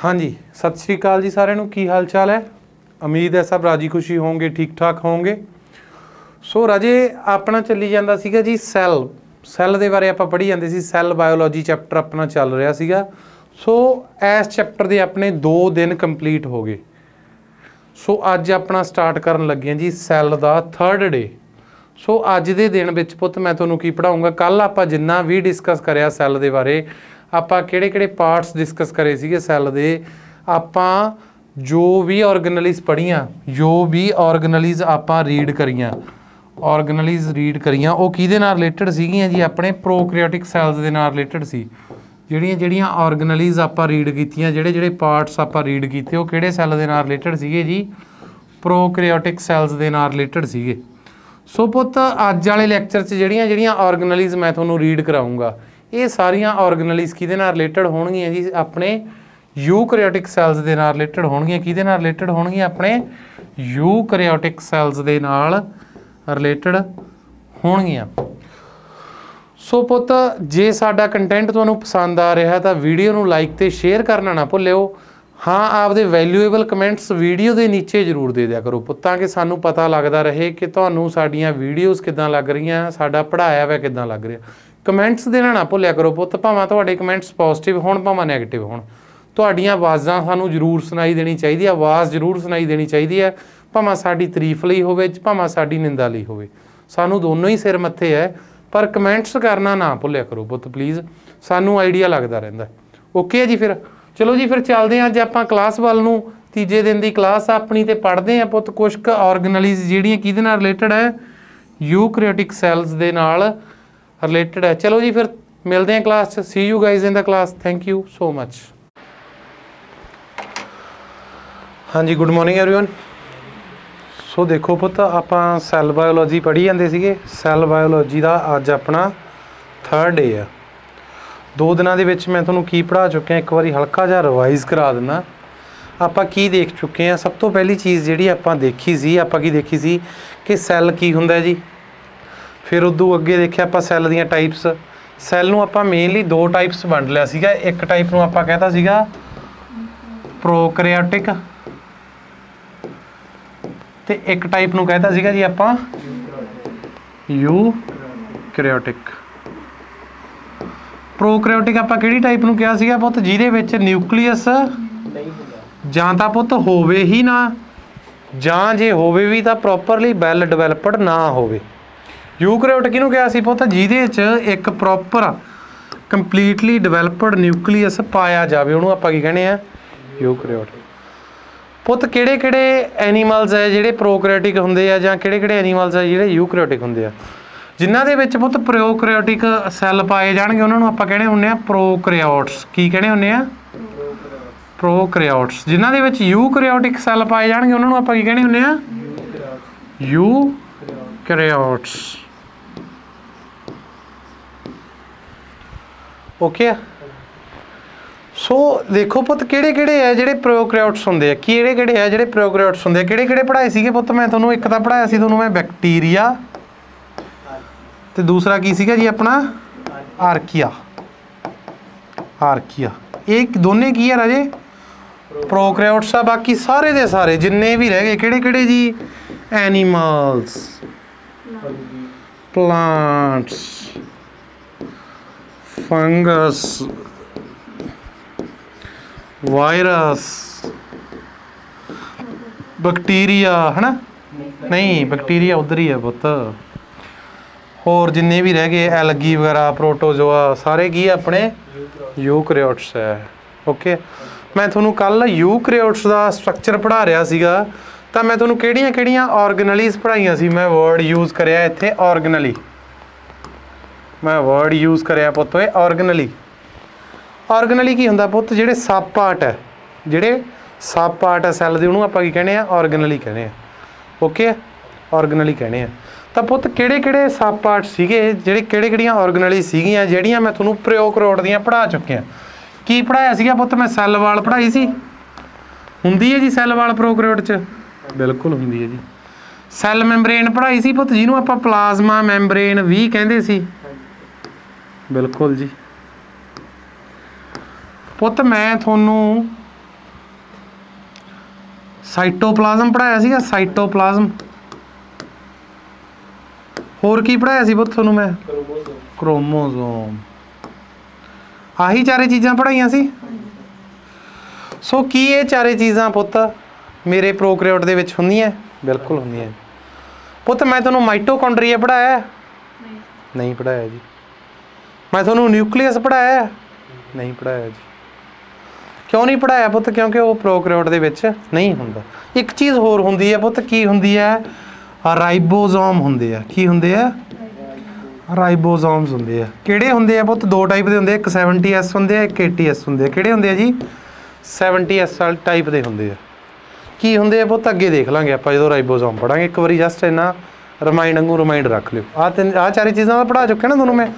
हाँ जी, सत श्री अकाल जी साਰਿਆਂ ਨੂੰ। ਕੀ हाल चाल है? उम्मीद है सब राजी खुशी होंगे, ठीक ठाक होंगे। सो राजे अपना चली जाता सीगा जी सैल ਦੇ ਬਾਰੇ ਆਪਾਂ पढ़ी ਜਾਂਦੇ ਸੀ। सैल बायोलॉजी चैप्टर अपना चल रहा ਸੀਗਾ। सो इस चैप्टर ਦੇ ਆਪਣੇ 2 दिन कंप्लीट हो गए। सो अज अपना स्टार्ट करन लगे जी सैल ਦਾ 3rd डे। सो अज के दिन विच पुत मैं तुहानूं की पढ़ाऊँगा। कल आपां जिन्ना भी डिस्कस करिया सैल ਦੇ बारे, आपां किहड़े-किहड़े पार्ट्स डिस्कस करे सीगे सैल दे, आपां जो भी ऑर्गेनलीज पढ़ियां, जो भी ऑर्गेनलीज आपां रीड करियां, ऑर्गेनलीज रीड करियां वो किहदे नाल रिलेटेड सीगियां जी? अपने प्रोकैरियोटिक सैल्स दे नाल रिलेटेड सी। ਜਿਹੜੀਆਂ ऑर्गेनलीज आपां रीड कीतियां, ਜਿਹੜੇ पार्ट्स आपां रीड कीते वो किहड़े सैल दे नाल रिलेटेड सीगे जी? प्रोकैरियोटिक सैल्स दे नाल रिलेटेड सीगे। सो पुत अज वाले लैक्चर च ਜਿਹੜੀਆਂ ऑर्गेनलीज मैं तुहानूं रीड कराऊंगा, ये सारियां ऑर्गेनलीज किहदे नाल रिलेटेड होणगीਆਂ जी? अपने यूकैरियोटिक सैल्स दे नाल रिलेटेड होणगीਆਂ। किहदे नाल रिलेटेड होणगीਆਂ? अपने यूकैरियोटिक सैल्स दे नाल रिलेटेड होणगीਆਂ। सो पुत जे साडा कंटेंट तुहानूं पसंद आ रहा तो वीडियो नूं लाइक ते शेयर करना ना भुल्लिओ। हाँ, आपदे वैल्यूएबल कमेंट्स वीडियो के नीचे जरूर दे दिया करो पुत, ताकि सानूं पता लगता रहे कि तुहानूं साडीआं वीडियोज़ किदां लग रहीआं, साडा पढ़ाया वा किदां लग रहा। कमेंट्स देना ना भुल्लिया करो पुत, भावें तुहाडे कमेंट्स पॉजिटिव होण भावें नैगेटिव होण। तुहाडीआं आवाज़ां सानूं जरूर सुनाई देनी चाहिए, आवाज़ जरूर सुनाई देनी चाहिए है, भावें साडी तरीफ लई होवे भावें साडी निंदा लई होवे। सानूं दोनों ही सिर मत्थे है, पर कमेंट्स करना ना भुल्लिया करो पुत प्लीज़, सानूं आइडिया लगता रहिंदा। ओके जी, फिर चलो जी, फिर चलते हैं। अज आपां क्लास वल नूं, तीजे दिन की क्लास अपनी ते पढ़ते हैं पुत कुछ क ऑर्गेनलीज जिहड़ियां किहदे नाल रिलेटेड है? यूकैरियोटिक सैल्स दे नाल रिलेटेड है। चलो जी, फिर मिलते हैं क्लास च। See you guys in the class. Thank you so much. हाँ जी, गुड मॉर्निंग एवरीवन। सो देखो पुत आपां सैल बायोलॉजी पढ़ी जाते सीगे। सैल बायोलॉजी का अज अपना 3rd डे है। 2 दिनों के विच मैं तुहानूं की पढ़ा चुके हैं, एक बार हल्का जिहा रिवाइज़ करा दिना। आपां की देख चुके हैं? सब तो पहली चीज़ जिहड़ी आपां देखी सी, आपां की देखी सी कि सैल की हुंदा है जी। फिर उदों अगे देखिया आपां सैल दीयां टाइप्स। सैल नूं आपां मेनली 2 टाइप्स वंड लिया सीगा। एक टाइप नूं आपां कहता सीगा प्रोकैरियोटिक, ते एक टाइप नूं कहता सीगा जी आपां यूकैरियोटिक। प्रोकैरियोटिक आपां किहड़ी टाइप नूं कहा सीगा पुत? जिहदे विच न्यूक्लियस जां तां पुत होवे ही ना, जां जे होवे भी तां प्रॉपरली वैल डिवैलपड ना होवे। यूकैरियोटिक किहनूं कहा सी पुत? जिहदे च एक प्रॉपर कंप्लीटली डिवैलपड न्यूक्लियस पाया जावे, उहनूं आपां की कहने आ? यूकैरियोटिक। पुत किहड़े-किहड़े एनीमल्स है जिहड़े प्रोकैरियोटिक हुंदे आ, जां किहड़े-किहड़े एनीमल्स है जिहड़े यूकैरियोटिक हुंदे आ? जिन्हां दे विच पुत प्रोकैरियोटिक सैल पाए जाणगे उहनां नूं आपां कहणे हुंदे आ प्रोकैरियोट्स। की कहणे हुंदे आ? प्रोकैरियोट्स। जिन्हां दे विच यूकैरियोटिक सैल पाए जाणगे उहनां नूं आपां की कहणे हुंदे आ? यूकैरियोट्स। ओके। सो देखो पुत किहड़े-किहड़े है जिहड़े प्रोकैरियोट्स हुंदे आ, किहड़े-किहड़े है जिहड़े प्रोकैरियोट्स हुंदे आ? किहड़े-किहड़े पढ़ाए सीगे पुत? मैं तुहानूं एक तां पढ़ाया सी तुहानूं मैं बैक्टीरिया, ते दूसरा की सीगा जी अपना आर्किया। आर्किया ये दोने की है राजे? प्रोकैरियोट्स आ। बाकी सारे दे सारे जिन्ने भी रह गए किहड़े-किहड़े जी? Animals, plants, fungus, virus, bacteria, है ना? नहीं, बैक्टीरिया उधर ही है पुत। होर जिन्ने भी रह गए एलगी वगैरह, प्रोटोजोआ, सारे की अपने यूकैरियोट्स है। ओके। मैं तुहानूं कल यूकैरियोट्स का स्ट्रक्चर पढ़ा रहा सीगा, तो मैं तुहानूं किहड़ियां-किहड़ियां ऑर्गेनलीज पढ़ाइयां सी। मैं वर्ड यूज़ करिया इत्थे ऑर्गेनली। मैं वर्ड यूज़ करिया पुत ऑर्गेनली। ऑर्गेनली की हुंदा पुत? जिहड़े सब पार्ट है, जिहड़े सब पार्ट है सैल दे, उहनूं आपां की कहने आ? ऑर्गेनली कहने आ। ओके, ऑर्गेनली कहने आ। तो पुत किहड़े-किहड़े सब पार्ट सीगे, जिहड़े किहड़ियां ऑर्गेनली सीगियां जिहड़ियां मैं तुहानूं प्रोकैरियोट दीयां पढ़ा चुकिया। की पढ़ाया सीगा पुत? मैं सैल वाल पढ़ाई सी। हुंदी है जी सैल वाल प्रोकैरियोट च? बिल्कुल हुंदी है जी। सैल मैंब्रेन पढ़ाई सी पुत, जिन्हों आपां प्लाज्मा मैंब्रेन भी कहंदे सी। बिल्कुल जी। पुत मैं थोनू ਸਾਈਟੋਪਲਾਜ਼ਮ ਪੜਾਇਆ ਸੀਗਾ, ਸਾਈਟੋਪਲਾਜ਼ਮ। ਹੋਰ ਕੀ ਪੜਾਇਆ ਸੀ ਪੁੱਤ ਤੁਹਾਨੂੰ ਮੈਂ? क्रोमोसोम। आही चारे चीज़ां पढ़ाइयां सी। सो की ये चारे चीज़ां पुत मेरे प्रोकैरियोट दे विच हुंदियां? बिल्कुल हुंदियां पुत। मैं तुहानूं माइटोकॉन्ड्रिया पढ़ाया? नहीं पढ़ाया जी। मैं तुहानूं न्यूक्लियस पढ़ाया? नहीं पढ़ाया जी। क्यों नहीं पढ़ाया पुत? क्योंकि वो प्रोकैरियोट दे विच नहीं हुंदा। एक चीज़ होर हुंदी है पुत, की हुंदी है? राइबोसोम हुंदे आ। की हुंदे आ? राइबोसोम्स होंगे। किहड़े होंगे आ पुत? दो टाइप के होंगे, एक 70S होंगे, एक 80S होंगे। किहड़े होंगे जी? 70S टाइप के होंगे। की होंगे पुत? अगे देख लांगे आप जो राइबोसोम पढ़ांगे। एक बार जस्ट इन्ना रिमाइंड रख लियो। आ चारे चीज़ां दा पढ़ा चुके ना तुहानूं मैं।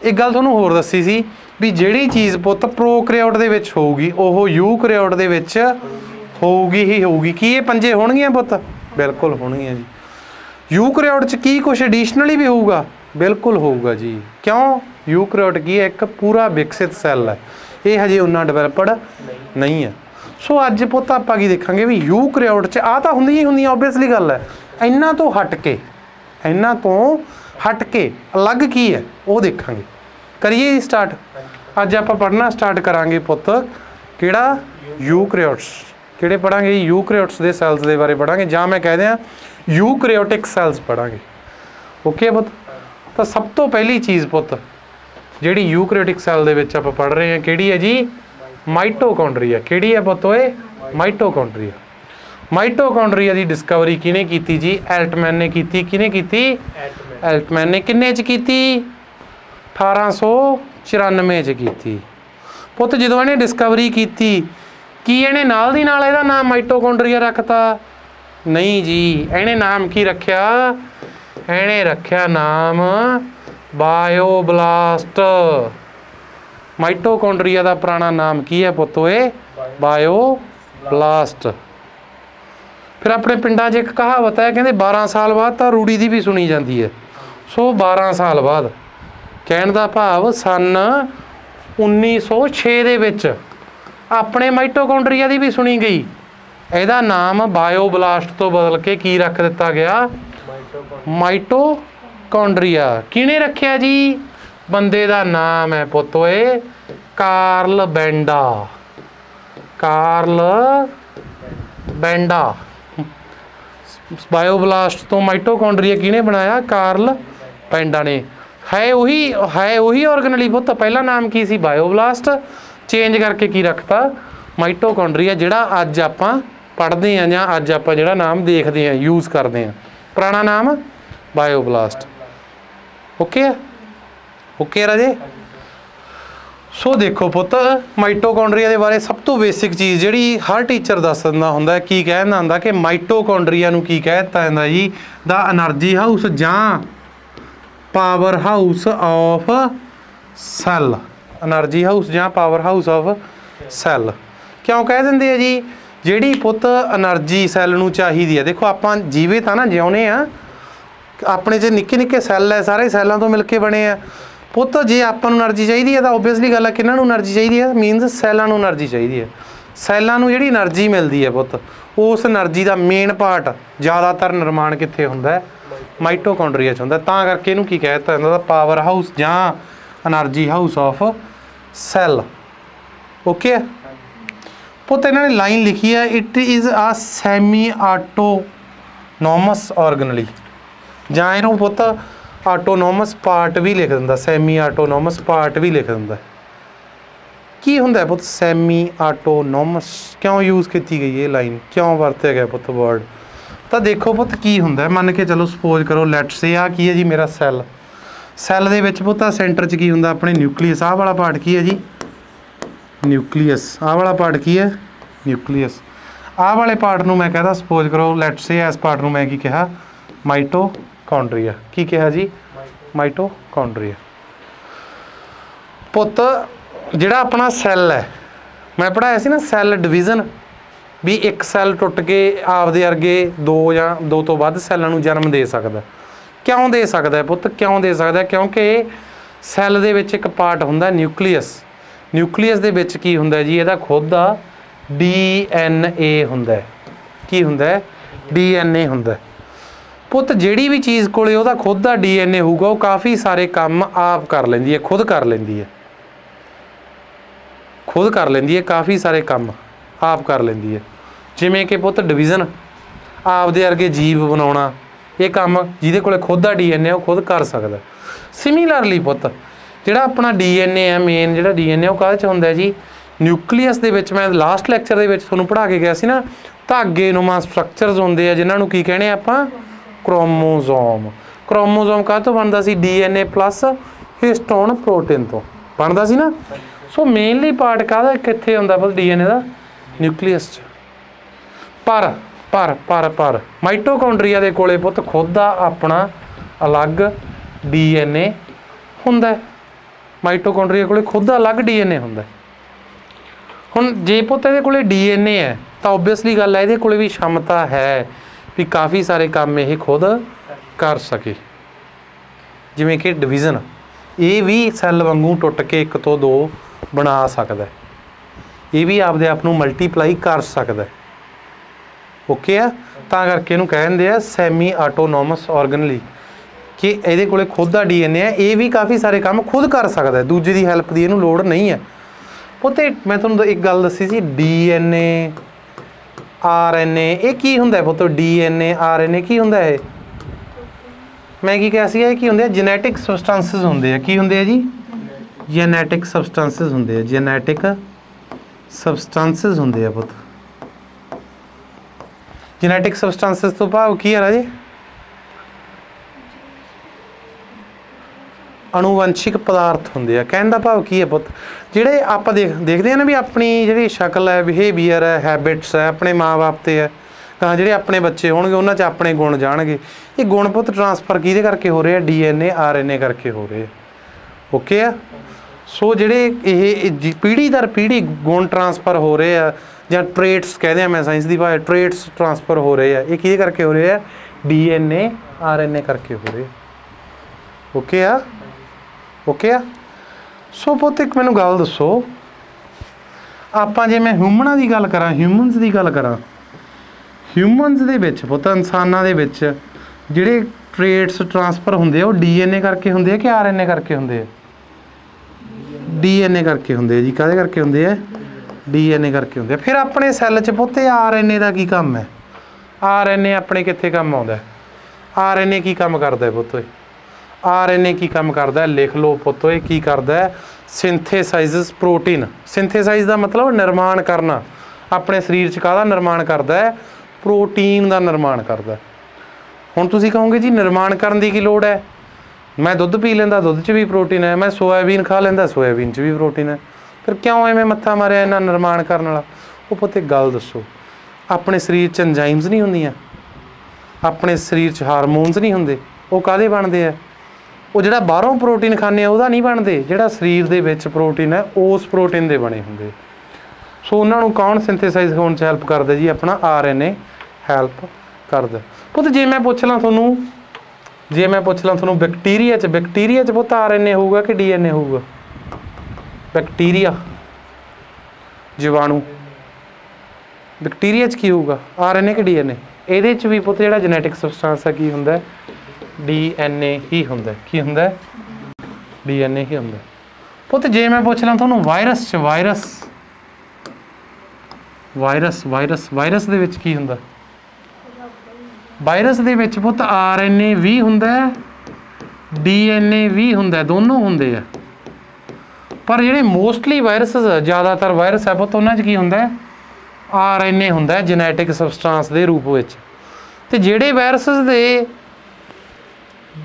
एक गल तुहानूं होर दस्सी सी भी जिहड़ी चीज़ पुत प्रोकैरियोट दे विच होऊगी ओह यूकैरियोट दे विच होऊगी ही होऊगी। की ये पंजे होणगीਆਂ पुत? बिल्कुल होणगीਆਂ जी। यूकैरियोट च की कुछ एडिशनली भी होऊगा? बिल्कुल होगा जी। क्यों? यूकैरियोट की एक पूरा विकसित सैल है, ये हजे उन्ना डिवेलपड नहीं है। सो अज पुत आपां की देखांगे भी यूकैरियोट च आ तां हुंदियां ही हुंदियां, ओबवियसली गल है। इन्हां तो हट के अलग की है वो देखांगे। करिए स्टार्ट। अज आपां पढ़ना स्टार्ट करांगे पुत किहड़ा? यूकैरियोट्स। किहड़े पढ़ांगे? यूकैरियोट्स दे सैल्स दे बारे पढ़ांगे, जां मैं कह दियां यूकैरियोटिक सैल्स पढ़ांगे। ओके पुत। तो सब तो पहली चीज़ पुत जिहड़ी यूकैरियोटिक सैल दे विच आपां पढ़ रहे हैं किहड़ी है जी? माइटोकॉन्ड्रिया। किहड़ी है पुत ओए? माइटोकॉन्ड्रिया। माइटोकॉन्ड्रिया की डिस्कवरी किहने कीती जी? एल्टमैन ने कीती। किहने कीती? एल्टमैन ने। किन्ने च कीती? 1894 च कीती पुत। जदों इहने डिस्कवरी कीती की इहने नाल दी नाल इहदा नाम माइटोकॉन्ड्रिया रखता? नहीं जी। इहने नाम की रखिया? इहने रखिया नाम बायोब्लास्ट। माइटोकॉन्ड्रिया का पुराना नाम की है पुत ओए? बायोब्लास्ट। फिर अपने पिंडां 'च एक कहावत है, कहते 12 साल बाद तो रूड़ी की भी सुनी जाती है। सो 12 साल बाद कहण दा भाव सन 1906 दे विच अपने माइटोकॉन्ड्रिया की भी सुनी गई। इहदा नाम बायोब्लास्ट तो बदल के की रख दिता गया? माइटोकॉन्ड्रिया। किने रखिया जी? बंदे का नाम है पुत ओए Carl Benda. Carl Benda. Bioblast तो माइटोकॉन्ड्रिया किने बनाया? कार्ल बेंडा ने। है वही ऑर्गेनली पुत। पहला नाम की सी? बायोब्लास्ट। चेंज करके की रखता? माइटोकॉन्ड्रिया। जिहड़ा अज आपां पढ़ते हैं जां अज आपां जिहड़ा नाम देखते हैं यूज़ करते हैं, पुराना नाम बायोब्लास्ट। ओके ओके राजे। सो देखो पुत माइटोकॉन्ड्रिया के बारे सब तो बेसिक चीज़ जिहड़ी हर टीचर दस दिंदा हुंदा की कहना हुंदा कि माइटोकॉन्ड्रिया नूं की कह दित्ता जांदा जी? द एनर्जी हाउस जां power house of cell. Energy house जां पावर हाउस ऑफ सैल क्यों कह दिंदे आ जी? जिहड़ी पुत एनर्जी सैल नूं चाहीदी है। देखो आपां जीवित आ ना, जिउणे आ, अपने च निक्के निक्के सैल है, सारे सैलों तो मिल के बने आ पुत। जे आपां नूं एनर्जी चाहिए तो ओबवियसली गल है किन्हां नूं एनर्जी चाहिए है? मीनस सैलों नूं एनर्जी चाहिए है। सैलों नूं जिहड़ी एनर्जी मिलती है पुत, उस एनर्जी का मेन पार्ट ज़्यादातर निर्माण कित्थे हुंदा है? माइटोकॉन्ड्रिया च हुंदा। तां करके इहनूं की कह दित्ता जांदा? पावर हाउस जां energy house of cell. Okay पुत। इन्होंने लाइन लिखी है, it is a semi autonomous organelle, जां इहनूं पुत ऑटोनोमस पार्ट भी लिख दिंदा, सैमी ऑटोनोमस पार्ट भी लिख दिंदा। की हुंदा है पुत सैमी ऑटोनोमस? क्यों यूज़ की गई ये लाइन, क्यों वरत्या गया पुत वर्ड? तो देखो पुत की हुंदा है, मन के चलो सपोज करो लैट्स से आ की है जी मेरा सैल। सैल दे विच पुत सेंटर च की हुंदा? अपने न्यूक्लियस। आह वाला पार्ट की है जी? न्यूक्लियस। आह वाला पार्ट की है? न्यूक्लियस। आह वाले पार्ट नूं मैं कहता सपोज करो लैट्स से इस पार्ट नूं मैं की कहा? माइटोकॉन्ड्रिया। की कहा जी? माइटोकॉन्ड्रिया। पुत जिहड़ा अपना सैल है, मैं पढ़ाया सी ना सैल डिवीजन, भी एक सैल टुट के आपदे अरगे दो या दो तो वध सैलों नूं जन्म दे सकदा। क्यों दे सकदा है पुत? क्यों दे सकदा है? क्योंकि सैल दे विच एक पार्ट हुंदा न्यूक्लियस। न्यूक्लियस दे विच की हुंदा जी? इहदा खुद दा DNA हुंदा है। की हुंदा है DNA हुंदा है। पुत जिहड़ी भी चीज़ कोले उहदा खुद दा DNA होऊगा वो काफ़ी सारे काम आप कर लैंदी है, खुद कर लैंदी है, खुद कर लैंदी है, काफ़ी सारे काम आप कर लैंदी है। जिवें कि पुत डिवीज़न आपदे वर्गे जीव बनाउणा, ये काम जिहदे कोले खुद दा DNA वो खुद कर सकदा। सिमिलरली पुत जिहड़ा अपना DNA है मेन जिहड़ा DNA वो काहदे च हुंदा है जी न्यूक्लीअस दे विच। मैं लास्ट लैक्चर दे विच तुहानूं पढ़ा के गया सी ना धागे नुमा स्ट्रक्चरस हुंदे आ जिन्हां नूं की कहणे आपां क्रोमोसोम। क्रोमोसोम काह तों बनदा सी DNA प्लस हिस्टोन प्रोटीन तो बनदा सी ना। सो मेनली पार्ट काहदा कित्थे हुंदा पुत DNA दा न्यूक्लीअस च। पर माइटोकॉन्ड्रिया दे कोले पुत खुद दा अपना अलग DNA हुंदा है। माइटोकॉन्ड्रिया कोले खुद दा अलग DNA हुंदा है। हुण जे पुत इहदे कोले DNA है तो ओबवियसली गल है इहदे कोले भी क्षमता है भी काफ़ी सारे काम ये खुद कर सके। जिवें कि डिवीज़न ये भी सैल वांगू टुट के 1 ਤੋਂ 2 बना सकदा है, ये भी आपदे आप नूं मल्टीप्लाई कर सकदा है। ओके आ तां करके इहनूं कह दिंदे आ सैमी आटोनोमस ऑर्गेनली कि इहदे कोले खुद दा DNA है, ये भी काफ़ी सारे काम खुद कर सकदा है, दूजे की हैल्प की इहनूं लोड़ नहीं है। पुत्ते मैं तुहानूं एक गल दसी सी DNA RNA ये की हुंदा है पुत्तो DNA RNA की हुंदा है मैं की कहा सी की हुंदे जेनेटिक सबसटेंसिस हुंदे आ की हुंदे आ जी जेनेटिक सबसटेंसिस हुंदे आ जेनेटिक सबसटेंसिस हुंदे आ पुत्त जेनेटिक सबसटेंसिस तो भाव की है राजे अनुवंशिक पदार्थ होंगे आ कहने का भाव की है पुत जिहड़े आप देखते हैं ना भी अपनी जी शक्ल है बिहेवियर है हैबिट्स है अपने माँ बाप से है कहाँ जो अपने बच्चे होंगे उन्होंने अपने गुण जाणगे ये गुण पुत ट्रांसफर किहदे करके हो रहे हैं DNA RNA करके हो रहे हैं। ओके आ सो जिहड़े ये पीढ़ी दर पीढ़ी गुण ट्रांसफर हो रहे हैं ਜਾਂ ट्रेट्स कहते हैं मैं साइंस की भाषा ट्रेट्स ट्रांसफर हो रहे हैं ये किहदे करके हो रहे हैं DNA RNA करके हो रहे हैं। ओके आ ओके आ सो पुत एक मैनूं गल दसो आपां जे मैं ह्यूमनां दी गल करां ह्यूमनस दी गल करां ह्यूमनस दे विच पुत इंसानां दे विच जिहड़े ट्रेट्स ट्रांसफर हुंदे आ ओह DNA करके हुंदे आ कि RNA करके हुंदे आ DNA करके हुंदे आ जी काहदे करके हुंदे आ DNA करके हुंदे आ। फिर अपने सैल च पुत RNA दा की काम है RNA अपने कित्थे काम आउंदा है RNA की काम करदा है पुत RNA की काम करता है लिख लो पुत्तो ये की करता है सिंथेसाइज़ प्रोटीन सिंथेसाइज़ का मतलब निर्माण करना अपने शरीर च काहदा निर्माण करता है प्रोटीन का निर्माण करता है। हुण तुसीं कहोगे जी निर्माण करने की लोड़ है मैं दुध पी लैंदा दुध च भी प्रोटीन है मैं सोयाबीन खा लैंदा सोयाबीन च भी प्रोटीन है फिर क्यों एवें मत्था मारिया इन्ना निर्माण करने वाला। वो पुत्त एक गल दसो अपने शरीर च एंजाइम्स नहीं होंदियां अपने शरीर च हारमोनस नहीं होंदे वो काहदे बनदे आ वो जिहड़ा बाहरों प्रोटीन खाने उहदा नहीं बनते जिहड़ा शरीर दे विच प्रोटीन है उस प्रोटीन दे बने होंदे। सो उन्हां नूं कौन सिंथेसाइज़ होण च हैल्प करदा जी अपना RNA हैल्प करदा। पुत जे मैं पुछ ਲਾਂ ਤੁਹਾਨੂੰ बैक्टीरिया च पुत RNA होऊगा कि DNA होऊगा बैक्टीरिया जीवाणु बैक्टीरिया च की होऊगा RNA कि DNA इहदे च भी पुत जिहड़ा जेनेटिक सबसटेंस है की हुंदा है DNA ही हुंदा की हुंदा DNA ही हुंदा। पुत जे मैं पुछ ਲਾਂ ਤੁਹਾਨੂੰ वायरस दे विच की हुंदा वायरस दे विच पुत RNA भी हुंदा DNA भी हुंदा दोनों हुंदे आ पर जिहड़े मोस्टली वायरस ज़्यादातर वायरस है पुत उन्हां च की हुंदा RNA हुंदा जेनेटिक सबसटेंस दे रूप विच ते जिहड़े वायरस दे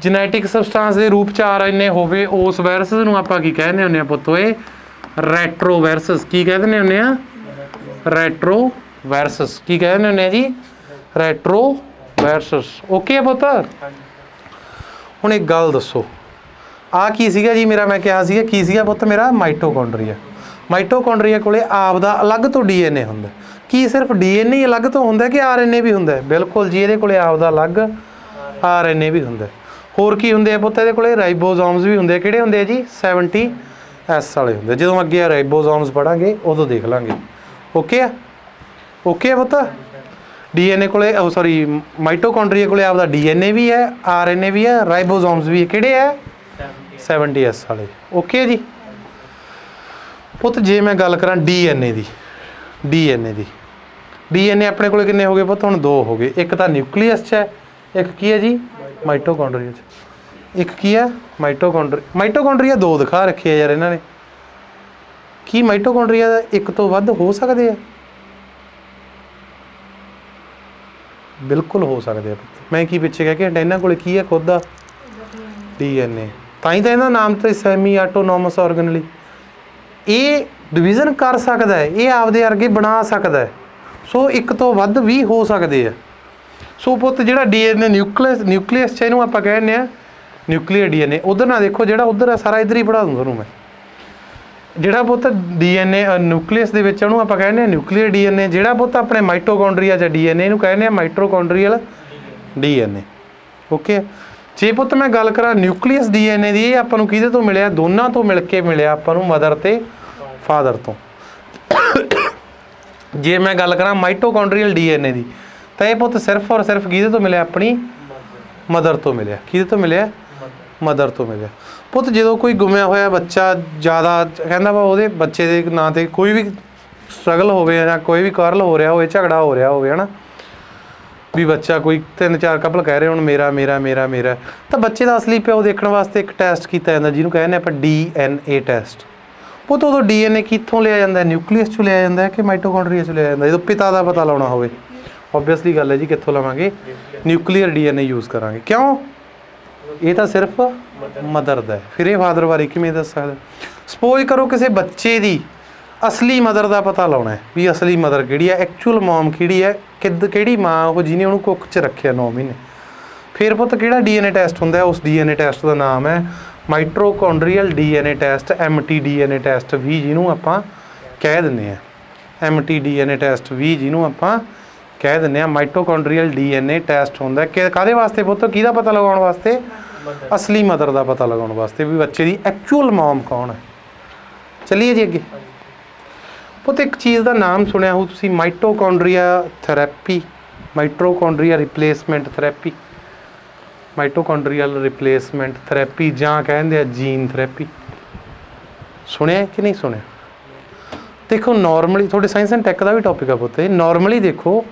जेनेटिक सबसटेंस के रूप च RNA होवे उस वायरस नूं आपां की कहने हुंदे आ पुत्तो रेट्रोवायरस की कहने हुंदे आ रेट्रोवायरस की कहने हुंदे आ जी रेट्रोवायरस। ओके पुत्त हुण एक गल दसो आ की सीगा जी मेरा मैं कहा सीगा की सीगा पुत्त मेरा माइटोकॉन्ड्रिया कोले आपदा अलग तो DNA हुंदा की सिर्फ DNA अलग तो हुंदा कि RNA भी हुंदा बिल्कुल जी इहदे कोले आपदा अलग RNA भी हुंदा। होर की हुंदे आ पुत्त इहदे कोले राइबोसोम्स भी हुंदे किहड़े हुंदे आ जी 70S वाले हुंदे जदों अगे राइबोसोम्स पढ़ांगे उदों देख लांगे। ओके आ पुत्त डीएनए कोले सॉरी माइटोकॉन्ड्रिया कोले आपदा डीएनए भी है, आरएनए भी है, राइबोसोम्स भी है, किहड़े है 70S वाले। ओके जी पुत जे मैं गल करा डीएनए दी, डीएनए अपने कोले किन्ने हो गए पुत हुण 2 हो गए, एक तो न्यूक्लियस च है, एक की है जी माइटोकॉन्ड्रिया च, एक की है माइटोकॉन्ड्रिया 2 दिखा रखे है यार इन्हों ने, की माइटोकॉन्ड्रिया एक तो वध हो सकते हैं? बिल्कुल हो सकते हैं। मैं की पिछे कह के हटा, इन्होंने कोले की है खुद का डीएनए, ताई तो इहदा नाम तो सैमी ऑटोनोमस ऑर्गेनली, ये डिवीजन कर सकता है, ये आपदे वर्गे बना सकता है, सो एक तो वध भी हो सकते हैं। सो पुत जिहड़ा डीएनए न्यूक्लियस च इहनूं आपां कहने आ न्यूक्लियर डीएनए, उधर ना देखो जिहड़ा उधर है सारा इधर ही पढ़ा दूँ तुहानूं मैं, जिहड़ा पुत डीएनए न्यूक्लियस दे विच उहनूं आपां कहने आ न्यूक्लियर डीएनए, जिहड़ा पुत अपने माइटोकॉन्ड्रिया च डीएनए इहनूं कहने आ माइटोकॉन्ड्रियल डीएनए। ओके जे पुत मैं गल करा न्यूक्लियस डीएनए दी, आपां नूं किहदे तों मिलिया? दोनां तों मिल के मिलिया आपां नूं, मदर ते फादर तो। जे मैं गल करा माइटोकॉन्ड्रियल डीएनए दी, तो यह पुत सिर्फ और सिर्फ किहदे तो मिले? अपनी मदर तो मिले। किहदे तो मिले? मदर तो मिले। पुत जो कोई गुमिया होया बच्चा ज़्यादा कहना वा वो बच्चे के नाँ से कोई भी स्ट्रगल हो या कोई भी करल हो रहा हो, झगड़ा हो रहा हो, है ना भी बच्चा कोई 3-4 कपल कह रहे हो मेरा मेरा मेरा मेरा, तो बच्चे का असली प्यो देखने वास्ते एक टैसट किया जाता जिन्होंने कहने आप DNA टैसट। पुत उदों DNA कितों लिया जाता है? न्यूक्लियस चों लिया जाता है कि माइटोकॉन्ड्रिया चों लिया जाता है? जो पिता का पता लाना हो ओबवियसली गल है जी, कितों लवांगे? न्यूक्लियर DNA यूज़ करांगे। क्यों? ये तो सिर्फ मदर का है, फिर ये फादर बारे किवें दस सकदा? सपोज करो किसी बच्चे की असली मदर का पता लाना है भी असली मदर किहड़ी है, एक्चुअल मॉम किहड़ी है, किहड़ी माँ वो जिन्हें उन्होंने कुक च रखे 9 महीने, फिर पुत किहड़ा DNA टैसट हुंदा है? उस DNA टैसट का नाम है mitochondrial DNA test, MT-DNA test भी जिन्होंने आपां कह दिंदे आ, MT-DNA टैसट भी जिन्होंने आपां कह दिंदे आ माइटोकॉन्ड्रियल DNA टैसट हुंदा है कि काहदे वास्ते पुत? किहदा पता लगाउण वास्ते? असली मदर का पता लगाउण वास्ते भी बच्चे की एक्चुअल मॉम कौन है। चलिए जी अगे पुत एक चीज़ का नाम सुनिया हो तुसीं, mitochondria therapy, mitochondria replacement therapy, mitochondrial replacement therapy जां कहंदे आ जीन थैरेपी, सुनिया कि नहीं सुनिया? देखो नॉर्मली थोड़े साइंस एंड टैक का भी टॉपिक है पुत, नॉर्मली देखो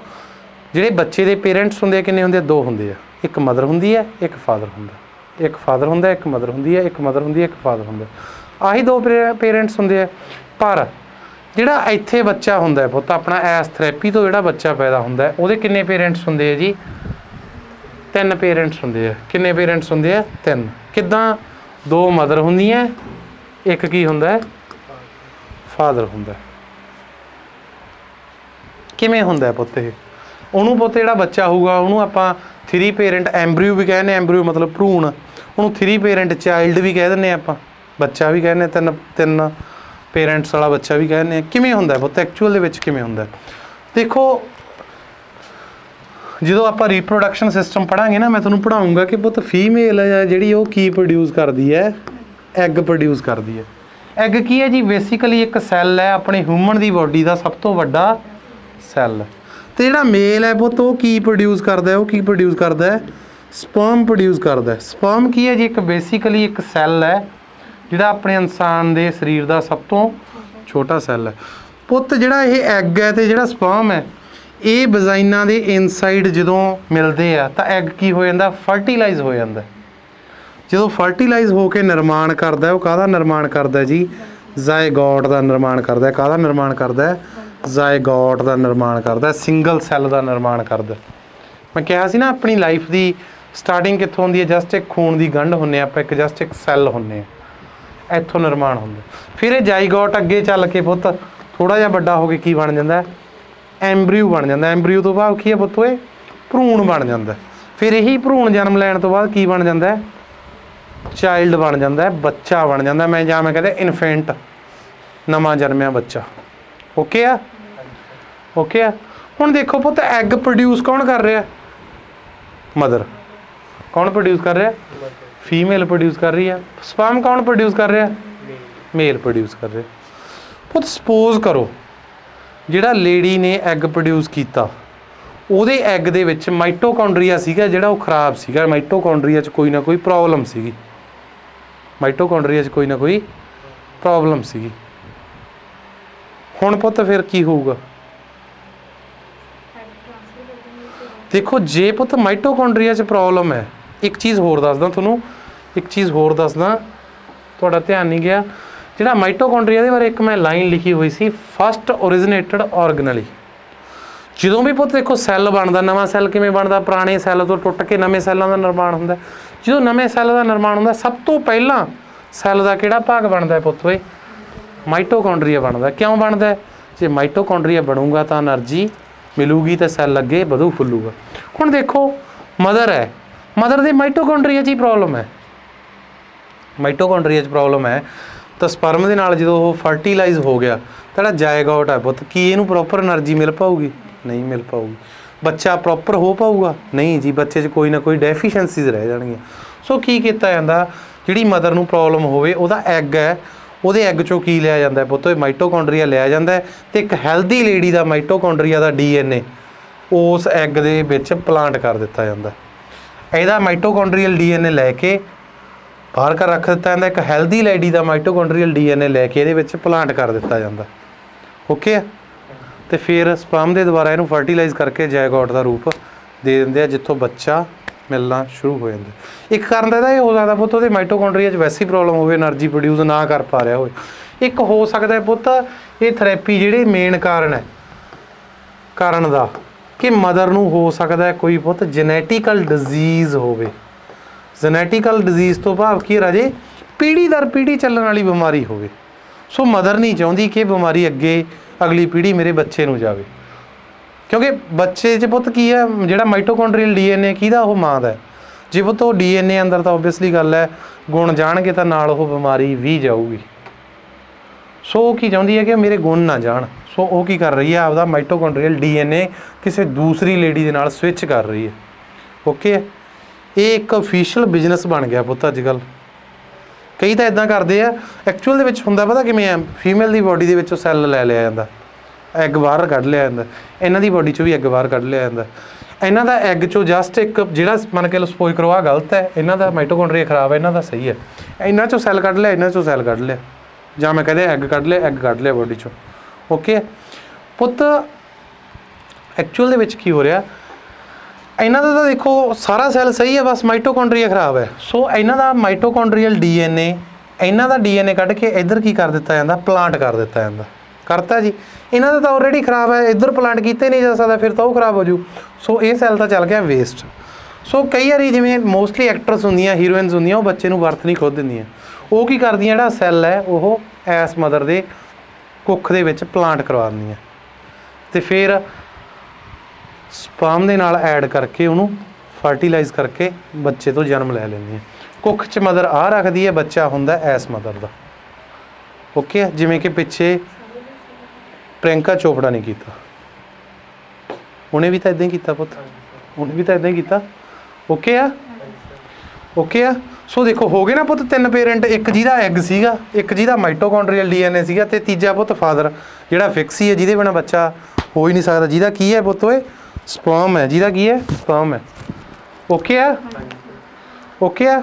जिहड़े बच्चे के पेरेंट्स होंदे किन्ने होंदे? 2 होंदे आ, एक मदर होंदी है एक फादर होंदा, एक फादर होंदा एक मदर होंदी है, एक मदर होंदी है एक फादर होंदा, आही 2 पेरेंट्स होंदे आ। पर जिहड़ा इत्थे बच्चा हुंदा है पुत अपना एस थैरेपी तो जिहड़ा बच्चा पैदा हुंदा है उहदे किन्ने पेरेंट्स हुंदे आ जी? 3 पेरेंट्स हुंदे आ। किन्ने पेरेंट्स हुंदे आ? 3। किदां? 2 मदर हुंदियां, एक की हुंदा है? फादर हुंदा है। किवें हुंदा है पुत ये? उहनूं पुत जिहड़ा बच्चा होऊगा उहनूं आपां 3 पेरेंट एम्ब्रियो भी कहने, एम्ब्रियो मतलब भ्रूण, उहनूं 3 पेरेंट चाइल्ड भी कह दिंदे आपां, बच्चा भी कहने, 3 पेरेंट्स वाला बच्चा भी कहने। किवें हुंदा है पुत एक्चुअल दे विच किवें हुंदा है? देखो जो आप रीप्रोडक्शन सिस्टम पढ़ांगे ना, मैं तुहानूं पढ़ाऊँगा कि पुत फीमेल है जिहड़ी वो की प्रोड्यूस करती है? एग प्रोड्यूस करती है। एग की है जी? बेसिकली एक सैल है अपने ह्यूमन की बॉडी का सब तो वड्डा सैल। तो जिहड़ा मेल है पुत वो की प्रोड्यूस करता है? वो की प्रोड्यूस करता है? स्पर्म प्रोड्यूस करता है। स्पर्म की है जी? एक बेसिकली एक सैल है जिहड़ा अपने इंसान के शरीर का सब तो छोटा सैल है। पुत जिहड़ा ये एग है तो जिहड़ा स्पर्म है ये वजाइना के इनसाइड जो मिलते हैं तो एग की हो जाता? फर्टिलाइज हो जाता है। जो फर्टिलाइज होकर निर्माण करता है वो काहदा निर्माण करता है जी? जायगॉट का निर्माण करता है। काहदा निर्माण करता है? जायगॉट का निर्माण करता है, सिंगल सैल का निर्माण करता है। मैं कहा सी ना अपनी लाइफ की स्टार्टिंग कित्थों होंदी है? जस्ट एक खून की गंढ होंने आपां, एक जस्ट एक सैल होंने, इत्थों निर्माण होंदा। फिर ये जायगॉट अगे चल के पुत थोड़ा जिहा वड्डा हो के की बन जाता है? एम्ब्रियो बन जाता। एम्ब्रियो तो बाद की है पुत? ये भ्रूण बन जाता है। फिर यही भ्रूण जन्म लैण तो बाद की बन जाता है? चाइल्ड बन जाता है, बच्चा बन जाता है। मैं कहते इन्फेंट, नवा जन्मिया बच्चा। ओके आ? ओके आ? हुण देखो पुत एग प्रोड्यूस कौन कर रहा है? मदर। कौन प्रोड्यूस कर रहा है? फीमेल प्रोड्यूस कर रही है। स्पर्म कौन प्रोड्यूस कर रहा है? मेल प्रोड्यूस कर रहे। पुत सपोज करो जिहड़ा लेडी ने एग प्रोड्यूस किया ਉਹਦੇ ਐਗ ਦੇ ਵਿੱਚ ਮਾਈਟੋਕੌਂਡਰੀਆ ਸੀਗਾ ਜਿਹੜਾ ਉਹ ਖਰਾਬ ਸੀਗਾ। ਮਾਈਟੋਕੌਂਡਰੀਆ 'ਚ ਕੋਈ ਨਾ ਕੋਈ ਪ੍ਰੋਬਲਮ ਸੀਗੀ, ਮਾਈਟੋਕੌਂਡਰੀਆ 'ਚ ਕੋਈ ਨਾ ਕੋਈ ਪ੍ਰੋਬਲਮ ਸੀਗੀ। ਹੁਣ ਪੁੱਤ ਫਿਰ ਕੀ ਹੋਊਗਾ? ਦੇਖੋ ਜੇ ਪੁੱਤ ਮਾਈਟੋਕੌਂਡਰੀਆ 'ਚ ਪ੍ਰੋਬਲਮ ਹੈ, ਇੱਕ ਚੀਜ਼ ਹੋਰ ਦੱਸਦਾ ਤੁਹਾਨੂੰ, ਇੱਕ ਚੀਜ਼ ਹੋਰ ਦੱਸਦਾ, ਤੁਹਾਡਾ ਧਿਆਨ ਨਹੀਂ ਗਿਆ। ਜਿਹੜਾ ਮਾਈਟੋਕੌਂਡਰੀਆ ਦੇ ਬਾਰੇ ਇੱਕ ਮੈਂ ਲਾਈਨ ਲਿਖੀ ਹੋਈ ਸੀ, ਫਸਟ ਓਰੀਜਨੇਟਡ ਆਰਗਨਲੀ। ਜਦੋਂ ਵੀ ਪੁੱਤ ਦੇਖੋ ਸੈੱਲ ਬਣਦਾ, ਨਵਾਂ ਸੈੱਲ ਕਿਵੇਂ ਬਣਦਾ? ਪੁਰਾਣੇ ਸੈੱਲ ਤੋਂ ਟੁੱਟ ਕੇ ਨਵੇਂ ਸੈੱਲਾਂ ਦਾ ਨਿਰਮਾਣ ਹੁੰਦਾ। ਜਦੋਂ ਨਵੇਂ ਸੈੱਲ ਦਾ ਨਿਰਮਾਣ ਹੁੰਦਾ, ਸਭ ਤੋਂ ਪਹਿਲਾਂ ਸੈੱਲ ਦਾ ਕਿਹੜਾ ਭਾਗ ਬਣਦਾ ਪੁੱਤ ਓਏ? ਮਾਈਟੋਕੌਂਡਰੀਆ ਬਣਦਾ। ਕਿਉਂ ਬਣਦਾ? ਜੇ ਮਾਈਟੋਕੌਂਡਰੀਆ ਬਣੂਗਾ ਤਾਂ એનર્ਜੀ ਮਿਲੂਗੀ ਤੇ ਸੈੱਲ ਅੱਗੇ ਵਧੂ ਫੁੱਲੂਗਾ। ਹੁਣ ਦੇਖੋ ਮਦਰ ਹੈ, ਮਦਰ ਦੇ ਮਾਈਟੋਕੌਂਡਰੀਆ 'ਚ ਹੀ ਪ੍ਰੋਬਲਮ ਹੈ, ਮਾਈਟੋਕੌਂਡਰੀਆ 'ਚ ਪ੍ਰੋਬਲਮ ਹੈ ਤਾਂ ਸਪਰਮ ਦੇ ਨਾਲ ਜਦੋਂ ਉਹ ਫਰਟੀਲਾਈਜ਼ ਹੋ ਗਿਆ ਤਾਂ ਜਿਹੜਾ ਜਾਇਗੋਟ ਹੈ ਪੁੱਤ, ਕੀ ਇਹਨੂੰ ਪ੍ਰੋਪਰ એનર્ਜੀ ਮਿਲ ਪਾਊਗੀ? ਨਹੀਂ ਮਿਲ ਪਾਊਗੀ। ਬੱਚਾ ਪ੍ਰੋਪਰ ਹੋ ਪਾਊਗਾ? ਨਹੀਂ ਜੀ, ਬੱਚੇ 'ਚ ਕੋਈ ਨਾ ਕੋਈ ਡੈਫੀਸ਼ੀਐਂਸੀਜ਼ ਰਹਿ ਜਾਣਗੀਆਂ। ਸੋ ਕੀ ਕੀਤਾ ਜਾਂਦਾ? ਜਿਹੜੀ ਮਦਰ ਨੂੰ ਪ੍ਰੋਬਲਮ ਹੋਵੇ, ਉਹਦਾ ਐਗ ਹੈ, ਉਹਦੇ ਐਗ 'ਚੋਂ ਕੀ ਲਿਆ ਜਾਂਦਾ ਪੁੱਤ? ਮਾਈਟੋਕੌਂਡਰੀਆ ਲਿਆ ਜਾਂਦਾ ਤੇ ਇੱਕ ਹੈਲਦੀ ਲੇਡੀ ਦਾ ਮਾਈਟੋਕੌਂਡਰੀਆ ਦਾ DNA ਉਸ ਐਗ ਦੇ ਵਿੱਚ ਪਲਾਂਟ ਕਰ ਦਿੱਤਾ ਜਾਂਦਾ। ਇਹਦਾ ਮਾਈਟੋਕੌਂਡਰੀਅਲ DNA ਲੈ ਕੇ ਬਾਹਰ ਕਰ ਰੱਖ ਦਿੱਤਾ ਜਾਂਦਾ, ਇੱਕ ਹੈਲਦੀ ਲੇਡੀ ਦਾ ਮਾਈਟੋਕੌਂਡਰੀਅਲ DNA ਲੈ ਕੇ ਇਹਦੇ ਵਿੱਚ ਪਲਾਂਟ ਕਰ ਦਿੱਤਾ ਜਾਂਦਾ। ਓਕੇ, ਤੇ ਫਿਰ ਸਪਰਮ ਦੇ ਦੁਆਰਾ ਇਹਨੂੰ ਫਰਟੀਲਾਈਜ਼ ਕਰਕੇ ਜਾਇਗੋਟ ਦਾ ਰੂਪ ਦੇ ਦਿੰਦੇ ਆ, ਜਿੱਥੋਂ ਬੱਚਾ ਮਿਲਣਾ ਸ਼ੁਰੂ ਹੋ ਜਾਂਦਾ। ਇੱਕ ਕਾਰਨ ਤਾਂ ਇਹਦਾ ਇਹ ਹੋ ਸਕਦਾ ਪੁੱਤ ਉਹਦੇ ਮਾਈਟੋਕੌਂਡਰੀਆ 'ਚ ਵੈਸੀ ਪ੍ਰੋਬਲਮ ਹੋਵੇ, એનર્ਜੀ ਪ੍ਰੋਡਿਊਸ ਨਾ ਕਰ ਪਾ ਰਿਹਾ ਹੋਵੇ। ਇੱਕ ਹੋ ਸਕਦਾ ਪੁੱਤ ਇਹ ਥੈਰੇਪੀ ਜਿਹੜੇ ਮੇਨ ਕਾਰਨ ਹੈ ਕਾਰਨ ਦਾ ਕਿ ਮਦਰ ਨੂੰ ਹੋ ਸਕਦਾ ਕੋਈ ਪੁੱਤ ਜੈਨੇਟਿਕਲ ਡਿਜ਼ੀਜ਼ ਹੋਵੇ। ਜੈਨੇਟਿਕਲ ਡਿਜ਼ੀਜ਼ ਤੋਂ ਭਾਵ ਕੀ ਰਾਜੇ? ਪੀੜ੍ਹੀ ਦਰ ਪੀੜ੍ਹੀ ਚੱਲਣ ਵਾਲੀ ਬਿਮਾਰੀ ਹੋਵੇ। ਸੋ ਮਦਰ ਨਹੀਂ ਚਾਹੁੰਦੀ ਕਿ ਬਿਮਾਰੀ ਅੱਗੇ ਅਗਲੀ ਪੀੜ੍ਹੀ ਮੇਰੇ ਬੱਚੇ ਨੂੰ ਜਾਵੇ, ਕਿਉਂਕਿ ਬੱਚੇ 'ਚ ਪੁੱਤ ਕੀ ਹੈ, ਜਿਹੜਾ ਮਾਈਟੋਕੌਂਡਰੀਅਲ DNA ਕਿਹਦਾ? ਉਹ ਮਾਂ ਦਾ। ਜੇ ਪੁੱਤ ਉਹ DNA ਅੰਦਰ ਤਾਂ ਓਬਵੀਅਸਲੀ ਗੱਲ ਹੈ ਗੁਣ ਜਾਣਗੇ ਤਾਂ ਨਾਲ ਉਹ ਬਿਮਾਰੀ ਵੀ ਜਾਊਗੀ। ਸੋ ਉਹ ਕੀ ਚਾਹੁੰਦੀ ਹੈ ਕਿ ਮੇਰੇ ਗੁਣ ਨਾ ਜਾਣ। ਸੋ ਉਹ ਕੀ ਕਰ ਰਹੀ ਹੈ? ਆਪਦਾ ਮਾਈਟੋਕੌਂਡਰੀਅਲ DNA ਕਿਸੇ ਦੂਸਰੀ ਲੇਡੀ ਦੇ ਨਾਲ ਸਵਿਚ ਕਰ ਰਹੀ ਹੈ। ਓਕੇ, ਇਹ ਇੱਕ ਅਫੀਸ਼ੀਅਲ ਬਿਜ਼ਨਸ ਬਣ ਗਿਆ ਪੁੱਤ ਅੱਜ ਕੱਲ੍ਹ। ਕਈ ਤਾਂ ਇੱਦਾਂ ਕਰਦੇ ਆ, ਐਕਚੁਅਲ ਦੇ ਵਿੱਚ ਹੁੰਦਾ ਪਤਾ ਕਿਵੇਂ ਆ? ਫੀਮੇਲ ਦੀ ਬੋਡੀ ਦੇ ਵਿੱਚੋਂ ਸੈੱਲ ਲੈ ਲਿਆ ਜਾਂਦਾ, ਐਗ ਬਾਹਰ ਕੱਢ ਲਿਆ ਜਾਂਦਾ, ਇਹਨਾਂ ਦੀ ਬੋਡੀ 'ਚੋਂ ਵੀ ਐਗ ਬਾਹਰ ਕੱਢ ਲਿਆ ਜਾਂਦਾ। ਇਹਨਾਂ ਦਾ ਐਗ 'ਚੋਂ ਜਸਟ ਇੱਕ ਜਿਹੜਾ ਮੰਨ ਕੇ ਲਓ ਸਪੋਜ਼ ਕਰੋ ਆਹ ਗਲਤ ਹੈ, ਇਹਨਾਂ ਦਾ ਮਾਈਟੋਕੌਂਡਰੀਆ ਖਰਾਬ ਹੈ, ਇਹਨਾਂ ਦਾ ਸਹੀ ਹੈ, ਇਹਨਾਂ 'ਚੋਂ ਸੈੱਲ ਕੱਢ ਲਿਆ, ਇਹਨਾਂ 'ਚੋਂ ਸੈੱਲ ਕੱਢ ਲਿਆ, ਜਾਂ ਮੈਂ ਕਹਦੇ ਐਗ ਕੱਢ ਲਿਆ, ਐਗ ਕੱਢ ਲਿਆ ਬੋਡੀ 'ਚੋਂ। ਓਕੇ ਪੁੱਤ, ਐਕਚੁਅਲ ਦੇ ਵਿੱਚ ਕੀ ਹੋ ਰਿਹਾ? ਇਹਨਾਂ ਦਾ ਤਾਂ ਦੇਖੋ ਸਾਰਾ ਸੈੱਲ ਸਹੀ ਹੈ, ਬਸ ਮਾਈਟੋਕੌਂਡਰੀਆ ਖਰਾਬ ਹੈ। ਸੋ ਇਹਨਾਂ ਦਾ ਮਾਈਟੋਕੌਂਡਰੀਅਲ DNA, ਇਹਨਾਂ ਦਾ DNA ਕੱਢ ਕੇ ਇੱਧਰ ਕੀ ਕਰ ਦਿੱਤਾ ਜਾਂਦਾ? ਪਲਾਂਟ ਕਰ ਦਿੱਤਾ ਜਾਂਦਾ। ਕਰਤਾ ਜੀ। ਇਹਨਾਂ ਦਾ ਤਾਂ ਆਲਰੇਡੀ ਖਰਾਬ ਹੈ, ਇੱਧਰ ਪਲਾਂਟ ਕੀਤੇ ਨਹੀਂ ਜਾ ਸਕਦਾ, ਫਿਰ ਤਾਂ ਉਹ ਖਰਾਬ ਹੋ ਜੂ। ਸੋ ਇਹ ਸੈੱਲ ਤਾਂ ਚੱਲ ਗਿਆ ਵੇਸਟ। ਸੋ ਕਈ ਵਾਰੀ ਜਿਵੇਂ ਮੋਸਟਲੀ ਐਕਟਰਸ ਹੁੰਦੀਆਂ, ਹੀਰੋਇਨਸ ਹੁੰਦੀਆਂ, ਉਹ ਬੱਚੇ ਨੂੰ ਬਰਥ ਨਹੀਂ ਖੁਦ ਦਿੰਦੀਆਂ। ਉਹ ਕੀ ਕਰਦੀਆਂ? ਜਿਹੜਾ ਸੈੱਲ ਹੈ ਉਹ ਐਸ ਮਦਰ ਦੇ ਕੁੱਖ ਦੇ ਵਿੱਚ ਪਲਾਂਟ ਕਰਵਾ ਦਿੰਦੀਆਂ ਅਤੇ ਫਿਰ ਸਪਰਮ ਦੇ ਨਾਲ ਐਡ ਕਰਕੇ ਉਹਨੂੰ ਫਰਟੀਲਾਈਜ਼ ਕਰਕੇ ਬੱਚੇ ਤੋਂ ਜਨਮ ਲੈ ਲੈਂਦੀਆਂ। ਕੁੱਖ 'ਚ ਮਦਰ ਆ ਰੱਖਦੀ ਹੈ, ਬੱਚਾ ਹੁੰਦਾ ਐਸ ਮਦਰ ਦਾ। ਓਕੇ, ਜਿਵੇਂ ਕਿ ਪਿੱਛੇ ਪ੍ਰਿਯੰਕਾ ਚੋਪੜਾ ਨੇ ਕੀਤਾ, ਉਹਨੇ ਵੀ ਤਾਂ ਇੱਦਾਂ ਹੀ ਕੀਤਾ ਪੁੱਤ, ਉਹਨੇ ਵੀ ਤਾਂ ਇੱਦਾਂ ਹੀ ਕੀਤਾ। ਓਕੇ ਆ, ਓਕੇ ਆ। ਸੋ ਦੇਖੋ ਹੋ ਗਏ ਨਾ ਪੁੱਤ ਤਿੰਨ ਪੇਰੈਂਟ, ਇੱਕ ਜਿਹਦਾ ਐਗ ਸੀਗਾ, ਇੱਕ ਜਿਹਦਾ ਮਾਈਟੋਕੌਂਡਰੀਅਲ DNA ਸੀਗਾ, ਅਤੇ ਤੀਜਾ ਪੁੱਤ ਫਾਦਰ ਜਿਹੜਾ ਫਿਕਸ ਹੀ ਹੈ, ਜਿਹਦੇ ਬਿਨਾਂ ਬੱਚਾ ਹੋ ਹੀ ਨਹੀਂ ਸਕਦਾ, ਜਿਹਦਾ ਕੀ ਹੈ ਪੁੱਤ ਓਏ? ਸਪਰਮ ਹੈ। ਜਿਹਦਾ ਕੀ ਹੈ? ਸਪਰਮ ਹੈ। ਓਕੇ ਆ, ਓਕੇ ਆ।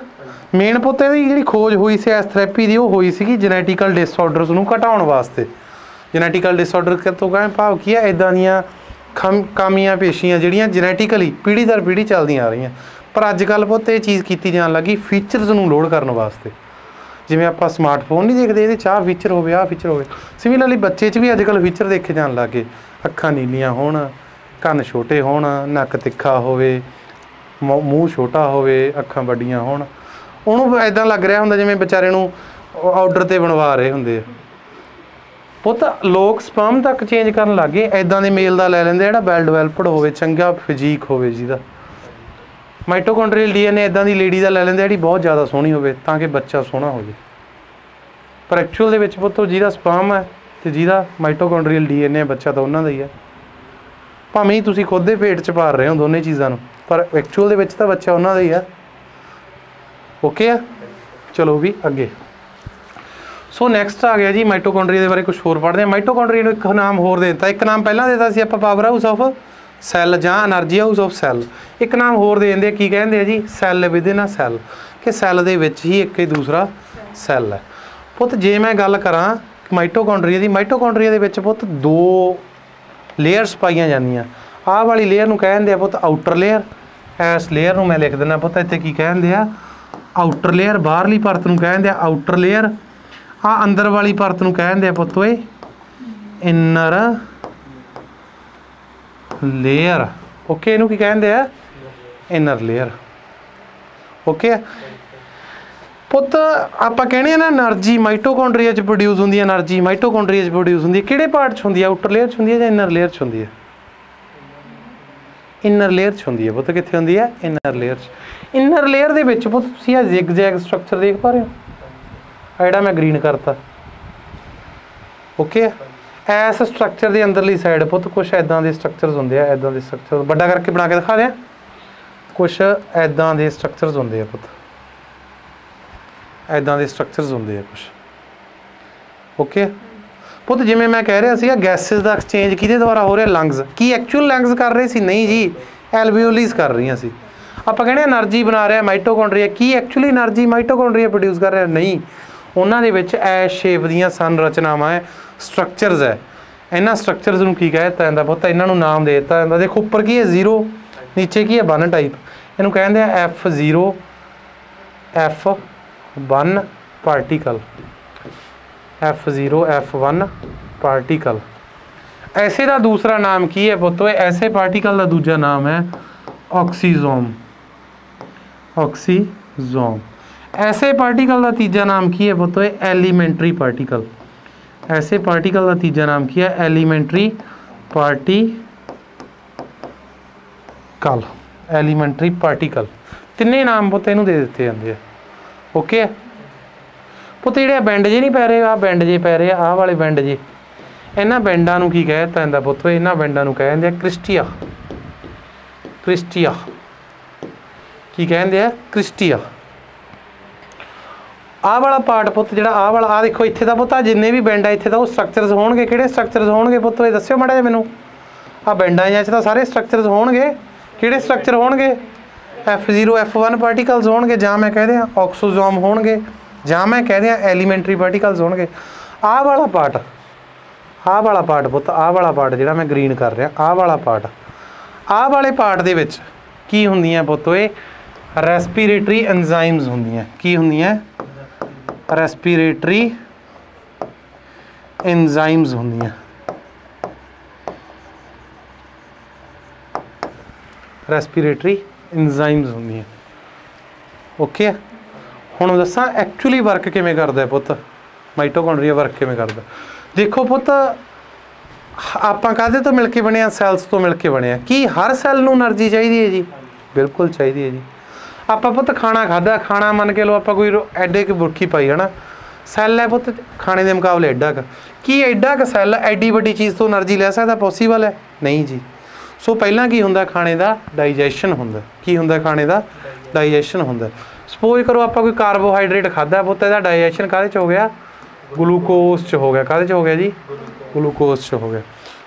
ਮੇਨ ਪੁੱਤ ਇਹਦੀ ਜਿਹੜੀ ਖੋਜ ਹੋਈ ਸੀ ਇਸ ਥੈਰੇਪੀ ਦੀ, ਉਹ ਹੋਈ ਸੀਗੀ ਜੈਨੇਟਿਕਲ ਡਿਸਆਰਡਰਸ ਨੂੰ ਘਟਾਉਣ ਵਾਸਤੇ। ਜੈਨੇਟਿਕਲ ਡਿਸਆਰਡਰ ਤੋਂ ਕਹਿੰਦੇ ਭਾਵ ਕੀ ਹੈ? ਇੱਦਾਂ ਦੀਆਂ ਕਾਮੀਆਂ ਪੇਸ਼ੀਆਂ ਜਿਹੜੀਆਂ ਜੈਨੇਟਿਕਲੀ ਪੀੜ੍ਹੀ ਦਰ ਪੀੜ੍ਹੀ ਚੱਲਦੀਆਂ ਆ ਰਹੀਆਂ। ਪਰ ਅੱਜ ਕੱਲ੍ਹ ਪੁੱਤ ਇਹ ਚੀਜ਼ ਕੀਤੀ ਜਾਣ ਲੱਗੀ ਫੀਚਰਸ ਨੂੰ ਲੋਡ ਕਰਨ ਵਾਸਤੇ। ਜਿਵੇਂ ਆਪਾਂ ਸਮਾਰਟਫੋਨ ਨਹੀਂ ਦੇਖਦੇ, ਇਹਦੇ 'ਚ ਆਹ ਫੀਚਰ ਹੋਵੇ, ਆਹ ਫੀਚਰ ਹੋਵੇ, ਸਿਮਿਲਰਲੀ ਬੱਚੇ 'ਚ ਵੀ ਅੱਜ ਕੱਲ੍ਹ ਫੀਚਰ ਦੇਖੇ ਜਾਣ ਲੱਗ ਗਏ। ਅੱਖਾਂ ਨੀਲੀਆਂ ਹੋਣ, ਕੰਨ ਛੋਟੇ ਹੋਣ, ਨੱਕ ਤਿੱਖਾ ਹੋਵੇ, ਮੂੰਹ ਛੋਟਾ ਹੋਵੇ, ਅੱਖਾਂ ਵੱਡੀਆਂ ਹੋਣ। ਉਹਨੂੰ ਇੱਦਾਂ ਲੱਗ ਰਿਹਾ ਹੁੰਦਾ ਜਿਵੇਂ ਵਿਚਾਰੇ ਨੂੰ ਆਰਡਰ 'ਤੇ ਬਣਵਾ ਰਹੇ ਹੁੰਦੇ ਆ। ਪੁੱਤ ਲੋਕ ਸਪਰਮ ਤੱਕ ਚੇਂਜ ਕਰਨ ਲੱਗ ਗਏ, ਇੱਦਾਂ ਦੇ ਮੇਲ ਦਾ ਲੈ ਲੈਂਦੇ ਜਿਹੜਾ ਵੈਲ ਡਿਵੈਲਪਡ ਹੋਵੇ, ਚੰਗਾ ਫਿਜ਼ੀਕ ਹੋਵੇ, ਜਿਹਦਾ ਮਾਈਟੋਕੌਂਡਰੀਅਲ DNA ਇੱਦਾਂ ਦੀ ਲੇਡੀ ਦਾ ਲੈ ਲੈਂਦੇ ਜਿਹੜੀ ਬਹੁਤ ਜ਼ਿਆਦਾ ਸੋਹਣੀ ਹੋਵੇ, ਤਾਂ ਕਿ ਬੱਚਾ ਸੋਹਣਾ ਹੋ ਜਾਵੇ। ਪਰ ਐਕਚੁਅਲ ਦੇ ਵਿੱਚ ਪੁੱਤ ਜਿਹਦਾ ਸਪਰਮ ਹੈ ਅਤੇ ਜਿਹਦਾ ਮਾਈਟੋਕੌਂਡਰੀਅਲ DNA ਬੱਚਾ ਤਾਂ ਉਹਨਾਂ ਦਾ ਹੀ ਹੈ। ਭਾਵੇਂ ਹੀ ਤੁਸੀਂ ਖੁਦ ਦੇ ਪੇਟ 'ਚ ਪਾਲ ਰਹੇ ਹੋ ਦੋਨੇ ਚੀਜ਼ਾਂ ਨੂੰ, ਪਰ ਐਕਚੁਅਲ ਦੇ ਵਿੱਚ ਤਾਂ ਬੱਚਾ ਉਹਨਾਂ ਦਾ ਹੀ ਆ। ਓਕੇ ਆ, ਚਲੋ ਵੀ ਅੱਗੇ। ਸੋ ਨੈਕਸਟ ਆ ਗਿਆ ਜੀ ਮਾਈਟੋਕੌਂਡਰੀਆ ਦੇ ਬਾਰੇ ਕੁਛ ਹੋਰ ਪੜ੍ਹਦੇ ਹਾਂ। ਮਾਈਟੋਕੌਂਡਰੀਆ ਨੂੰ ਇੱਕ ਨਾਮ ਹੋਰ ਦੇ ਦਿੱਤਾ, ਇੱਕ ਨਾਮ ਪਹਿਲਾਂ ਦੇ ਦਿੱਤਾ ਸੀ ਆਪਾਂ, ਪਾਵਰ ਹਾਊਸ ਆਫ सैल जां एनर्जी हाउस ऑफ सैल। एक नाम होर दे दिंदे की कहंदे आ जी cell within a cell कि सैल दे विच ही एक ही दूसरा सैल है। पुੱਤ जे मैं गल करां माइटोकॉन्ड्रिया दी, माइटोकॉन्ड्रिया दे विच पुੱਤ दो लेयर्स पाईयां जांदियां। आह वाली लेयर नूं कहंदे आ पुੱਤ आउटर लेयर। इस लेयर नूं मैं लिख दिंदा पुੱਤ इत्थे की कहंदे आ आउटर लेयर। बाहरली परत नूं कहंदे आ आउटर लेयर। आ अंदर वाली परत नूं कहंदे आ पुੱਤ ओए इनर लेयर। ओके इनू की कहंदे आ इनर लेयर। ओके पुੱਤ ਆਪਾਂ ਕਹਿੰਦੇ ਆ ना एनर्जी माइटोकॉन्ड्रिया च प्रोड्यूस ਹੁੰਦੀ है। एनर्जी माइटोकॉन्ड्रिया च प्रोड्यूस ਹੁੰਦੀ है ਕਿਹੜੇ ਪਾਰਟ ਚ ਹੁੰਦੀ ਹੈ? ਆਊਟਰ ਲੇਅਰ ਚ ਹੁੰਦੀ ਹੈ ਜਾਂ ਇਨਰ ਲੇਅਰ ਚ ਹੁੰਦੀ ਹੈ? ਇਨਰ ਲੇਅਰ ਚ ਹੁੰਦੀ ਹੈ ਪੁੱਤ। ਕਿੱਥੇ ਹੁੰਦੀ ਹੈ? ਇਨਰ ਲੇਅਰ ਚ। ਇਨਰ ਲੇਅਰ ਦੇ ਵਿੱਚ ਪੁੱਤ ਤੁਸੀਂ ਆ ਜ਼ਿਗ ਜ਼ੈਗ ਸਟਰਕਚਰ ਦੇਖ ਪਾ ਰਹੇ ਹੋ? ਆ ਜਿਹੜਾ ਮੈਂ ਗ੍ਰੀਨ ਕਰਤਾ ਓਕੇ। ਇਸ ਸਟਰਕਚਰ ਦੇ ਅੰਦਰਲੀ ਸਾਈਡ ਪੁੱਤ ਕੁਛ ਐਦਾਂ ਦੇ ਸਟਰਕਚਰਸ ਹੁੰਦੇ ਆ। ਐਦਾਂ ਦੇ ਸਟਰਕਚਰ ਵੱਡਾ ਕਰਕੇ ਬਣਾ ਕੇ ਦਿਖਾ ਦਿਆਂ। ਕੁਛ ਐਦਾਂ ਦੇ ਸਟਰਕਚਰਸ ਹੁੰਦੇ ਆ ਪੁੱਤ। ਇੱਦਾਂ ਦੇ ਸਟਰਕਚਰਸ ਹੁੰਦੇ ਆ ਕੁਛ ਓਕੇ ਪੁੱਤ। ਜਿਵੇਂ ਮੈਂ ਕਹਿ ਰਿਹਾ ਸੀਗਾ ਗੈਸਿਸ ਦਾ ਐਕਸਚੇਂਜ ਕਿਹਦੇ ਦੁਆਰਾ ਹੋ ਰਿਹਾ? ਲੰਗਸ। ਕੀ ਐਕਚੁਅਲ ਲੰਗਸ ਕਰ ਰਹੇ ਸੀ? ਨਹੀਂ ਜੀ, ਐਲਵੀਓਲੀਜ਼ ਕਰ ਰਹੀਆਂ ਸੀ। ਆਪਾਂ ਕਹਿੰਦੇ એનર્ਜੀ ਬਣਾ ਰਿਹਾ ਮਾਈਟੋਕॉन्ड्रिया। ਕੀ ਐਕਚੁਅਲੀ એનર્ਜੀ ਮਾਈਟੋਕॉन्ड्रिया ਪ੍ਰੋਡਿਊਸ ਕਰ ਰਿਹਾ? ਨਹੀਂ, ਉਹਨਾਂ ਦੇ ਵਿੱਚ ਐਸ ਸ਼ੇਪ ਦੀਆਂ ਸੰਰਚਨਾਵਾਂ ਹੈ, ਸਟਰਕਚਰਸ ਹੈ। ਇਹਨਾਂ ਸਟਰਕਚਰਸ ਨੂੰ ਕੀ ਕਹਿ ਦਿੱਤਾ ਜਾਂਦਾ ਪੁੱਤ? ਇਹਨਾਂ ਨੂੰ ਨਾਮ ਦੇ ਦਿੱਤਾ ਜਾਂਦਾ। ਦੇਖੋ ਉੱਪਰ ਕੀ ਹੈ 0, ਨੀਚੇ ਕੀ ਹੈ 1 ਟਾਈਪ। ਇਹਨੂੰ ਕਹਿੰਦੇ ਆ F0 F1 particle. F0 F1 particle. ऐसे का दूसरा नाम की है पुत्तो? ऐसे पार्टिकल का दूजा नाम है ऑक्सीजोम। ऑक्सीजोम। ऐसे पार्टिकल का तीजा नाम की है पुत्तो? Elementary particle. ऐसे पार्टिकल का तीजा नाम की है एलीमेंट्री पार्टिकल। Elementary particle. तिन्ने नाम पुत्त इनू दे दिते जाते हैं ओके पुੱਤ। ਜਿਹੜੇ ਬੈਂਡ ਜੇ ਨਹੀਂ ਪੈ ਰਹੇ, ਆਹ ਬੈਂਡ ਜੇ ਪੈ ਰਹੇ ਆ, ਆਹ ਵਾਲੇ ਬੈਂਡ ਜੇ, ਇਹਨਾਂ ਬੈਂਡਾਂ ਨੂੰ ਕੀ ਕਹਿ ਦਿੱਤਾ ਜਾਂਦਾ ਪੁੱਤ? ਇਹਨਾਂ ਬੈਂਡਾਂ ਨੂੰ ਕਹਿੰਦੇ ਆ ਕ੍ਰਿਸਟੀਆ। ਕ੍ਰਿਸਟੀਆ ਕੀ ਕਹਿੰਦੇ ਆ? ਕ੍ਰਿਸਟੀਆ। ਆਹ ਵਾਲਾ ਪਾਰਟ ਪੁੱਤ ਜਿਹੜਾ ਆਹ ਵਾਲਾ, ਆਹ ਦੇਖੋ ਇੱਥੇ ਦਾ ਪੁੱਤ, ਆ ਜਿੰਨੇ ਵੀ ਬੈਂਡ ਆ ਇੱਥੇ ਦਾ ਉਹ ਸਟਰਕਚਰਸ ਹੋਣਗੇ। ਕਿਹੜੇ ਸਟਰਕਚਰਸ ਹੋਣਗੇ ਪੁੱਤ? ਇਹ ਦੱਸਿਓ ਮਾੜਾ ਜਿਹਾ ਮੈਨੂੰ। ਆਹ ਬੈਂਡਾਂ ਜਾਂ 'ਚ ਤਾਂ ਸਾਰੇ ਸਟਰਕਚਰਸ ਹੋਣਗੇ। ਕਿਹੜੇ ਸਟਰਕਚਰ ਹੋਣਗੇ? F0 F1 ਪਾਰਟੀਕਲਸ ਹੋਣਗੇ, ਜਾਂ ਮੈਂ ਕਹਿ ਦਿਆਂ ਆਕਸੋਜ਼ੋਮ ਹੋਣਗੇ, ਜਾਂ ਮੈਂ ਕਹਿ ਦਿਆਂ ਐਲੀਮੈਂਟਰੀ ਪਾਰਟੀਕਲਸ ਹੋਣਗੇ। ਆਹ ਵਾਲਾ ਪਾਰਟ, ਆਹ ਵਾਲਾ ਪਾਰਟ ਪੁੱਤ, ਆਹ ਵਾਲਾ ਪਾਰਟ ਜਿਹੜਾ ਮੈਂ ਗ੍ਰੀਨ ਕਰ ਰਿਹਾ, ਆਹ ਵਾਲਾ ਪਾਰਟ, ਆਹ ਵਾਲੇ ਪਾਰਟ ਦੇ ਵਿੱਚ ਕੀ ਹੁੰਦੀਆਂ ਪੁੱਤ? ਇਹ ਰੈਸਪੀਰੇਟਰੀ ਐਂਜ਼ਾਈਮਸ ਹੁੰਦੀਆਂ। ਕੀ ਹੁੰਦੀਆਂ? ਰੈਸਪੀਰੇਟਰੀ ਐਂਜ਼ਾਈਮਸ ਹੁੰਦੀਆਂ। ਰੈਸਪੀਰੇਟਰੀ ਐਂਜ਼ਾਈਮਸ ਹੁੰਦੀਆਂ ਓਕੇ। ਹੁਣ ਦੱਸਾਂ ਐਕਚੁਅਲੀ ਵਰਕ ਕਿਵੇਂ ਕਰਦਾ ਪੁੱਤ? ਮਾਈਟੋਕॉन्ड्रिया ਵਰਕ ਕਿਵੇਂ ਕਰਦਾ? ਦੇਖੋ ਪੁੱਤ, ਆਪਾਂ ਕਾਹਦੇ ਤੋਂ ਮਿਲ ਕੇ ਬਣੇ ਆ? ਸੈਲਸ ਤੋਂ ਮਿਲ ਕੇ ਬਣੇ ਆ। ਕੀ ਹਰ ਸੈੱਲ ਨੂੰ એનર્ਜੀ ਚਾਹੀਦੀ ਹੈ ਜੀ? ਬਿਲਕੁਲ ਚਾਹੀਦੀ ਹੈ ਜੀ। ਆਪਾਂ ਪੁੱਤ ਖਾਣਾ ਖਾਧਾ, ਖਾਣਾ ਮੰਨ ਕੇ ਲਓ ਆਪਾਂ ਕੋਈ ਐਡੇ ਕੁ ਬੁਰਕੀ ਪਾਈ ਹੈ ਨਾ, ਸੈੱਲ ਹੈ ਪੁੱਤ ਖਾਣੇ ਦੇ ਮੁਕਾਬਲੇ ਐਡਾ ਕੁ। ਕੀ ਐਡਾ ਕੁ ਸੈੱਲ ਐਡੀ ਵੱਡੀ ਚੀਜ਼ ਤੋਂ એનર્ਜੀ ਲੈ ਸਕਦਾ? ਪੋਸੀਬਲ ਹੈ? ਨਹੀਂ ਜੀ। ਸੋ ਪਹਿਲਾਂ ਕੀ ਹੁੰਦਾ? ਖਾਣੇ ਦਾ ਡਾਈਜੈਸ਼ਨ ਹੁੰਦਾ। ਕੀ ਹੁੰਦਾ? ਖਾਣੇ ਦਾ ਡਾਈਜੈਸ਼ਨ ਹੁੰਦਾ। ਸਪੋਜ਼ ਕਰੋ ਆਪਾਂ ਕੋਈ ਕਾਰਬੋਹਾਈਡਰੇਟ ਖਾਧਾ ਪੁੱਤ, ਇਹਦਾ ਡਾਈਜੈਸ਼ਨ ਕਾਹਦੇ 'ਚ ਹੋ ਗਿਆ? ਗਲੂਕੋਜ਼ 'ਚ ਹੋ ਗਿਆ। ਕਾਹਦੇ 'ਚ ਹੋ ਗਿਆ ਜੀ? ਗਲੂਕੋਜ਼ 'ਚ ਹੋ ਗਿਆ।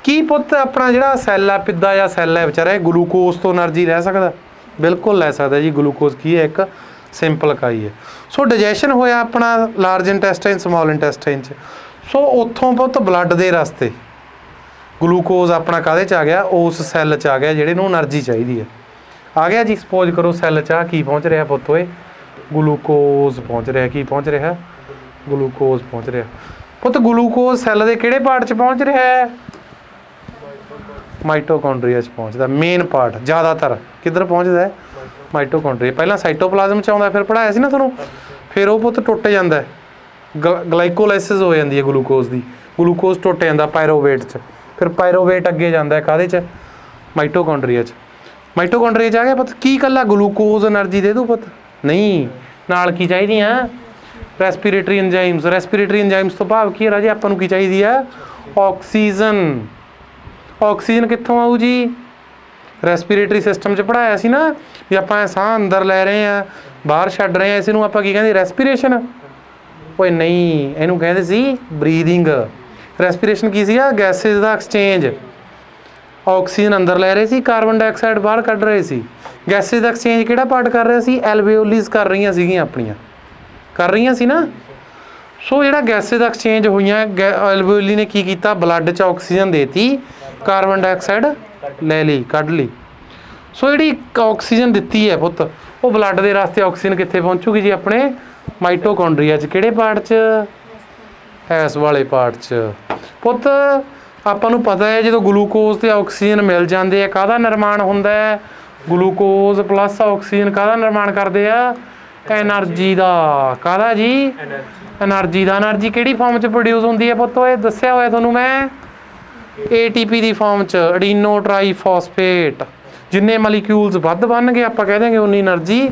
ਕੀ ਪੁੱਤ ਆਪਣਾ ਜਿਹੜਾ ਸੈੱਲ ਆ, ਪਿੱਦਾ ਜਾਂ ਸੈੱਲ ਹੈ ਵਿਚਾਰਾ, ਇਹ ਗਲੂਕੋਜ਼ ਤੋਂ એનર્ਜੀ ਲੈ ਸਕਦਾ? ਬਿਲਕੁਲ ਲੈ ਸਕਦਾ ਜੀ। ਗਲੂਕੋਜ਼ ਕੀ ਹੈ? ਇੱਕ ਸਿੰਪਲ ਇਕਾਈ ਹੈ। ਸੋ ਡਾਈਜੈਸ਼ਨ ਹੋਇਆ ਆਪਣਾ ਲਾਰਜ ਇੰਟੈਸਟਾਈਨ ਸਮੋਲ ਇੰਟੈਸਟਾਈਨ 'ਚ। ਸੋ ਉੱਥੋਂ ਪੁੱਤ ਬਲੱਡ ਦੇ ਰਸਤੇ ਗਲੂਕੋਜ਼ ਆਪਣਾ ਕਾਹਦੇ 'ਚ ਆ ਗਿਆ? ਉਸ ਸੈੱਲ 'ਚ ਆ ਗਿਆ ਜਿਹੜੇ ਨੂੰ એનર્ਜੀ ਚਾਹੀਦੀ ਹੈ। ਆ ਗਿਆ ਜੀ। ਸਪੋਜ਼ ਕਰੋ ਸੈੱਲ 'ਚ ਆ ਕੀ ਪਹੁੰਚ ਰਿਹਾ ਪੁੱਤ? ਓਏ ਗਲੂਕੋਜ਼ ਪਹੁੰਚ ਰਿਹਾ। ਕੀ ਪਹੁੰਚ ਰਿਹਾ? ਗਲੂਕੋਜ਼ ਪਹੁੰਚ ਰਿਹਾ ਪੁੱਤ। ਗਲੂਕੋਜ਼ ਸੈੱਲ ਦੇ ਕਿਹੜੇ ਪਾਰਟ 'ਚ ਪਹੁੰਚ ਰਿਹਾ ਹੈ? ਮਾਈਟੋਕॉन्ड्रिया 'ਚ ਪਹੁੰਚਦਾ। ਮੇਨ ਪਾਰਟ ਜ਼ਿਆਦਾਤਰ ਕਿੱਧਰ ਪਹੁੰਚਦਾ ਹੈ? ਮਾਈਟੋਕॉन्ड्रिया। ਪਹਿਲਾਂ ਸਾਈਟੋਪਲਾਜ਼ਮ 'ਚ ਆਉਂਦਾ, ਫਿਰ ਪੜ੍ਹਾਇਆ ਸੀ ਨਾ ਤੁਹਾਨੂੰ। ਫਿਰ ਉਹ ਪੁੱਤ ਟੁੱਟ ਜਾਂਦਾ, ਗਲਾਈਕੋਲਾਈਸਿਸ ਹੋ ਜਾਂਦੀ ਹੈ ਗਲੂਕੋਜ਼ ਦੀ। ਗਲੂਕੋਜ਼ ਟੁੱਟ ਜਾਂਦਾ ਪਾਇਰੋਵੇਟ 'ਚ। ਫਿਰ ਪਾਇਰੋਵੇਟ ਅੱਗੇ ਜਾਂਦਾ ਕਾਹਦੇ 'ਚ? ਮਾਈਟੋਕॉन्ड्रिया 'ਚ। ਮਾਈਟੋਕॉन्ड्रिया 'ਚ ਆ ਗਿਆ ਪੁੱਤ। ਕੀ ਇਕੱਲਾ ਗਲੂਕੋਜ਼ એનર્ਜੀ ਦੇ ਦੂ ਪੁੱਤ? ਨਹੀਂ, ਨਾਲ ਕੀ ਚਾਹੀਦੀਆਂ? Respiratory enzymes. ਰੈਸਪੀਰੇਟਰੀ ਐਂਜ਼ਾਈਮਸ ਤੋਂ ਭਾਵ ਕੀ ਹੈ ਰਾਜੇ? ਆਪਾਂ ਨੂੰ ਕੀ ਚਾਹੀਦੀ ਆ? ਆਕਸੀਜਨ। ਆਕਸੀਜਨ ਕਿੱਥੋਂ ਆਊ ਜੀ? ਰੈਸਪੀਰੇਟਰੀ ਸਿਸਟਮ 'ਚ ਪੜ੍ਹਾਇਆ ਸੀ ਨਾ ਵੀ ਆਪਾਂ ਸਾਹ ਅੰਦਰ ਲੈ ਰਹੇ ਹਾਂ, ਬਾਹਰ ਛੱਡ ਰਹੇ ਹਾਂ, ਇਸ ਨੂੰ ਆਪਾਂ ਕੀ ਕਹਿੰਦੇ? ਰੈਸਪੀਰੇਸ਼ਨ। ਓਏ ਨਹੀਂ, ਇਹਨੂੰ ਕਹਿੰਦੇ ਸੀ ਬਰੀਦਿੰਗ। ਰੈਸਪੀਰੇਸ਼ਨ ਕੀ ਸੀਗਾ? ਗੈਸਿਸ ਦਾ ਐਕਸਚੇਂਜ। ਆਕਸੀਜਨ ਅੰਦਰ ਲੈ ਰਹੇ ਸੀ, ਕਾਰਬਨ ਡਾਈਆਕਸਾਈਡ ਬਾਹਰ ਕੱਢ ਰਹੇ ਸੀ। ਗੈਸਿਸ ਦਾ ਐਕਸਚੇਂਜ ਕਿਹੜਾ ਪਾਰਟ ਕਰ ਰਿਹਾ ਸੀ? ਐਲਵੇਓਲੀਜ਼ ਕਰ ਰਹੀਆਂ ਸੀਗੀਆਂ ਆਪਣੀਆਂ, ਕਰ ਰਹੀਆਂ ਸੀ ਨਾ। ਸੋ ਜਿਹੜਾ ਗੈਸਿਸ ਦਾ ਐਕਸਚੇਂਜ ਹੋਈਆਂ, ਐਲਵੇਓਲੀ ਨੇ ਕੀ ਕੀਤਾ? ਬਲੱਡ 'ਚ ਆਕਸੀਜਨ ਦੇਤੀ, ਕਾਰਬਨ ਡਾਈਆਕਸਾਈਡ ਲੈ ਲਈ, ਕੱਢ ਲਈ। ਸੋ ਜਿਹੜੀ ਆਕਸੀਜਨ ਦਿੱਤੀ ਹੈ ਪੁੱਤ, ਉਹ ਬਲੱਡ ਦੇ ਰਸਤੇ ਆਕਸੀਜਨ ਕਿੱਥੇ ਪਹੁੰਚੂਗੀ ਜੀ? ਆਪਣੇ ਮਾਈਟੋਕੌਂਡਰੀਆ 'ਚ। ਕਿਹੜੇ ਪਾਰਟ 'ਚ? ਇਸ ਵਾਲੇ ਪਾਰਟ 'ਚ। ਪੁੱਤ ਆਪਾਂ ਨੂੰ ਪਤਾ ਹੈ ਜਦੋਂ ਗਲੂਕੋਜ਼ ਤੇ ਆਕਸੀਜਨ ਮਿਲ ਜਾਂਦੇ ਆ, ਕਾਹਦਾ ਨਿਰਮਾਣ ਹੁੰਦਾ ਹੈ? ਗਲੂਕੋਜ਼ ਪਲੱਸ ਆਕਸੀਜਨ ਕਾਹਦਾ ਨਿਰਮਾਣ ਕਰਦੇ ਆ? ਐਨਰਜੀ ਦਾ। ਕਾਹਦਾ ਜੀ? ਐਨਰਜੀ ਦਾ। ਐਨਰਜੀ ਕਿਹੜੀ ਫਾਰਮ 'ਚ ਪ੍ਰੋਡਿਊਸ ਹੁੰਦੀ ਹੈ ਪੁੱਤ? ਇਹ ਦੱਸਿਆ ਹੋਇਆ ਤੁਹਾਨੂੰ ਮੈਂ, ATP ਦੀ ਫਾਰਮ 'ਚ, ਅਡੀਨੋ ਟਰਾਈਫਾਸਫੇਟ। ਜਿੰਨੇ ਮੋਲੀਕਿਊਲਸ ਵੱਧ ਬਣਨਗੇ ਆਪਾਂ ਕਹਿ ਦਿਆਂਗੇ ਉਨੀ ਐਨਰਜੀ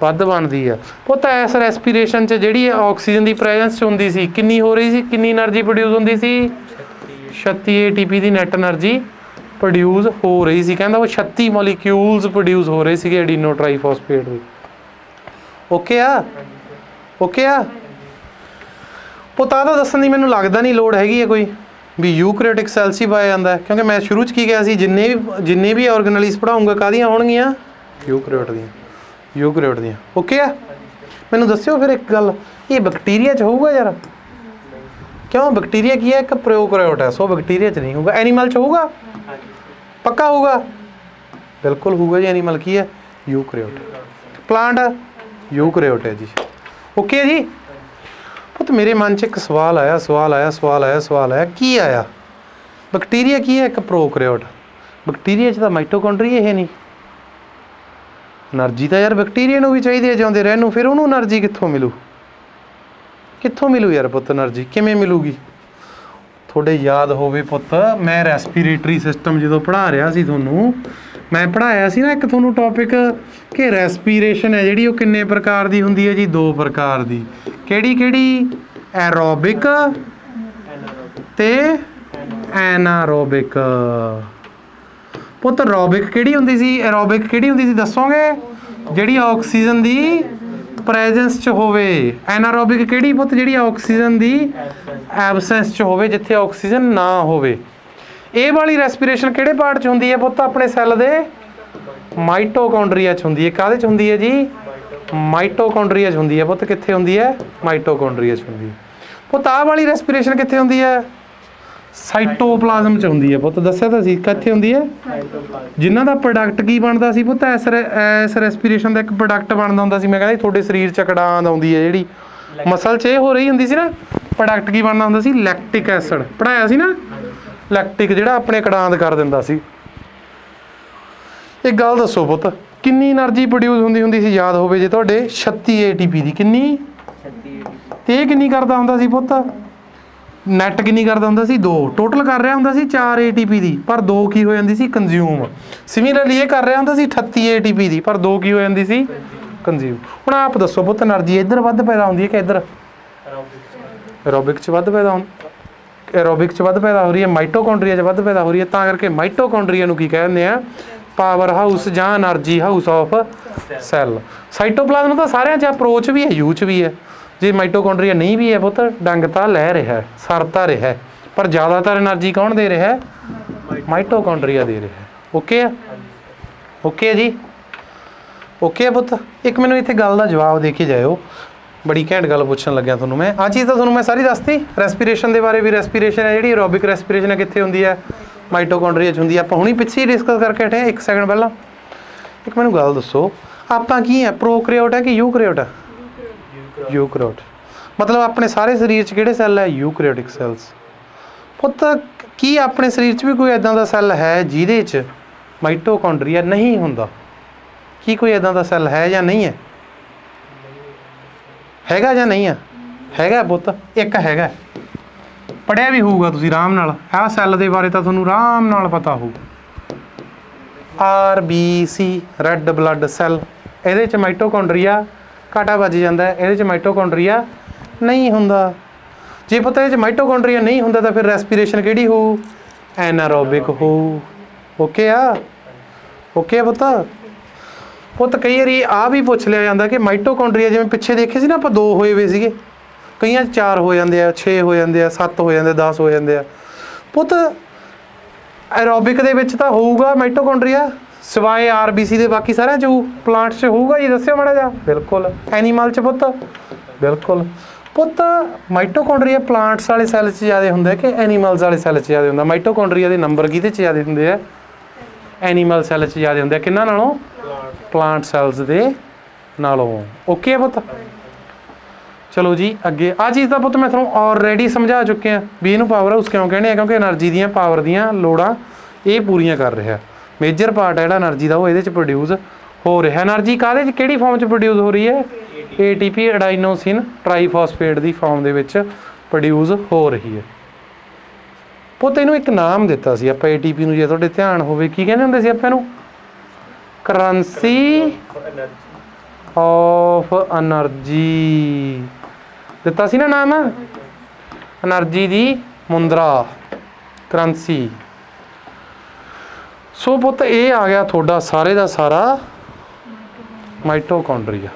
ਵੱਧ ਬਣਦੀ ਆ ਪੁੱਤ। ਇਸ ਰੈਸਪੀਰੇਸ਼ਨ 'ਚ ਜਿਹੜੀ ਆਕਸੀਜਨ ਦੀ ਪ੍ਰੈਜੈਂਸ 'ਚ ਹੁੰਦੀ ਸੀ, ਕਿੰਨੀ ਹੋ ਰਹੀ ਸੀ? ਕਿੰਨੀ ਐਨਰਜੀ ਪ੍ਰੋਡਿਊਸ ਹੁੰਦੀ ਸੀ? 36 ATP ਦੀ ਨੈਟ ਐਨਰਜੀ ਪ੍ਰੋਡਿਊਸ ਹੋ ਰਹੀ ਸੀ। ਕਹਿੰਦਾ ਉਹ 36 ਮੋਲੀਕਿਊਲਸ ਪ੍ਰੋਡਿਊਸ ਹੋ ਰਹੇ ਸੀਗੇ ਅਡੀਨੋ ਟਰਾਈਫਾਸਫੇਟ ਦੇ। ਓਕੇ ਆ? ਓਕੇ ਆ ਪੁੱਤ? ਆਹ ਤਾਂ ਦੱਸਣ ਦੀ ਮੈਨੂੰ ਲੱਗਦਾ ਨਹੀਂ ਲੋੜ ਹੈਗੀ ਹੈ ਕੋਈ ਵੀ ਯੂਕੈਰੀਓਟਿਕ ਸੈਲਸ ਹੀ ਪਾਇਆ ਜਾਂਦਾ, ਕਿਉਂਕਿ ਮੈਂ ਸ਼ੁਰੂ 'ਚ ਕੀ ਕਿਹਾ ਸੀ, ਜਿੰਨੇ ਵੀ ਆਰਗੇਨਿਜ਼ਮਸ ਪੜ੍ਹਾਊਂਗਾ ਕਾਹਦੀਆਂ ਹੋਣਗੀਆਂ? ਯੂਕੈਰੀਓਟ ਦੀਆਂ, ਯੂਕੈਰੀਓਟ ਦੀਆਂ। ਓਕੇ ਆ? ਮੈਨੂੰ ਦੱਸਿਓ ਫਿਰ ਇੱਕ ਗੱਲ, ਇਹ ਬੈਕਟੀਰੀਆ 'ਚ ਹੋਊਗਾ ਯਾਰ? ਕਿਉਂ? ਬੈਕਟੀਰੀਆ ਕੀ ਹੈ? ਇੱਕ ਪ੍ਰੋਕੈਰੀਓਟ ਹੈ, ਸੋ ਬੈਕਟੀਰੀਆ 'ਚ ਨਹੀਂ ਹੋਊਗਾ। ਐਨੀਮਲ 'ਚ ਹੋਊਗਾ? ਪੱਕਾ ਹੋਊਗਾ? ਬਿਲਕੁਲ ਹੋਊਗਾ ਜੀ। ਐਨੀਮਲ ਕੀ ਹੈ? ਯੂਕੈਰੀਓਟ। ਪਲਾਂਟ ਯੂਕੈਰੀਓਟ ਹੈ ਜੀ। ਓਕੇ ਹੈ ਜੀ ਪੁੱਤ? ਮੇਰੇ ਮਨ 'ਚ ਇੱਕ ਸਵਾਲ ਆਇਆ, ਕੀ ਆਇਆ? ਬੈਕਟੀਰੀਆ ਕੀ ਹੈ? ਇੱਕ ਪ੍ਰੋਕੈਰੀਓਟ। ਬੈਕਟੀਰੀਆ 'ਚ ਤਾਂ ਮਾਈਟੋਕੌਂਡਰੀਆ ਇਹ ਨਹੀਂ। ਐਨਰਜੀ ਤਾਂ ਯਾਰ ਬੈਕਟੀਰੀਆ ਨੂੰ ਵੀ ਚਾਹੀਦੀ ਹੈ ਜਿਉਂਦੇ ਰਹਿਣ ਨੂੰ, ਫਿਰ ਉਹਨੂੰ ਐਨਰਜੀ ਕਿੱਥੋਂ ਮਿਲੂ? ਕਿੱਥੋਂ ਮਿਲੂ ਯਾਰ ਪੁੱਤ ਐਨਰਜੀ? ਕਿਵੇਂ ਮਿਲੂਗੀ? ਤੁਹਾਡੇ ਯਾਦ ਹੋਵੇ ਪੁੱਤ, ਮੈਂ ਰੈਸਪੀਰੇਟਰੀ ਸਿਸਟਮ ਜਦੋਂ ਪੜ੍ਹਾ ਰਿਹਾ ਸੀ ਤੁਹਾਨੂੰ, ਮੈਂ ਪੜ੍ਹਾਇਆ ਸੀ ਨਾ ਇੱਕ ਤੁਹਾਨੂੰ ਟੌਪਿਕ ਕਿ ਰੈਸਪੀਰੇਸ਼ਨ ਹੈ ਜਿਹੜੀ ਉਹ ਕਿੰਨੇ ਪ੍ਰਕਾਰ ਦੀ ਹੁੰਦੀ ਹੈ ਜੀ? 2 ਪ੍ਰਕਾਰ ਦੀ। ਕਿਹੜੀ ਕਿਹੜੀ? ਐਰੋਬਿਕ ਤੇ ਐਨਾਰੋਬਿਕ। ਪੁੱਤ ਐਰੋਬਿਕ ਕਿਹੜੀ ਹੁੰਦੀ ਸੀ? ਐਰੋਬਿਕ ਕਿਹੜੀ ਹੁੰਦੀ ਸੀ ਦੱਸੋਗੇ? ਜਿਹੜੀ ਆਕਸੀਜਨ ਦੀ ਪ੍ਰੈਜੈਂਸ 'ਚ ਹੋਵੇ। ਐਨਾਰੋਬਿਕ ਕਿਹੜੀ ਪੁੱਤ? ਜਿਹੜੀ ਆਕਸੀਜਨ ਦੀ ਐਬਸੈਂਸ 'ਚ ਹੋਵੇ, ਜਿੱਥੇ ਆਕਸੀਜਨ ਨਾ ਹੋਵੇ। ਇਹ ਵਾਲੀ ਰੈਸਪੀਰੇਸ਼ਨ ਕਿਹੜੇ ਪਾਰਟ 'ਚ ਹੁੰਦੀ ਹੈ ਪੁੱਤ? ਆਪਣੇ ਸੈੱਲ ਦੇ ਮਾਈਟੋਕੌਂਡਰੀਆ 'ਚ ਹੁੰਦੀ ਹੈ। ਕਾਹਦੇ 'ਚ ਹੁੰਦੀ ਹੈ ਜੀ? ਮਾਈਟੋਕੌਂਡਰੀਆ 'ਚ ਹੁੰਦੀ ਹੈ ਪੁੱਤ। ਕਿੱਥੇ ਹੁੰਦੀ ਹੈ? ਮਾਈਟੋਕੌਂਡਰੀਆ 'ਚ ਹੁੰਦੀ ਹੈ ਪੁੱਤ। ਆਹ ਵਾਲੀ ਰੈਸਪੀਰੇਸ਼ਨ ਕਿੱਥੇ ਹੁੰਦੀ ਹੈ? ਸਾਈਟੋਪਲਾਜ਼ਮ 'ਚ ਹੁੰਦੀ ਹੈ ਪੁੱਤ। ਦੱਸਿਆ ਤਾਂ ਸੀ ਕਿੱਥੇ ਹੁੰਦੀ ਹੈ? ਜਿਨ੍ਹਾਂ ਦਾ ਪ੍ਰੋਡਕਟ ਕੀ ਬਣਦਾ ਸੀ ਪੁੱਤ? ਇਸ ਰੈਸਪੀਰੇਸ਼ਨ ਦਾ ਇੱਕ ਪ੍ਰੋਡਕਟ ਬਣਦਾ ਹੁੰਦਾ ਸੀ। ਮੈਂ ਕਹਿੰਦਾ ਤੁਹਾਡੇ ਸਰੀਰ 'ਚ ਕੜਾਂਦ ਆਉਂਦੀ ਹੈ ਜਿਹੜੀ ਮਸਲ 'ਚ ਇਹ ਹੋ ਰਹੀ ਹੁੰਦੀ ਸੀ ਨਾ, ਪ੍ਰੋਡਕਟ ਕੀ ਬਣਦਾ ਹੁੰਦਾ ਸੀ? Lactic acid. ਪੜ੍ਹਾਇਆ ਸੀ ਨਾ? ਲੈਕਟਿਕ ਜਿਹੜਾ ਆਪਣੇ ਕੜਾਂਦ ਕਰ ਦਿੰਦਾ ਸੀ। ਇੱਕ ਗੱਲ ਦੱਸੋ ਪੁੱਤ, ਕਿੰਨੀ ਐਨਰਜੀ ਪ੍ਰੋਡਿਊਸ ਹੁੰਦੀ ਸੀ ਯਾਦ ਹੋਵੇ ਜੇ ਤੁਹਾਡੇ? 36 ATP ਦੀ। ਕਿੰਨੀ? ਤੇ ਇਹ ਕਿੰਨੀ ਕਰਦਾ ਹੁੰਦਾ ਸੀ ਪੁੱਤ? ਨੈਟ ਕਿੰਨੀ ਕਰਦਾ ਹੁੰਦਾ ਸੀ? 2। ਟੋਟਲ ਕਰ ਰਿਹਾ ਹੁੰਦਾ ਸੀ 4 ATP ਦੀ, ਪਰ 2 ਕੀ ਹੋ ਜਾਂਦੀ ਸੀ? ਕੰਜ਼ਿਊਮ। ਸਿਮਿਲਰਲੀ ਇਹ ਕਰ ਰਿਹਾ ਹੁੰਦਾ ਸੀ 38 ATP ਦੀ, ਪਰ 2 ਕੀ ਹੋ ਜਾਂਦੀ ਸੀ? ਕੰਜ਼ਿਊਮ। ਹੁਣ ਆਪ ਦੱਸੋ ਪੁੱਤ, ਐਨਰਜੀ ਇੱਧਰ ਵੱਧ ਪੈਦਾ ਹੁੰਦੀ ਹੈ ਕਿ ਇੱਧਰ? ਐਰੋਬਿਕ 'ਚ ਵੱਧ ਪੈਦਾ ਹੁੰਦੀ। ਐਰੋਬਿਕ 'ਚ ਵੱਧ ਪੈਦਾ ਹੋ ਰਹੀ ਹੈ, ਮਾਈਟੋਕੌਂਡਰੀਆ 'ਚ ਵੱਧ ਪੈਦਾ ਹੋ ਰਹੀ ਹੈ। ਤਾਂ ਕਰਕੇ ਮਾਈਟੋਕੌਂਡਰੀਆ ਨੂੰ ਕੀ ਕਹਿੰਦੇ ਆ? ਪਾਵਰ ਹਾਊਸ ਜਾਂ energy house of cell. Cytoplasm ਤਾਂ ਸਾਰਿਆਂ 'ਚ ਅਪਰੋਚ ਵੀ ਹੈ, ਯੂ 'ਚ ਵੀ ਹੈ। ਜੇ ਮਾਈਟੋਕੌਂਡਰੀਆ ਨਹੀਂ ਵੀ ਹੈ ਪੁੱਤ, ਡੰਗ ਤਾਂ ਲੈ ਰਿਹਾ, ਸਰ ਤਾਂ ਰਿਹਾ, ਪਰ ਜ਼ਿਆਦਾਤਰ ਐਨਰਜੀ ਕੌਣ ਦੇ ਰਿਹਾ? ਮਾਈਟੋਕੌਂਡਰੀਆ ਦੇ ਰਿਹਾ। ਓਕੇ ਆ? ਓਕੇ ਹੈ ਜੀ? ਓਕੇ ਆ ਪੁੱਤ? ਇੱਕ ਮੈਨੂੰ ਇੱਥੇ ਗੱਲ ਦਾ ਜਵਾਬ ਦੇ ਕੇ ਜਾਇਓ, ਬੜੀ ਘੈਂਟ ਗੱਲ ਪੁੱਛਣ ਲੱਗਿਆ ਤੁਹਾਨੂੰ ਮੈਂ। ਆਹ ਚੀਜ਼ ਤਾਂ ਤੁਹਾਨੂੰ ਮੈਂ ਸਾਰੀ ਦੱਸਤੀ ਰੈਸਪੀਰੇਸ਼ਨ ਦੇ ਬਾਰੇ ਵੀ। ਰੈਸਪੀਰੇਸ਼ਨ ਹੈ ਜਿਹੜੀ ਐਰੋਬਿਕ ਰੈਸਪੀਰੇਸ਼ਨ ਹੈ ਕਿੱਥੇ ਹੁੰਦੀ ਹੈ? ਮਾਈਟੋਕੌਂਡਰੀਆ 'ਚ ਹੁੰਦੀ ਹੈ। ਆਪਾਂ ਹੁਣੀ ਪਿੱਛੇ ਹੀ ਡਿਸਕਸ ਕਰਕੇ ਹਟੇ 1 ਸੈਕਿੰਡ ਪਹਿਲਾਂ। ਇੱਕ ਮੈਨੂੰ ਗੱਲ ਦੱਸੋ, ਆਪਾਂ ਕੀ ਹੈ? ਪ੍ਰੋਕੈਰੀਓਟ ਹੈ ਕਿ ਯੂਕੈਰੀਓਟ ਹੈ? ਯੂਕੈਰੀਓਟ। ਮਤਲਬ ਆਪਣੇ ਸਾਰੇ ਸਰੀਰ 'ਚ ਕਿਹੜੇ ਸੈੱਲ ਹੈ? ਯੂਕੈਰੀਓਟਿਕ ਸੈਲਸ। ਪੁੱਤ ਕੀ ਆਪਣੇ ਸਰੀਰ 'ਚ ਵੀ ਕੋਈ ਇੱਦਾਂ ਦਾ ਸੈੱਲ ਹੈ ਜਿਹਦੇ 'ਚ ਮਾਈਟੋਕੌਂਡਰੀਆ ਨਹੀਂ ਹੁੰਦਾ? ਕੀ ਕੋਈ ਇੱਦਾਂ ਦਾ ਸੈੱਲ ਹੈ ਜਾਂ ਨਹੀਂ ਹੈ? ਹੈਗਾ ਜਾਂ ਨਹੀਂ ਹੈ? ਹੈਗਾ ਪੁੱਤ, ਇੱਕ ਹੈਗਾ। ਪੜ੍ਹਿਆ ਵੀ ਹੋਊਗਾ ਤੁਸੀਂ ਆਰਾਮ ਨਾਲ। ਆਹ ਸੈੱਲ ਦੇ ਬਾਰੇ ਤਾਂ ਤੁਹਾਨੂੰ ਆਰਾਮ ਨਾਲ ਪਤਾ ਹੋਊ। RBC, red blood cell. ਇਹਦੇ 'ਚ ਮਾਈਟੋਕੌਂਡਰੀਆ ਘਾਟਾ ਵੱਜ ਜਾਂਦਾ ਹੈ, ਇਹਦੇ 'ਚ ਮਾਈਟੋਕੌਂਡਰੀਆ ਨਹੀਂ ਹੁੰਦਾ। ਜੇ ਪਤਾ ਇਹਦੇ 'ਚ ਮਾਈਟੋਕੌਂਡਰੀਆ ਨਹੀਂ ਹੁੰਦਾ ਤਾਂ ਫਿਰ ਰੈਸਪੀਰੇਸ਼ਨ ਕਿਹੜੀ ਹੋਊ? ਐਨਾਰੋਬਿਕ ਹੋਊ। ਓਕੇ ਆ? ਓਕੇ ਆ ਪੁੱਤ? ਪੁੱਤ ਕਈ ਵਾਰੀ ਆਹ ਵੀ ਪੁੱਛ ਲਿਆ ਜਾਂਦਾ ਕਿ ਮਾਈਟੋਕੌਂਡਰੀਆ ਜਿਵੇਂ ਪਿੱਛੇ ਦੇਖੇ ਸੀ ਨਾ ਆਪਾਂ, 2 ਹੋਏ ਵੇ ਸੀਗੇ, ਕਈਆਂ 'ਚ 4 ਹੋ ਜਾਂਦੇ ਆ, 6 ਹੋ ਜਾਂਦੇ ਆ, 7 ਹੋ ਜਾਂਦੇ, 10 ਹੋ ਜਾਂਦੇ ਆ। ਪੁੱਤ ਐਰੋਬਿਕ ਦੇ ਵਿੱਚ ਤਾਂ ਹੋਊਗਾ ਮਾਈਟੋਕੌਂਡਰੀਆ, ਸਿਵਾਏ ਆਰਬੀਸੀ ਦੇ ਬਾਕੀ ਸਾਰਿਆਂ 'ਚ ਹੋਊ। ਪਲਾਂਟ 'ਚ ਹੋਊਗਾ ਜੀ, ਦੱਸਿਓ ਮਾੜਾ ਜਿਹਾ। ਬਿਲਕੁਲ। ਐਨੀਮਲ 'ਚ ਪੁੱਤ? ਬਿਲਕੁਲ ਪੁੱਤ। ਮਾਈਟੋਕੌਂਡਰੀਆ ਪਲਾਂਟਸ ਵਾਲੇ ਸੈੱਲ 'ਚ ਜ਼ਿਆਦਾ ਹੁੰਦਾ ਕਿ ਐਨੀਮਲਸ ਵਾਲੇ ਸੈੱਲ 'ਚ ਜ਼ਿਆਦਾ ਹੁੰਦਾ? ਮਾਈਟੋਕੌਂਡਰੀਆ ਦੇ ਨੰਬਰ ਕਿਹਦੇ 'ਚ ਜ਼ਿਆਦਾ ਹੁੰਦੇ ਆ? ਐਨੀਮਲ ਸੈੱਲ 'ਚ ਜ਼ਿਆਦਾ ਹੁੰਦੇ ਆ। ਕਿਹਨਾਂ ਨਾਲੋਂ? ਪਲਾਂਟ ਸੈੱਲਸ ਦੇ ਨਾਲੋਂ। ਓਕੇ ਪੁੱਤ। ਚਲੋ ਜੀ ਅੱਗੇ। ਆ ਚੀਜ਼ ਦਾ ਪੁੱਤ ਮੈਂ ਤੁਹਾਨੂੰ ਆਲਰੇਡੀ ਸਮਝਾ ਚੁੱਕਿਆ ਵੀ ਇਹਨੂੰ ਪਾਵਰ ਹਾਊਸ ਕਿਉਂ ਕਹਿੰਦੇ ਆ, ਕਿਉਂਕਿ એનર્ਜੀ ਦੀਆਂ ਪਾਵਰ ਦੀਆਂ ਲੋੜਾਂ ਇਹ ਪੂਰੀਆਂ ਕਰ ਰਿਹਾ। ਮੇਜਰ ਪਾਰਟ ਹੈ ਜਿਹੜਾ એનર્ਜੀ ਦਾ ਉਹ ਇਹਦੇ 'ਚ ਪ੍ਰੋਡਿਊਸ ਹੋ ਰਿਹਾ। એનર્ਜੀ ਕਾਹਦੇ 'ਚ, ਕਿਹੜੀ ਫਾਰਮ 'ਚ ਪ੍ਰੋਡਿਊਸ ਹੋ ਰਹੀ ਹੈ? ATP ਐਡਾਈਨੋਸਿਨ ਟਰਾਈਫਾਸਫੇਟ ਦੀ ਫਾਰਮ ਦੇ ਵਿੱਚ ਪ੍ਰੋਡਿਊਸ ਹੋ ਰਹੀ ਹੈ। ਪੁੱਤ ਇਹਨੂੰ ਇੱਕ ਨਾਮ ਦਿੱਤਾ ਸੀ ਆਪਾਂ ATP ਨੂੰ, ਜੇ ਤੁਹਾਡੇ ਧਿਆਨ ਹੋਵੇ। ਕੀ ਕਹਿੰਦੇ ਹੁੰਦੇ ਸੀ ਆਪਾਂ ਇਹਨੂੰ? ਕਰੰਸੀ ਆਫ એનર્ਜੀ ਦਿੱਤਾ ਸੀ ਨਾ ਨਾਮ। એનર્ਜੀ ਦੀ ਮੁੰਦਰਾ, ਕਰੰਸੀ। ਸੋ ਪੁੱਤ ਇਹ ਆ ਗਿਆ ਤੁਹਾਡਾ ਸਾਰੇ ਦਾ ਸਾਰਾ ਮਾਈਟੋਕੌਂਡਰੀਆ।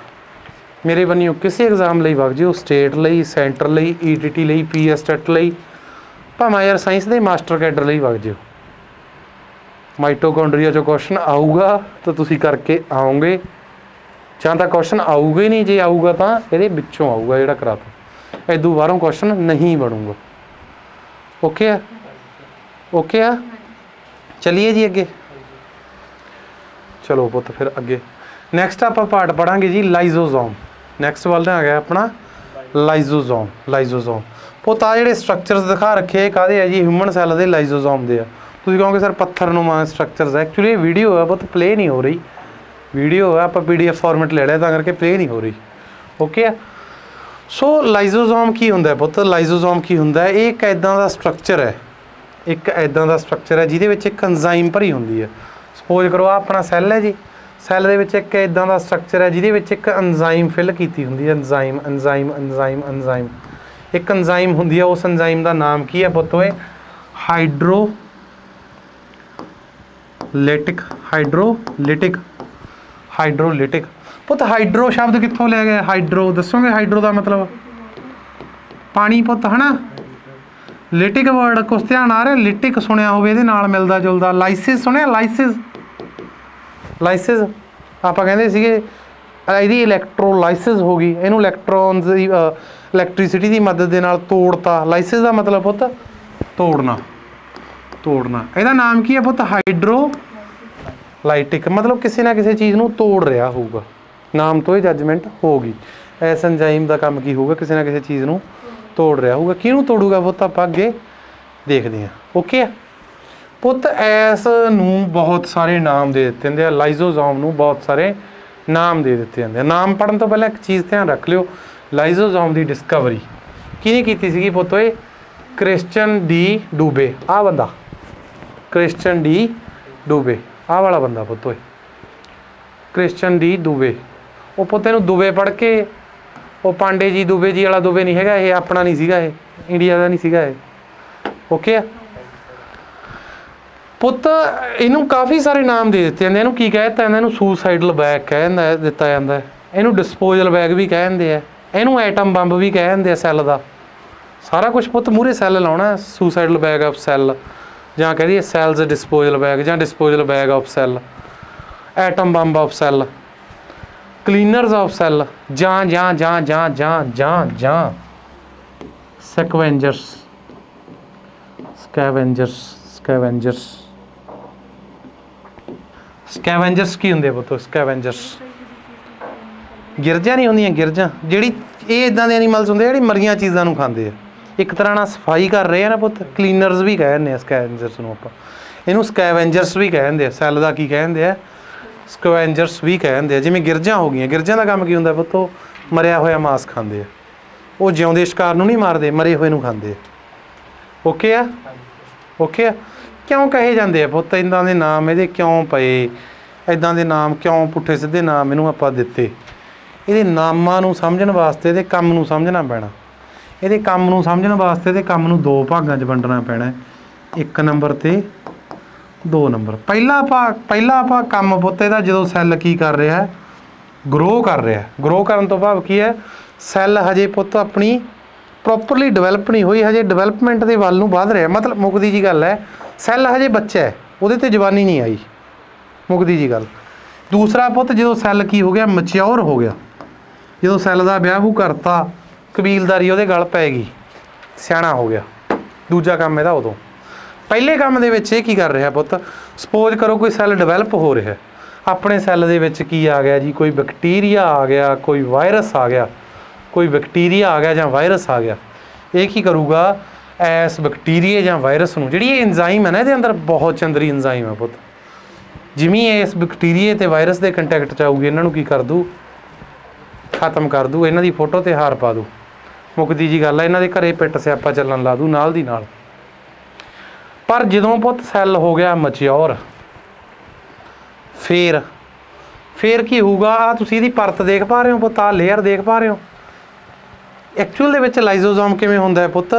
ਮੇਰੇ ਬੰਨਿਓ ਕਿਸੇ ਐਗਜ਼ਾਮ ਲਈ ਵਗ ਜਿਓ, ਸਟੇਟ ਲਈ, ਸੈਂਟਰ ਲਈ, ETT ਲਈ, PS ਟੈਟ ਲਈ, ਭਾਵੇਂ ਯਾਰ ਸਾਇੰਸ ਦੇ ਮਾਸਟਰ ਕੈਡਰ ਲਈ ਵਗ ਜਿਓ। ਮਾਈਟੋਕੌਂਡਰੀਆ 'ਚੋਂ ਕੁਐਸਚਨ ਆਊਗਾ ਤਾਂ ਤੁਸੀਂ ਕਰਕੇ ਆਓਗੇ, ਜਾਂ ਤਾਂ ਕੁਐਸਚਨ ਆਊਗਾ ਹੀ ਨਹੀਂ। ਜੇ ਆਊਗਾ ਤਾਂ ਇਹਦੇ ਵਿੱਚੋਂ ਆਊਗਾ ਜਿਹੜਾ ਕਰਾਤਾ, ਇਦੋਂ ਬਾਹਰੋਂ ਕੁਐਸਚਨ ਨਹੀਂ ਬਣੂਗਾ। ਓਕੇ ਆ? ਓਕੇ ਆ? ਚਲਿਏ ਜੀ ਅੱਗੇ। ਚਲੋ ਪੁੱਤ ਫਿਰ ਅੱਗੇ ਨੈਕਸਟ ਆਪਾਂ ਪਾਰਟ ਪੜਾਂਗੇ ਜੀ ਲਾਈਜ਼ੋਜ਼ੋਮ। ਨੈਕਸਟ ਵੱਲ ਆ ਗਿਆ ਆਪਣਾ ਲਾਈਜ਼ੋਜ਼ੋਮ। ਲਾਈਜ਼ੋਜ਼ੋਮ ਪੁੱਤ ਆ ਜਿਹੜੇ ਸਟਰਕਚਰਸ ਦਿਖਾ ਰੱਖੇ ਕਾਹਦੇ ਆ ਜੀ? ਹਿਊਮਨ ਸੈੱਲ ਦੇ ਲਾਈਜ਼ੋਜ਼ੋਮ ਦੇ ਆ। ਤੁਸੀਂ ਕਹੋਗੇ ਸਰ ਪੱਥਰਨੁਮਾ ਸਟਰਕਚਰਸ। ਐਕਚੁਅਲੀ ਇਹ ਵੀਡੀਓ ਆ ਪੁੱਤ, ਪਲੇ ਨਹੀਂ ਹੋ ਰਹੀ। ਵੀਡੀਓ ਆ, ਆਪਾਂ PDF ਫਾਰਮੈਟ ਲੈ ਲਿਆ ਤਾਂ ਕਰਕੇ ਪਲੇ ਨਹੀਂ ਹੋ ਰਹੀ। ਓਕੇ ਆ? ਸੋ ਲਾਈਜ਼ੋਜ਼ੋਮ ਕੀ ਹੁੰਦਾ ਪੁੱਤ? ਲਾਈਜ਼ੋਜ਼ੋਮ ਕੀ ਹੁੰਦਾ? ਇਹ ਇੱਕ ਇੱਦਾਂ ਦਾ ਸਟਰਕਚਰ ਹੈ, ਇੱਕ ਇੱਦਾਂ ਦਾ ਸਟਰਕਚਰ ਹੈ ਜਿਹਦੇ ਵਿੱਚ ਇੱਕ ਐਂਜ਼ਾਈਮ ਭਰੀ ਹੁੰਦੀ ਹੈ। ਸਪੋਜ਼ ਕਰੋ ਆ ਆਪਣਾ ਸੈੱਲ ਹੈ ਜੀ, ਸੈੱਲ ਦੇ ਵਿੱਚ ਇੱਕ ਇੱਦਾਂ ਦਾ ਸਟਰਕਚਰ ਹੈ ਜਿਹਦੇ ਵਿੱਚ ਇੱਕ ਐਂਜ਼ਾਈਮ ਫਿਲ ਕੀਤੀ ਹੁੰਦੀ ਹੈ। ਐਂਜ਼ਾਈਮ ਐਂਜ਼ਾਈਮ ਐਂਜ਼ਾਈਮ ਐਂਜ਼ਾਈਮ ਇੱਕ ਐਂਜ਼ਾਈਮ ਹੁੰਦੀ ਹੈ। ਉਸ ਐਂਜ਼ਾਈਮ ਦਾ ਨਾਮ ਕੀ ਹੈ ਪੁੱਤ? ਓਏ ਹਾਈਡਰੋਲਿਟਿਕ। ਹਾਈਡਰੋਲਿਟਿਕ। ਹਾਈਡਰੋਲਿਟਿਕ ਪੁੱਤ। ਹਾਈਡਰੋ ਸ਼ਬਦ ਕਿੱਥੋਂ ਲਿਆ ਗਿਆ? ਹਾਈਡਰੋ ਦੱਸੋਗੇ? ਹਾਈਡਰੋ ਦਾ ਮਤਲਬ ਪਾਣੀ ਪੁੱਤ, ਹੈ ਨਾ? ਲਿਟਿਕ ਵਰਡ ਕੁਛ ਧਿਆਨ ਆ ਰਿਹਾ? ਲਿਟਿਕ ਸੁਣਿਆ ਹੋਵੇ ਇਹਦੇ ਨਾਲ ਮਿਲਦਾ ਜੁਲਦਾ। ਲਾਈਸਿਸ ਸੁਣਿਆ? ਲਾਈਸਿਸ। ਲਾਈਸਿਸ ਆਪਾਂ ਕਹਿੰਦੇ ਸੀਗੇ ਇਹਦੀ ਇਲੈਕਟ੍ਰੋਲਾਈਸਿਸ ਹੋ ਗਈ, ਇਹਨੂੰ ਇਲੈਕਟ੍ਰੋਨਸ ਦੀ ਇਲੈਕਟ੍ਰੀਸਿਟੀ ਦੀ ਮਦਦ ਦੇ ਨਾਲ ਤੋੜਤਾ। ਲਾਈਸਿਸ ਦਾ ਮਤਲਬ ਪੁੱਤ ਤੋੜਨਾ। ਤੋੜਨਾ। ਇਹਦਾ ਨਾਮ ਕੀ ਹੈ ਪੁੱਤ? ਹਾਈਡਰੋਲਾਈਟਿਕ। ਮਤਲਬ ਕਿਸੇ ਨਾ ਕਿਸੇ ਚੀਜ਼ ਨੂੰ ਤੋੜ ਰਿਹਾ ਹੋਊਗਾ। ਨਾਮ ਤੋਂ ਇਹ ਜੱਜਮੈਂਟ ਹੋਊਗੀ। ਇਸ ਐਂਜ਼ਾਈਮ ਦਾ ਕੰਮ ਕੀ ਹੋਊਗਾ? ਕਿਸੇ ਨਾ ਕਿਸੇ ਚੀਜ਼ ਨੂੰ ਤੋੜ ਰਿਹਾ ਹੋਊਗਾ। ਕਿਹਨੂੰ ਤੋੜੂਗਾ ਪੁੱਤ? ਆਪਾਂ ਅੱਗੇ ਦੇਖਦੇ ਹਾਂ। ਓਕੇ ਆ ਪੁੱਤ? ਇਸ ਨੂੰ ਬਹੁਤ ਸਾਰੇ ਨਾਮ ਦੇ ਦਿੱਤੇ ਜਾਂਦੇ ਆ। ਲਾਈਜ਼ੋਜ਼ੋਮ ਨੂੰ ਬਹੁਤ ਸਾਰੇ ਨਾਮ ਦੇ ਦਿੱਤੇ ਜਾਂਦੇ ਆ। ਨਾਮ ਪੜ੍ਹਨ ਤੋਂ ਪਹਿਲਾਂ ਇੱਕ ਚੀਜ਼ ਧਿਆਨ ਰੱਖ ਲਿਓ, ਲਾਈਜ਼ੋਜ਼ੋਮ ਦੀ ਡਿਸਕਵਰੀ ਕਿਹਨੇ ਕੀਤੀ ਸੀਗੀ ਪੁੱਤ? ਓਏ ਕ੍ਰਿਸਚਨ ਡੀ ਡੂਬੇ। ਆਹ ਬੰਦਾ ਕ੍ਰਿਸਚਨ ਡੀ ਡੂਬੇ, ਆਹ ਵਾਲਾ ਬੰਦਾ ਪੁੱਤ। ਓਏ ਕ੍ਰਿਸਚਨ ਡੀ ਡੂਬੇ। ਉਹ ਪੁੱਤ ਇਹਨੂੰ ਦੁਬੇ ਪੜ੍ਹ ਕੇ, ਉਹ ਪਾਂਡੇ ਜੀ ਦੁਬੇ ਜੀ ਵਾਲਾ ਦੁਬੇ ਨਹੀਂ ਹੈਗਾ ਇਹ, ਆਪਣਾ ਨਹੀਂ ਸੀਗਾ ਇਹ, ਇੰਡੀਆ ਦਾ ਨਹੀਂ ਸੀਗਾ ਇਹ। ਓਕੇ ਆ ਪੁੱਤ? ਇਹਨੂੰ ਕਾਫੀ ਸਾਰੇ ਨਾਮ ਦੇ ਦਿੱਤੇ ਜਾਂਦੇ। ਇਹਨੂੰ ਕੀ ਕਹਿ ਦਿੱਤਾ ਜਾਂਦਾ? ਇਹਨੂੰ ਸੁਸਾਈਡਲ ਬੈਗ ਕਹਿ ਦਿੱਤਾ ਜਾਂਦਾ। ਇਹਨੂੰ ਡਿਸਪੋਜ਼ਲ ਬੈਗ ਵੀ ਕਹਿ ਦਿੰਦੇ ਆ, ਇਹਨੂੰ ਐਟਮ ਬੰਬ ਵੀ ਕਹਿ ਦਿੰਦੇ ਆ ਸੈੱਲ ਦਾ। ਸਾਰਾ ਕੁਛ ਪੁੱਤ ਮੂਹਰੇ ਸੈੱਲ ਲਾਉਣਾ। ਸੁਸਾਈਡਲ ਬੈਗ ਆਫ ਸੈੱਲ, ਜਾਂ ਕਹਿ ਦਈਏ ਸੈਲਜ਼ ਡਿਸਪੋਜ਼ਲ ਬੈਗ, ਜਾਂ disposal bag of cell, atom bomb of cell, cleaners of cell, ਜਾਂ ਸਕਵੈਂਜਰਸ। ਸਕੈਵੈਂਜਰਸ ਕੀ ਹੁੰਦੇ ਪੁੱਤ? ਸਕੈਵੈਂਜਰਸ ਗਿਰਜਾਂ ਨਹੀਂ ਹੁੰਦੀਆਂ? ਗਿਰਜਾਂ ਜਿਹੜੀ ਇਹ ਇਦਾਂ ਦੇ ਐਨੀਮਲਸ ਹੁੰਦੇ ਜਿਹੜੀ ਮਰੀਆਂ ਚੀਜ਼ਾਂ ਨੂੰ ਖਾਂਦੇ ਆ। ਇੱਕ ਤਰ੍ਹਾਂ ਨਾਲ ਸਫਾਈ ਕਰ ਰਹੇ ਆ ਨਾ ਪੁੱਤ। ਕਲੀਨਰਸ ਵੀ ਕਹਿ ਦਿੰਦੇ ਆ ਸਕੈਵੈਂਜਰਸ ਨੂੰ ਆਪਾਂ। ਇਹਨੂੰ ਸਕੈਵੈਂਜਰਸ ਵੀ ਕਹਿ ਦਿੰਦੇ ਆ। ਸੈੱਲ ਦਾ ਕੀ ਕਹਿ ਦਿੰਦੇ ਆ? ਸਕਵੈਂਜਰਸ ਵੀ ਕਹਿ ਦਿੰਦੇ ਆ। ਜਿਵੇਂ ਗਿਰਜਾਂ ਹੋ ਗਈਆਂ, ਗਿਰਜਾਂ ਦਾ ਕੰਮ ਕੀ ਹੁੰਦਾ ਪੁੱਤ? ਉਹ ਮਰਿਆ ਹੋਇਆ ਮਾਸ ਖਾਂਦੇ ਆ। ਉਹ ਜਿਉਂਦੇ ਸ਼ਿਕਾਰ ਨੂੰ ਨਹੀਂ ਮਾਰਦੇ, ਮਰੇ ਹੋਏ ਨੂੰ ਖਾਂਦੇ ਆ। ਓਕੇ ਆ? ਓਕੇ ਆ? ਕਿਉਂ ਕਹੇ ਜਾਂਦੇ ਆ ਪੁੱਤ ਇੱਦਾਂ ਦੇ ਨਾਮ? ਇਹਦੇ ਕਿਉਂ ਪਏ ਇੱਦਾਂ ਦੇ ਨਾਮ? ਕਿਉਂ ਪੁੱਠੇ ਸਿੱਧੇ ਨਾਮ ਇਹਨੂੰ ਆਪਾਂ ਦਿੱਤੇ? ਇਹਦੇ ਨਾਮਾਂ ਨੂੰ ਸਮਝਣ ਵਾਸਤੇ ਇਹਦੇ ਕੰਮ ਨੂੰ ਸਮਝਣਾ ਪੈਣਾ। ਇਹਦੇ ਕੰਮ ਨੂੰ ਸਮਝਣ ਵਾਸਤੇ ਇਹਦੇ ਕੰਮ ਨੂੰ ਦੋ ਭਾਗਾਂ 'ਚ ਵੰਡਣਾ ਪੈਣਾ। 1 ਨੰਬਰ ਤੇ 2 ਨੰਬਰ। ਪਹਿਲਾ ਆਪਾਂ ਕੰਮ ਪੁੱਤ ਇਹਦਾ ਜਦੋਂ ਸੈੱਲ ਕੀ ਕਰ ਰਿਹਾ? ਗਰੋ ਕਰ ਰਿਹਾ। ਗਰੋ ਕਰਨ ਤੋਂ ਭਾਵ ਕੀ ਹੈ? ਸੈੱਲ ਹਜੇ ਪੁੱਤ ਆਪਣੀ ਪ੍ਰੋਪਰਲੀ ਡਿਵੈਲਪ ਨਹੀਂ ਹੋਈ, ਹਜੇ ਡਿਵੈਲਪਮੈਂਟ ਦੇ ਵੱਲ ਨੂੰ ਵੱਧ ਰਿਹਾ। ਮਤਲਬ ਮੁੱਕਦੀ ਜੀ ਗੱਲ ਹੈ, ਸੈੱਲ ਹਜੇ ਬੱਚਾ ਹੈ, ਉਹਦੇ ਤੇ ਜਵਾਨੀ ਨਹੀਂ ਆਈ, ਮੁੱਕਦੀ ਜੀ ਗੱਲ। ਦੂਸਰਾ ਪੁੱਤ ਜਦੋਂ ਸੈੱਲ ਕੀ ਹੋ ਗਿਆ, ਮੈਚਿਓਰ ਹੋ ਗਿਆ, ਜਦੋਂ ਸੈੱਲ ਦਾ ਵਿਆਹ ਵੂ ਕਰਤਾ, ਕਬੀਲਦਾਰੀ ਉਹਦੇ ਗਲ ਪੈ ਗਈ, ਸਿਆਣਾ ਹੋ ਗਿਆ। ਦੂਜਾ ਕੰਮ ਇਹਦਾ ਉਦੋਂ। ਪਹਿਲੇ ਕੰਮ ਦੇ ਵਿੱਚ ਇਹ ਕੀ ਕਰ ਰਿਹਾ ਪੁੱਤ, ਸਪੋਜ਼ ਕਰੋ ਕੋਈ ਸੈੱਲ ਡਿਵੈਲਪ ਹੋ ਰਿਹਾ, ਆਪਣੇ ਸੈੱਲ ਦੇ ਵਿੱਚ ਕੀ ਆ ਗਿਆ ਜੀ, ਕੋਈ ਬੈਕਟੀਰੀਆ ਆ ਗਿਆ, ਕੋਈ ਵਾਇਰਸ ਆ ਗਿਆ, ਕੋਈ ਬੈਕਟੀਰੀਆ ਆ ਗਿਆ ਜਾਂ ਵਾਇਰਸ ਆ ਗਿਆ। ਇਹ ਕੀ ਕਰੂਗਾ, ਇਸ ਬੈਕਟੀਰੀਆ ਜਾਂ ਵਾਇਰਸ ਨੂੰ, ਜਿਹੜੀ ਇਹ ਇੰਜ਼ਾਈਮ ਹੈ ਨਾ, ਇਹਦੇ ਅੰਦਰ ਬਹੁਤ ਚੰਦਰੀ ਇੰਜ਼ਾਈਮ ਹੈ ਪੁੱਤ, ਜਿਵੇਂ ਇਸ ਬੈਕਟੀਰੀਆ ਤੇ ਵਾਇਰਸ ਦੇ ਕੰਟੈਕਟ 'ਚ ਆਊਗੀ, ਇਹਨਾਂ ਨੂੰ ਕੀ ਕਰ ਦੂ, ਖਤਮ ਕਰ ਦੂ, ਇਹਨਾਂ ਦੀ ਫੋਟੋ ਤੇ ਹਾਰ ਪਾ ਦੂ, ਮੁੱਕਦੀ ਜੀ ਗੱਲ ਹੈ। ਇਹਨਾਂ ਦੇ ਘਰੇ ਪਿੱਟ ਸਿਆਪਾ ਚੱਲਣ ਲਾ ਦੂ ਨਾਲ ਦੀ ਨਾਲ। ਪਰ ਜਦੋਂ ਪੁੱਤ ਸੈੱਲ ਹੋ ਗਿਆ ਮੈਚਿਓਰ, ਫੇਰ ਕੀ ਹੋਊਗਾ, ਆ ਤੁਸੀਂ ਇਹਦੀ ਪਰਤ ਦੇਖ ਪਾ ਰਹੇ ਹੋ ਪੁੱਤ, ਆ ਲੇਅਰ ਦੇਖ ਪਾ ਰਹੇ ਹੋ। ਐਕਚੁਅਲ ਦੇ ਵਿੱਚ ਲਾਈਜ਼ੋਜ਼ੋਮ ਕਿਵੇਂ ਹੁੰਦਾ ਹੈ ਪੁੱਤ,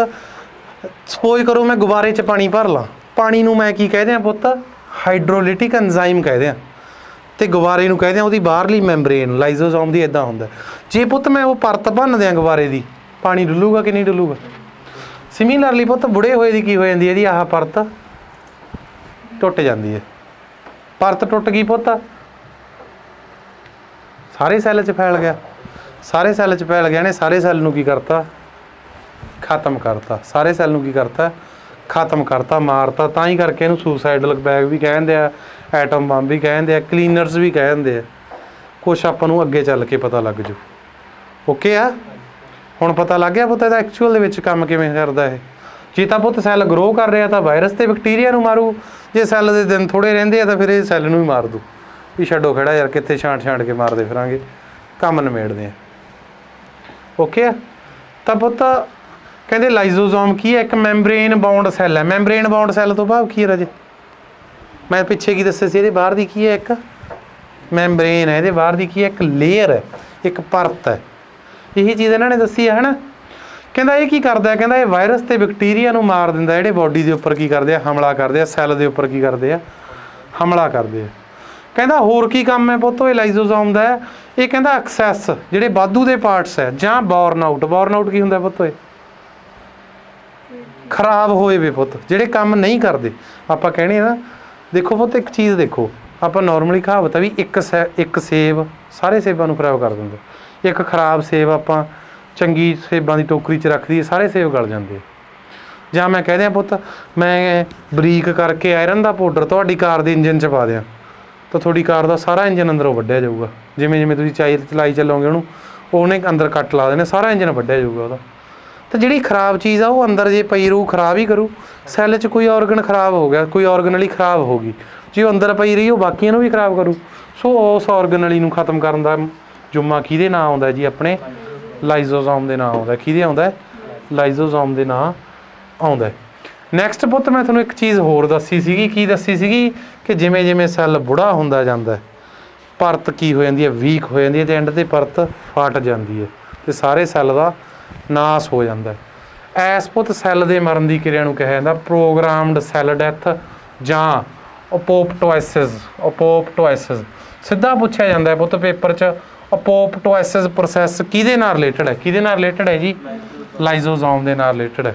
ਸਪੋਜ਼ ਕਰੋ ਮੈਂ ਗੁਬਾਰੇ 'ਚ ਪਾਣੀ ਭਰ ਲਾਂ, ਪਾਣੀ ਨੂੰ ਮੈਂ ਕੀ ਕਹਿਦੇ ਆ ਪੁੱਤ, ਹਾਈਡਰੋਲਿਟਿਕ ਐਂਜ਼ਾਈਮ ਕਹਿਦੇ ਆ, ਤੇ ਗੁਬਾਰੇ ਨੂੰ ਕਹਿਦੇ ਆ ਉਹਦੀ ਬਾਹਰਲੀ ਮੈਂਬਰੇਨ। ਲਾਈਜ਼ੋਜ਼ੋਮ ਦੀ ਇਦਾਂ ਹੁੰਦਾ, ਜੇ ਪੁੱਤ ਮੈਂ ਉਹ ਪਰਤ ਭੰਨ ਦਿਆਂ ਗੁਬਾਰੇ ਦੀ, ਪਾਣੀ ਡੁੱਲੂਗਾ ਕਿ ਨਹੀਂ ਡੁੱਲੂਗਾ। ਸਿਮਿਲਰਲੀ ਪੁੱਤ ਬੁੜੇ ਹੋਏ ਦੀ ਕੀ ਹੋ ਜਾਂਦੀ ਹੈ, ਇਹਦੀ ਆਹ ਪਰਤ ਟੁੱਟ ਜਾਂਦੀ ਹੈ। ਪਰਤ ਟੁੱਟ ਗਈ ਪੁੱਤ, ਸਾਰੇ ਸੈੱਲ 'ਚ ਫੈਲ ਗਿਆ, ਸਾਰੇ ਸੈੱਲ 'ਚ ਫੈਲ ਗਿਆ ਨੇ, ਸਾਰੇ ਸੈੱਲ ਨੂੰ ਕੀ ਕਰਤਾ, ਖਤਮ ਕਰਤਾ, ਸਾਰੇ ਸੈੱਲ ਨੂੰ ਕੀ ਕਰਤਾ, ਖਤਮ ਕਰਤਾ, ਮਾਰਤਾ। ਤਾਂ ਹੀ ਕਰਕੇ ਇਹਨੂੰ ਸੁਸਾਈਡਲ ਬੈਗ ਵੀ ਕਹਿੰਦੇ ਆ, ਐਟਮ ਬੰਬ ਵੀ ਕਹਿੰਦੇ ਆ, ਕਲੀਨਰਸ ਵੀ ਕਹਿੰਦੇ ਆ। ਕੁਛ ਆਪਾਂ ਨੂੰ ਅੱਗੇ ਚੱਲ ਕੇ ਪਤਾ ਲੱਗ ਜੂ। ਓਕੇ ਆ, ਹੁਣ ਪਤਾ ਲੱਗ ਗਿਆ ਪੁੱਤ ਇਹਦਾ ਐਕਚੁਅਲ ਦੇ ਵਿੱਚ ਕੰਮ ਕਿਵੇਂ ਕਰਦਾ ਇਹ। ਜੇ ਤਾਂ ਪੁੱਤ ਸੈੱਲ ਗਰੋ ਕਰ ਰਿਹਾ ਤਾਂ ਵਾਇਰਸ ਤੇ ਬੈਕਟੀਰੀਆ ਨੂੰ ਮਾਰੂ, ਜੇ ਸੈੱਲ ਦੇ ਦਿਨ ਥੋੜ੍ਹੇ ਰਹਿੰਦੇ ਆ ਤਾਂ ਫਿਰ ਇਹ ਸੈੱਲ ਨੂੰ ਹੀ ਮਾਰ ਦੂ, ਵੀ ਛੱਡੋ ਖੜਾ ਯਾਰ, ਕਿੱਥੇ ਛਾਂਟ ਕੇ ਮਾਰਦੇ ਫਿਰਾਂਗੇ, ਕੰਮ ਨਿਬੇੜਦੇ ਆ। ਓਕੇ ਆ, ਤਾਂ ਪੁੱਤ ਕਹਿੰਦੇ ਲਾਈਜ਼ੋਜ਼ੋਮ ਕੀ ਹੈ, ਇੱਕ ਮੈਂਬਰੇਨ ਬਾਉਂਡ ਸੈੱਲ ਹੈ। ਮੈਂਬਰੇਨ ਬਾਉਂਡ ਸੈੱਲ ਤੋਂ ਭਾਵ ਕੀ ਹੈ ਰਾਜੇ, ਮੈਂ ਪਿੱਛੇ ਕੀ ਦੱਸਿਆ ਸੀ, ਇਹਦੇ ਬਾਹਰ ਦੀ ਕੀ ਹੈ, ਇੱਕ ਮੈਂਬਰੇਨ ਹੈ, ਇਹਦੇ ਬਾਹਰ ਦੀ ਕੀ ਹੈ, ਇੱਕ ਲੇਅਰ ਹੈ, ਇੱਕ ਪਰਤ ਹੈ। ਇਹੀ ਚੀਜ਼ ਇਹਨਾਂ ਨੇ ਦੱਸੀ ਹੈ, ਹੈ ਨਾ। ਕਹਿੰਦਾ ਇਹ ਕੀ ਕਰਦਾ, ਕਹਿੰਦਾ ਇਹ ਵਾਇਰਸ ਤੇ ਬੈਕਟੀਰੀਆ ਨੂੰ ਮਾਰ ਦਿੰਦਾ, ਜਿਹੜੇ ਬੋਡੀ ਦੇ ਉੱਪਰ ਕੀ ਕਰਦੇ ਆ, ਹਮਲਾ ਕਰਦੇ ਆ, ਸੈੱਲ ਦੇ ਉੱਪਰ ਕੀ ਕਰਦੇ ਆ, ਹਮਲਾ ਕਰਦੇ ਆ। ਕਹਿੰਦਾ ਹੋਰ ਕੀ ਕੰਮ ਹੈ ਪੁੱਤ ਇਹ ਲਾਈਜ਼ੋਜ਼ੋਮ ਦਾ, ਇਹ ਕਹਿੰਦਾ ਐਕਸੈਸ, ਜਿਹੜੇ ਵਾਧੂ ਦੇ ਪਾਰਟਸ ਹੈ, ਜਾਂ ਬੋਰਨ ਆਊਟ। ਬੋਰਨ ਆਊਟ ਕੀ ਹੁੰਦਾ ਪੁੱਤ, ਇਹ ਖਰਾਬ ਹੋਏ ਵੇ ਪੁੱਤ, ਜਿਹੜੇ ਕੰਮ ਨਹੀਂ ਕਰਦੇ। ਆਪਾਂ ਕਹਿਣੇ ਨਾ, ਦੇਖੋ ਪੁੱਤ ਇੱਕ ਚੀਜ਼ ਦੇਖੋ, ਆਪਾਂ ਨੋਰਮਲੀ ਕਹਾਵਤ ਆ ਵੀ ਇੱਕ ਸੇਬ ਸਾਰੇ ਸੇਬਾਂ ਨੂੰ ਖਰਾਬ ਕਰ ਦਿੰਦਾ, ਇੱਕ ਖਰਾਬ ਸੇਬ ਆਪਾਂ ਚੰਗੀ ਸੇਬਾਂ ਦੀ ਟੋਕਰੀ 'ਚ ਰੱਖ ਦਈਏ, ਸਾਰੇ ਸੇਬ ਗਲ ਜਾਂਦੇ। ਜਾਂ ਮੈਂ ਕਹਿ ਦਿਆਂ ਪੁੱਤ ਮੈਂ ਬਰੀਕ ਕਰਕੇ ਆਇਰਨ ਦਾ ਪਾਊਡਰ ਤੁਹਾਡੀ ਕਾਰ ਦੇ ਇੰਜਨ 'ਚ ਪਾ ਦਿਆਂ, ਤਾਂ ਤੁਹਾਡੀ ਕਾਰ ਦਾ ਸਾਰਾ ਇੰਜਨ ਅੰਦਰੋਂ ਵੱਢਿਆ ਜਾਊਗਾ। ਜਿਵੇਂ ਜਿਵੇਂ ਤੁਸੀਂ ਚਲਾਈ ਚੱਲੋਗੇ ਉਹਨੇ ਅੰਦਰ ਕੱਟ ਲਾ ਦੇਣੇ, ਸਾਰਾ ਇੰਜਨ ਵੱਢਿਆ ਜਾਊਗਾ ਉਹਦਾ। ਤਾਂ ਜਿਹੜੀ ਖਰਾਬ ਚੀਜ਼ ਆ ਉਹ ਅੰਦਰ ਜੇ ਪਈ ਰਹੂ, ਖਰਾਬ ਹੀ ਕਰੂ। ਸੈੱਲ 'ਚ ਕੋਈ ਔਰਗਨ ਖਰਾਬ ਹੋ ਗਿਆ, ਕੋਈ ਔਰਗਨਲੀ ਖਰਾਬ ਹੋ ਗਈ, ਜੇ ਉਹ ਅੰਦਰ ਪਈ ਰਹੀ ਉਹ ਬਾਕੀਆਂ ਨੂੰ ਵੀ ਖਰਾਬ ਕਰੂ। ਸੋ ਉਸ ਔਰਗਨਲੀ ਨੂੰ ਖਤਮ ਕਰਨ ਦਾ ਜੁੰਮਾ ਕਿਹਦੇ ਨਾਂ ਆਉਂਦਾ ਜੀ, ਆਪਣੇ ਲਾਈਜ਼ੋਜ਼ੋਮ ਦੇ ਨਾਂ ਆਉਂਦਾ। ਕਿਹਦੇ ਆਉਂਦਾ, ਲਾਈਜ਼ੋਜ਼ੋਮ ਦੇ ਨਾਂ ਆਉਂਦਾ। ਨੈਕਸਟ ਪੁੱਤ ਮੈਂ ਤੁਹਾਨੂੰ ਇੱਕ ਚੀਜ਼ ਹੋਰ ਦੱਸੀ ਸੀਗੀ, ਕੀ ਦੱਸੀ ਸੀਗੀ ਕਿ ਜਿਵੇਂ ਜਿਵੇਂ ਸੈੱਲ ਬੁੜਾ ਹੁੰਦਾ ਜਾਂਦਾ, ਪਰਤ ਕੀ ਹੋ ਜਾਂਦੀ ਹੈ, ਵੀਕ ਹੋ ਜਾਂਦੀ ਹੈ, ਅਤੇ ਐਂਡ 'ਤੇ ਪਰਤ ਫਟ ਜਾਂਦੀ ਹੈ ਅਤੇ ਸਾਰੇ ਸੈੱਲ ਦਾ ਨਾਸ ਹੋ ਜਾਂਦਾ। ਐਸ ਪੁੱਤ ਸੈੱਲ ਦੇ ਮਰਨ ਦੀ ਕਿਰਿਆ ਨੂੰ ਕਿਹਾ ਜਾਂਦਾ ਪ੍ਰੋਗਰਾਮਡ ਸੈੱਲ ਡੈਥ ਜਾਂ ਅਪੋਪਟੋਆਇਸਿਸ। ਸਿੱਧਾ ਪੁੱਛਿਆ ਜਾਂਦਾ ਹੈ ਪੁੱਤ ਪੇਪਰ 'ਚ, ਅਪੋਪਟੋਆਇਸਿਸ ਪ੍ਰੋਸੈਸ ਕਿਹਦੇ ਨਾਲ ਰਿਲੇਟਡ ਹੈ, ਕਿਹਦੇ ਨਾਲ ਰਿਲੇਟਡ ਹੈ ਜੀ, ਲਾਈਜ਼ੋਜ਼ੋਮ ਦੇ ਨਾਲ ਰਿਲੇਟਡ ਹੈ।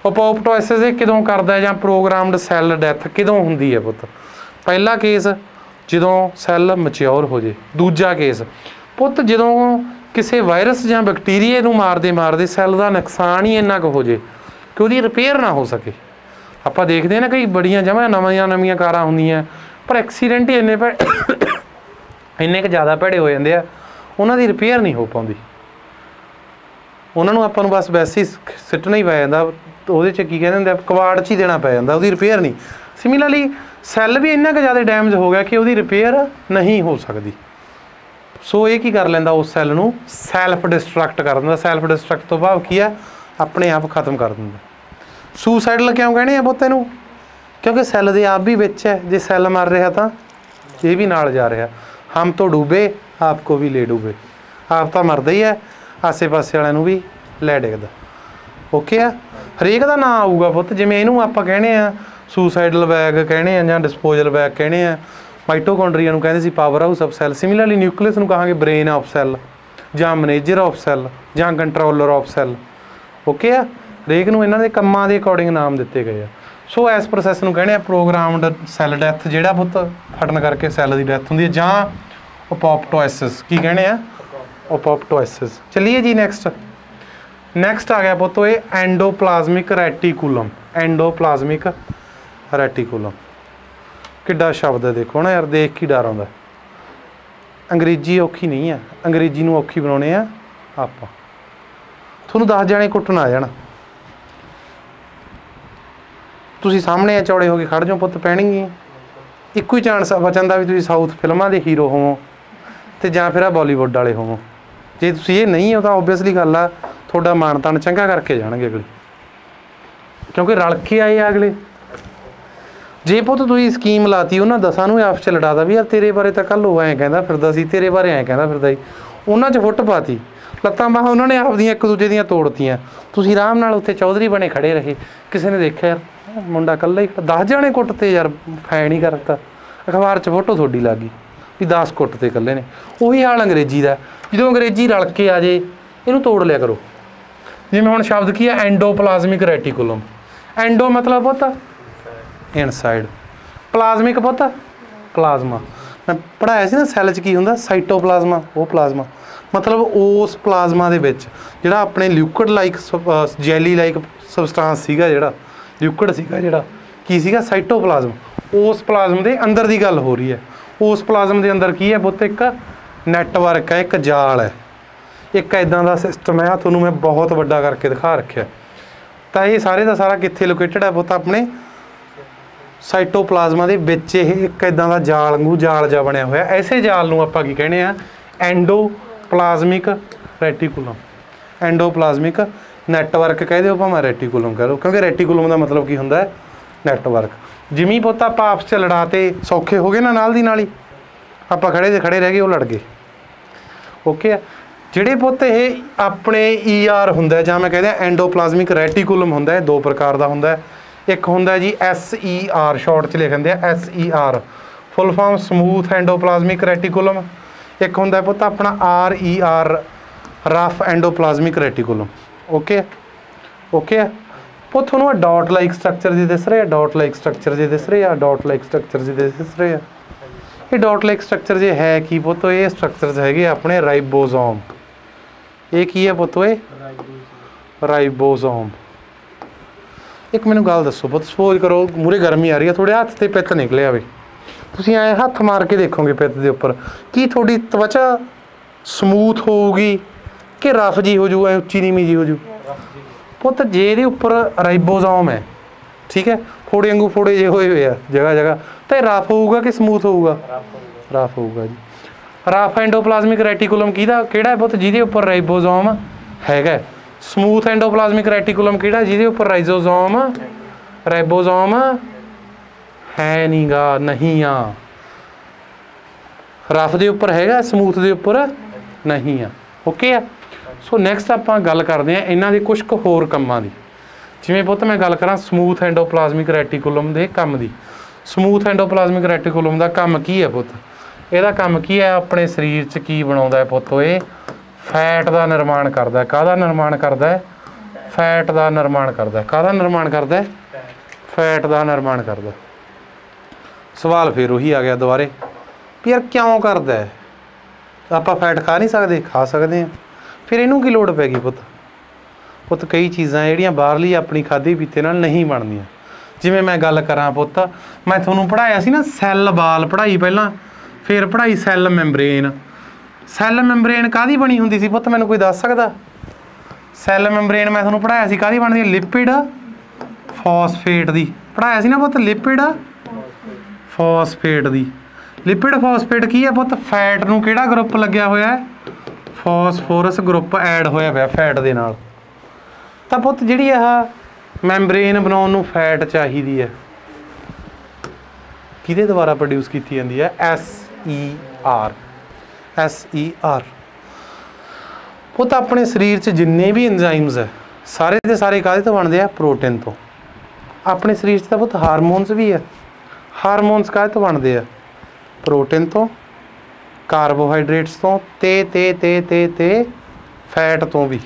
ਅਪੋਪਟੋਆਇਸਿਸ ਇਹ ਕਦੋਂ ਕਰਦਾ ਜਾਂ ਪ੍ਰੋਗਰਾਮਡ ਸੈੱਲ ਡੈਥ ਕਦੋਂ ਹੁੰਦੀ ਹੈ ਪੁੱਤ। ਪਹਿਲਾ ਕੇਸ ਜਦੋਂ ਸੈੱਲ ਮੈਚਿਓਰ ਹੋ ਜੇ। ਦੂਜਾ ਕੇਸ ਪੁੱਤ ਜਦੋਂ ਕਿਸੇ ਵਾਇਰਸ ਜਾਂ ਬੈਕਟੀਰੀਆ ਨੂੰ ਮਾਰਦੇ ਸੈੱਲ ਦਾ ਨੁਕਸਾਨ ਹੀ ਇੰਨਾ ਕੁ ਹੋ ਜੇ ਕਿ ਉਹਦੀ ਰਿਪੇਅਰ ਨਾ ਹੋ ਸਕੇ। ਆਪਾਂ ਦੇਖਦੇ ਹਾਂ ਨਾ ਕਈ ਬੜੀਆਂ ਜਮਾਂ ਨਵੀਆਂ ਕਾਰਾਂ ਹੁੰਦੀਆਂ, ਪਰ ਐਕਸੀਡੈਂਟ ਹੀ ਇੰਨੇ ਕੁ ਜ਼ਿਆਦਾ ਭੈੜੇ ਹੋ ਜਾਂਦੇ ਆ, ਉਹਨਾਂ ਦੀ ਰਿਪੇਅਰ ਨਹੀਂ ਹੋ ਪਾਉਂਦੀ। ਉਹਨਾਂ ਨੂੰ ਆਪਾਂ ਨੂੰ ਬਸ ਵੈਸੇ ਹੀ ਸਿੱਟਣਾ ਹੀ ਪੈ ਜਾਂਦਾ, ਉਹਦੇ 'ਚ ਕੀ ਕਹਿੰਦੇ ਹੁੰਦੇ ਆ, ਕਵਾੜ 'ਚ ਹੀ ਦੇਣਾ ਪੈ ਜਾਂਦਾ, ਉਹਦੀ ਰਿਪੇਅਰ ਨਹੀਂ। ਸਿਮਿਲਰਲੀ ਸੈੱਲ ਵੀ ਇੰਨਾ ਕੁ ਜ਼ਿਆਦਾ ਡੈਮੇਜ ਹੋ ਗਿਆ ਕਿ ਉਹਦੀ ਰਿਪੇਅਰ ਨਹੀਂ ਹੋ ਸਕਦੀ। ਸੋ ਇਹ ਕੀ ਕਰ ਲੈਂਦਾ, ਉਸ ਸੈੱਲ ਨੂੰ ਸੈਲਫ ਡਿਸਟਰਕਟ ਕਰ ਦਿੰਦਾ। ਸੈਲਫ ਡਿਸਟਰਕਟ ਤੋਂ ਭਾਵ ਕੀ ਹੈ, ਆਪਣੇ ਆਪ ਖਤਮ ਕਰ ਦਿੰਦਾ। ਸੁਸਾਈਡਲ ਕਿਉਂ ਕਹਿੰਦੇ ਆ ਪੁੱਤ ਇਹਨੂੰ, ਕਿਉਂਕਿ ਸੈੱਲ ਦੇ ਆਪ ਵੀ ਵਿੱਚ ਹੈ। ਜੇ ਸੈੱਲ ਮਰ ਰਿਹਾ ਤਾਂ ਇਹ ਵੀ ਨਾਲ ਜਾ ਰਿਹਾ। ਹਮ ਤੋਂ ਡੂਬੇ ਆਪ ਕੋ ਵੀ ਲੈ ਡੂਬੇ, ਆਪ ਤਾਂ ਮਰਦਾ ਹੀ ਹੈ, ਆਸੇ ਪਾਸੇ ਵਾਲਿਆਂ ਨੂੰ ਵੀ ਲੈ ਡਿੱਗਦਾ। ਓਕੇ ਆ, ਹਰੇਕ ਦਾ ਨਾਂ ਆਊਗਾ ਪੁੱਤ। ਜਿਵੇਂ ਇਹਨੂੰ ਆਪਾਂ ਕਹਿੰਦੇ ਆ ਸੁਸਾਈਡਲ ਬੈਗ ਕਹਿੰਦੇ ਆ ਜਾਂ ਡਿਸਪੋਜ਼ਲ ਬੈਗ ਕਹਿੰਦੇ ਆ। ਮਾਈਟੋਕੌਂਡਰੀਆ ਨੂੰ ਕਹਿੰਦੇ ਸੀ power house of cell. Similarly nucleus ਨੂੰ ਕਹਾਂਗੇ ਬ੍ਰੇਨ ਆਫ ਸੈੱਲ ਜਾਂ ਮੈਨੇਜਰ ਆਫ ਸੈੱਲ ਜਾਂ ਕੰਟਰੋਲਰ ਆਫ ਸੈੱਲ। ਓਕੇ ਆ, ਹਰੇਕ ਨੂੰ ਇਹਨਾਂ ਦੇ ਕੰਮਾਂ ਦੇ ਅਕੋਰਡਿੰਗ ਨਾਮ ਦਿੱਤੇ ਗਏ ਆ। सो इस प्रोसैस नूं कहने प्रोग्रामड सैल डैथ, जिहड़ा पुੱਤ फटन करके सैल की डैथ होंदी है, जां अपोप्टोसिस की कहने अपोप्टोसिस। चलिए जी नैक्सट आ गया पुੱਤ ये एंडोप्लाज्मिक रेटिकुलम। एंडोप्लाज्मिक रेटिकुलम किड्डा शब्द है, देखो ना यार, देख के डर आउंदा। अंग्रेजी औखी नहीं है, अंग्रेजी नूं औखी बनाउणे आ आपां। तुहानूं 10 जणे कुੱਟਣ आ जाण, तुसीं सामने चौड़े हो के खड़ जाओ पुੱਤ, पैणगी इक्को ही चांस बचन दा भी तुसीं साउथ फिल्मां दे हीरो होवो ते जां फिर बॉलीवुड वाले होवो। जे तुसीं ये नहीं हो तो ओबवियसली गल आ तुहाडा मान तान चंगा करके जाणगे अगले, क्योंकि रल के आए अगले। जे पुੱਤ तुसीं स्कीम लाती उन्हां 10 नूं आपस च लड़ाता भी यार तेरे बारे तो कल वो ऐं कहंदा फिरदा सी, तेरे बारे ऐं कहंदा फिरदा सी, उन्हां च फुੱਟ पाती, लत्तां बाਹਾਂ उन्होंने आपदियां एक दूजे दियां तोड़तियां, तुसीं आराम नाल उत्थे चौधरी बने खड़े रहे। किसी ने देखिया यार मुंडा कल्ला ही, 10 जणे कुੱਟते यार, फैन ही करता, अखबार च फोटो थोड़ी लग गई भी 10 कुੱਟते कल्ले ने। उही हाल अंग्रेजी का, जो अंग्रेजी रल के आ जाए इनू तोड़ लिया करो। जिवें हुण शब्द की है एंडोप्लाज्मिक रेटिकुलम। एंडो मतलब पुੱਤ इनसाइड, प्लाज्मिक पुੱਤ प्लाज्मा। मैं पढ़ाया सी ना सैल च की हुंदा साइटोप्लाज्मा, वो प्लाज्मा मतलब उस प्लाज्मा दे विच जिहड़ा अपने लिक्विड लाइक जैली लाइक सबसटांस सीगा, जिहड़ा लिक्विड सीगा, जिहड़ा की सीगा साइटोप्लाज्म, उस प्लाज्म दे अंदर दी गल हो रही है। उस प्लाज्म दे अंदर की है पुੱਤ एक नैटवर्क है, एक जाल है, एक इदां दा सिस्टम है। तुहानूं मैं बहुत वड्डा करके दिखा रखिया। तो ये सारे का सारा कित्थे लोकेटेड है पुੱਤ अपने साइटोप्लाज्मा दे विच। एक इदां दा जाल वांगू जाल जा बनया होया, ऐसे जाल नूं आपां की कहने आ एंडोप्लाज्मिक रेटिकुलम। एंडोप्लाज्मिक नैटवर्क कह दो भावें रेटिकुलम कह लो, क्योंकि रेटिकुलम का मतलब की होंदा है नैटवर्क। जिमी पुੱਤ आपां आपस च लड़ाते सौखे हो गए ना, नाल दी नाल ही आपां खड़े दे खड़े रह गए, वो लड़ गए। ओके जिहड़े पुੱਤ ये अपने ER हुंदा जां मैं कहदा एंडोप्लाज्मिक रेटिकुलम हुंदा है, 2 प्रकार का हुंदा है। एक हुंदा जी SER, शॉर्ट च लिख दिंदे आ SER, full form smooth endoplasmic reticulum. एक हुंदा है पुੱਤ अपना RER, rough endoplasmic reticulum. Okay okay पुੱਤ तुहानूं डॉट लाइक स्ट्रक्चर जी दिस रहे, डॉट लाइक स्ट्रक्चर जी दिस रहे, डॉट लाइक स्ट्रक्चर जी दिस रहे। ये डॉट लाइक स्ट्रक्चर जे है कि पुੱਤ ये स्ट्रक्चर हैगे अपने राइबोसोम। ये की है पुੱਤ ये राइबोसोम। एक मैनूं गल दसो पुੱਤ, सपोज करो मूहरे गर्मी आ रही है, थोड़े हत्थ ते पित्त निकले आवे, तुसीं ऐ हत्थ मार के देखोगे पित्त दे उपर, की थोड़ी त्वचा समूथ होगी कि रफ जी हो जू, उच्ची नीवीं जी हो जू पुੱਤ? जे इहदे उपर राइबोसोम है, ठीक है, फोड़े वांगू फोड़े जे होए हुए आ जगह जगह, तो रफ होऊगा कि समूथ होऊगा? रफ होऊगा जी। रफ एंडोप्लाज्मिक रेटिकुलम किहड़ा है पुੱਤ? जिहदे उपर राइबोसोम हैगा। समूथ एंडोप्लाज्मिक रेटिकुलम किहड़ा? जिहदे उपर राइबोसोम है नहीं गा, नहीं आ। रफ दे उपर हैगा, समूथ दे उपर नहीं आ। ओके आ। सो नैक्सट आपां गल करदे आ इन्हां दे कुछ क होर कम्मां दी। जिवें पुੱਤ मैं गल करां समूथ एंडोप्लाज्मिक रेटिकुलम दे काम दी। समूथ एंडोप्लाज्मिक रेटिकुलम दा काम की है पुੱਤ? ਇਹਦਾ ਕੰਮ ਕੀ है? अपने शरीर च की बनाउंदा है पुੱਤ? ये फैट का निर्माण करता है। काहदा निर्माण करता है? फैट का निर्माण करता है। काहदा निर्माण करता है? फैट का निर्माण करता है। सवाल फिर उही आ गया दोबारे भी यार क्यों करता है? आपां फैट खा नहीं सकते? खा सकते हैं। फिर इनू की लोड़ पै गई पुੱਤ? पुੱਤ कई चीज़ां ਜਿਹੜੀਆਂ बाहरली अपनी खाधी पीते नाल नहीं बनदियां। जिवें मैं गल करां पुੱਤ, मैं तुहानूं पढ़ाया सी ना सैल वाल पढ़ाई पहलां, फिर पढ़ाई सैल मैंबरेन। सैल मैंबरेन काहदी बनी हुंदी सी पुੱਤ? मैनूं कोई दस सकदा? सैल मैंबरेन मैं तुहानूं पढ़ाया सी काहदी बनदी? लिपिड फॉस्फेट दी पढ़ाया सी ना पुੱਤ, लिपिड फॉस्फेट दी। लिपिड फॉस्फेट की है पुੱਤ? फैट नूं किहड़ा ग्रुप लग्या होया है? फॉस्फोरस ग्रुप ऐड होया पिया फैट दे नाल। तां पुੱਤ जिहड़ी आह मैंबरेन बनाउण नूं फैट चाहीदी है, किहदे द्वारा प्रोड्यूस की जाती है? SER। पुੱਤ अपने शरीर च जिन्ने भी एंजाइम्स है सारे के सारे काहदे तो बनते हैं? प्रोटीन तो। अपने शरीर च पुੱਤ हारमोनस भी है। हारमोनस काहदे तो बनते हैं? प्रोटीन तो, कार्बोहाइड्रेट्स तो, ते फैट तो भी।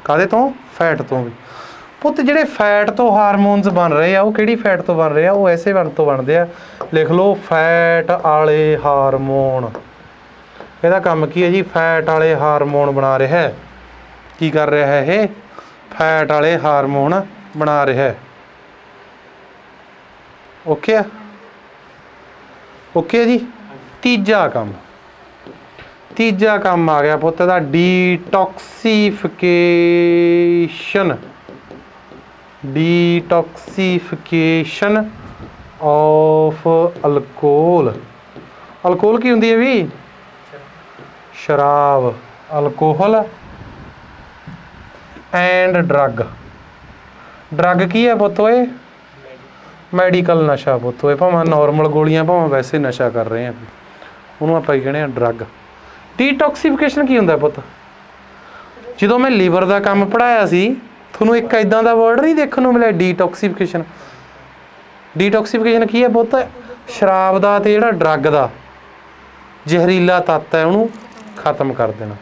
काहदे तो? फैट तो भी। ਪੁੱਤ ਜਿਹੜੇ ਫੈਟ ਤੋਂ ਹਾਰਮੋਨਸ ਬਣ ਰਹੇ ਆ ਉਹ ਕਿਹੜੀ ਫੈਟ ਤੋਂ ਬਣ ਰਹੇ ਆ? ਉਹ ਐਸੇ ਤੋਂ ਬਣਦੇ ਆ, ਲਿਖ ਲਓ ਫੈਟ ਵਾਲੇ ਹਾਰਮੋਨ। ਇਹਦਾ ਕੰਮ ਕੀ ਹੈ ਜੀ? ਫੈਟ ਵਾਲੇ ਹਾਰਮੋਨ ਬਣਾ ਰਿਹਾ ਹੈ। ਕੀ ਕਰ ਰਿਹਾ ਹੈ ਇਹ? ਫੈਟ ਵਾਲੇ ਹਾਰਮੋਨ ਬਣਾ ਰਿਹਾ ਹੈ। ਓਕੇ ਆ? ਓਕੇ ਜੀ। ਤੀਜਾ ਕੰਮ ਆ ਗਿਆ ਪੁੱਤ ਦਾ ਡੀਟੌਕਸੀਫਿਕੇਸ਼ਨ ਆਫ ਅਲਕੋਹਲ। ਅਲਕੋਹਲ ਕੀ ਹੁੰਦੀ ਹੈ ਵੀ? ਸ਼ਰਾਬ। ਅਲਕੋਹਲ ਐਂਡ ਡਰੱਗ ਕੀ ਹੈ ਪੁੱਤ ਓਏ? ਮੈਡੀਕਲ ਨਸ਼ਾ ਪੁੱਤ ਓਏ, ਭਾਵੇਂ ਨੋਰਮਲ ਗੋਲੀਆਂ ਭਾਵੇਂ ਵੈਸੇ ਨਸ਼ਾ ਕਰ ਰਹੇ ਆ, ਉਹਨੂੰ ਆਪਾਂ ਕੀ ਕਹਿੰਦੇ ਆ? ਡਰੱਗ। ਡੀਟੌਕਸੀਫਿਕੇਸ਼ਨ ਕੀ ਹੁੰਦਾ ਪੁੱਤ? ਜਦੋਂ ਮੈਂ ਲੀਵਰ ਦਾ ਕੰਮ ਪੜ੍ਹਾਇਆ ਸੀ ਤੁਹਾਨੂੰ ਇੱਕ ਇੱਦਾਂ ਦਾ ਵਰਡ ਨਹੀਂ ਦੇਖਣ ਨੂੰ ਮਿਲਿਆ? ਡੀਟੌਕਸੀਫਿਕੇਸ਼ਨ ਕੀ ਹੈ ਪੁੱਤ? ਸ਼ਰਾਬ ਦਾ ਤੇ ਜਿਹੜਾ ਡਰੱਗ ਦਾ ਜ਼ਹਿਰੀਲਾ ਤੱਤ ਹੈ ਉਹਨੂੰ ਖਤਮ ਕਰ ਦੇਣਾ।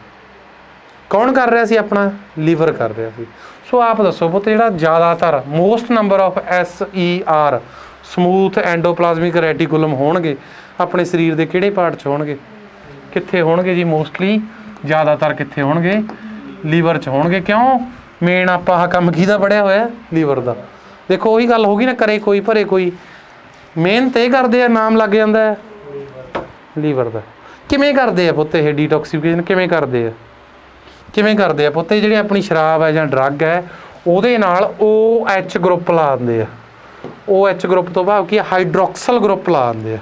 ਕੌਣ ਕਰ ਰਿਹਾ ਸੀ? ਆਪਣਾ ਲੀਵਰ ਕਰ ਰਿਹਾ ਸੀ। ਸੋ ਆਪ ਦੱਸੋ ਪੁੱਤ, ਜਿਹੜਾ ਜ਼ਿਆਦਾਤਰ most number of SER smooth endoplasmic reticulum ਹੋਣਗੇ ਆਪਣੇ ਸਰੀਰ ਦੇ ਕਿਹੜੇ ਪਾਰਟ 'ਚ ਹੋਣਗੇ? ਕਿੱਥੇ ਹੋਣਗੇ ਜੀ? ਮੋਸਟਲੀ ਜ਼ਿਆਦਾਤਰ ਕਿੱਥੇ ਹੋਣਗੇ? ਲੀਵਰ 'ਚ ਹੋਣਗੇ। ਕਿਉਂ? ਮੇਨ ਆਪਾਂ ਆਹ ਕੰਮ ਕਿਹਦਾ ਪੜ੍ਹਿਆ ਹੋਇਆ? ਲੀਵਰ ਦਾ। ਦੇਖੋ ਉਹੀ ਗੱਲ ਹੋ ਗਈ ਨਾ, ਕਰੇ ਕੋਈ ਭਰੇ ਕੋਈ। ਮਿਹਨਤ ਇਹ ਕਰਦੇ ਆ, ਨਾਮ ਲੱਗ ਜਾਂਦਾ ਹੈ ਲੀਵਰ ਦਾ। ਕਿਵੇਂ ਕਰਦੇ ਆ ਪੁੱਤ ਇਹ ਡੀਟੌਕਸੀਫਿਕੇਸ਼ਨ? ਕਿਵੇਂ ਕਰਦੇ ਆ ਪੁੱਤ? ਜਿਹੜੀ ਆਪਣੀ ਸ਼ਰਾਬ ਹੈ ਜਾਂ ਡਰੱਗ ਹੈ ਉਹਦੇ ਨਾਲ OH ਗਰੁੱਪ ਲਾ ਦਿੰਦੇ ਆ। OH ਗਰੁੱਪ ਤੋਂ ਭਾਵ ਕੀ? ਹਾਈਡਰੋਕਸਲ ਗਰੁੱਪ ਲਾ ਦਿੰਦੇ ਆ।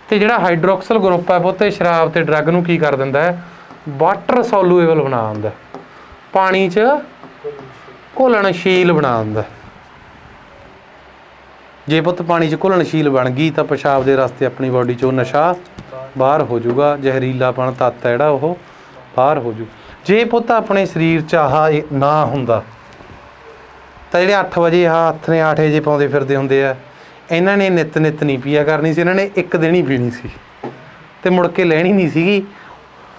ਤੇ ਜਿਹੜਾ ਹਾਈਡਰੋਕਸਲ ਗਰੁੱਪ ਹੈ ਪੁੱਤ ਸ਼ਰਾਬ ਤੇ ਡਰੱਗ ਨੂੰ ਕੀ ਕਰ ਦਿੰਦਾ ਹੈ? ਵਾਟਰ ਸੋਲੂਏਬਲ ਬਣਾ ਦਿੰਦਾ, ਪਾਣੀ 'ਚ ਘੁਲਣਸ਼ੀਲ ਬਣਾ ਦਿੰਦਾ। ਜੇ ਪੁੱਤ ਪਾਣੀ 'ਚ ਘੁਲਣਸ਼ੀਲ ਬਣ ਗਈ ਤਾਂ ਪਿਸ਼ਾਬ ਦੇ ਰਸਤੇ ਆਪਣੀ ਬਾਡੀ 'ਚੋਂ ਨਸ਼ਾ ਬਾਹਰ ਹੋ ਜਾਊਗਾ, ਜ਼ਹਿਰੀਲਾਪਣ ਤੱਤ ਹੈ ਜਿਹੜਾ ਉਹ ਬਾਹਰ ਹੋ ਜੂ। ਜੇ ਪੁੱਤ ਆਪਣੇ ਸਰੀਰ 'ਚ ਆਹ ਨਾ ਹੁੰਦਾ ਤਾਂ ਜਿਹੜੇ 8 ਵਜੇ ਹੱਥ ਨੇ ਆਠੇ ਜੇ ਪਾਉਂਦੇ ਫਿਰਦੇ ਹੁੰਦੇ ਆ, ਇਹਨਾਂ ਨੇ ਨਿੱਤ ਨਹੀਂ ਪੀਆ ਕਰਨੀ ਸੀ, ਇਹਨਾਂ ਨੇ ਇੱਕ ਦਿਨ ਹੀ ਪੀਣੀ ਸੀ ਤੇ ਮੁੜ ਕੇ ਲੈਣੀ ਨਹੀਂ ਸੀਗੀ।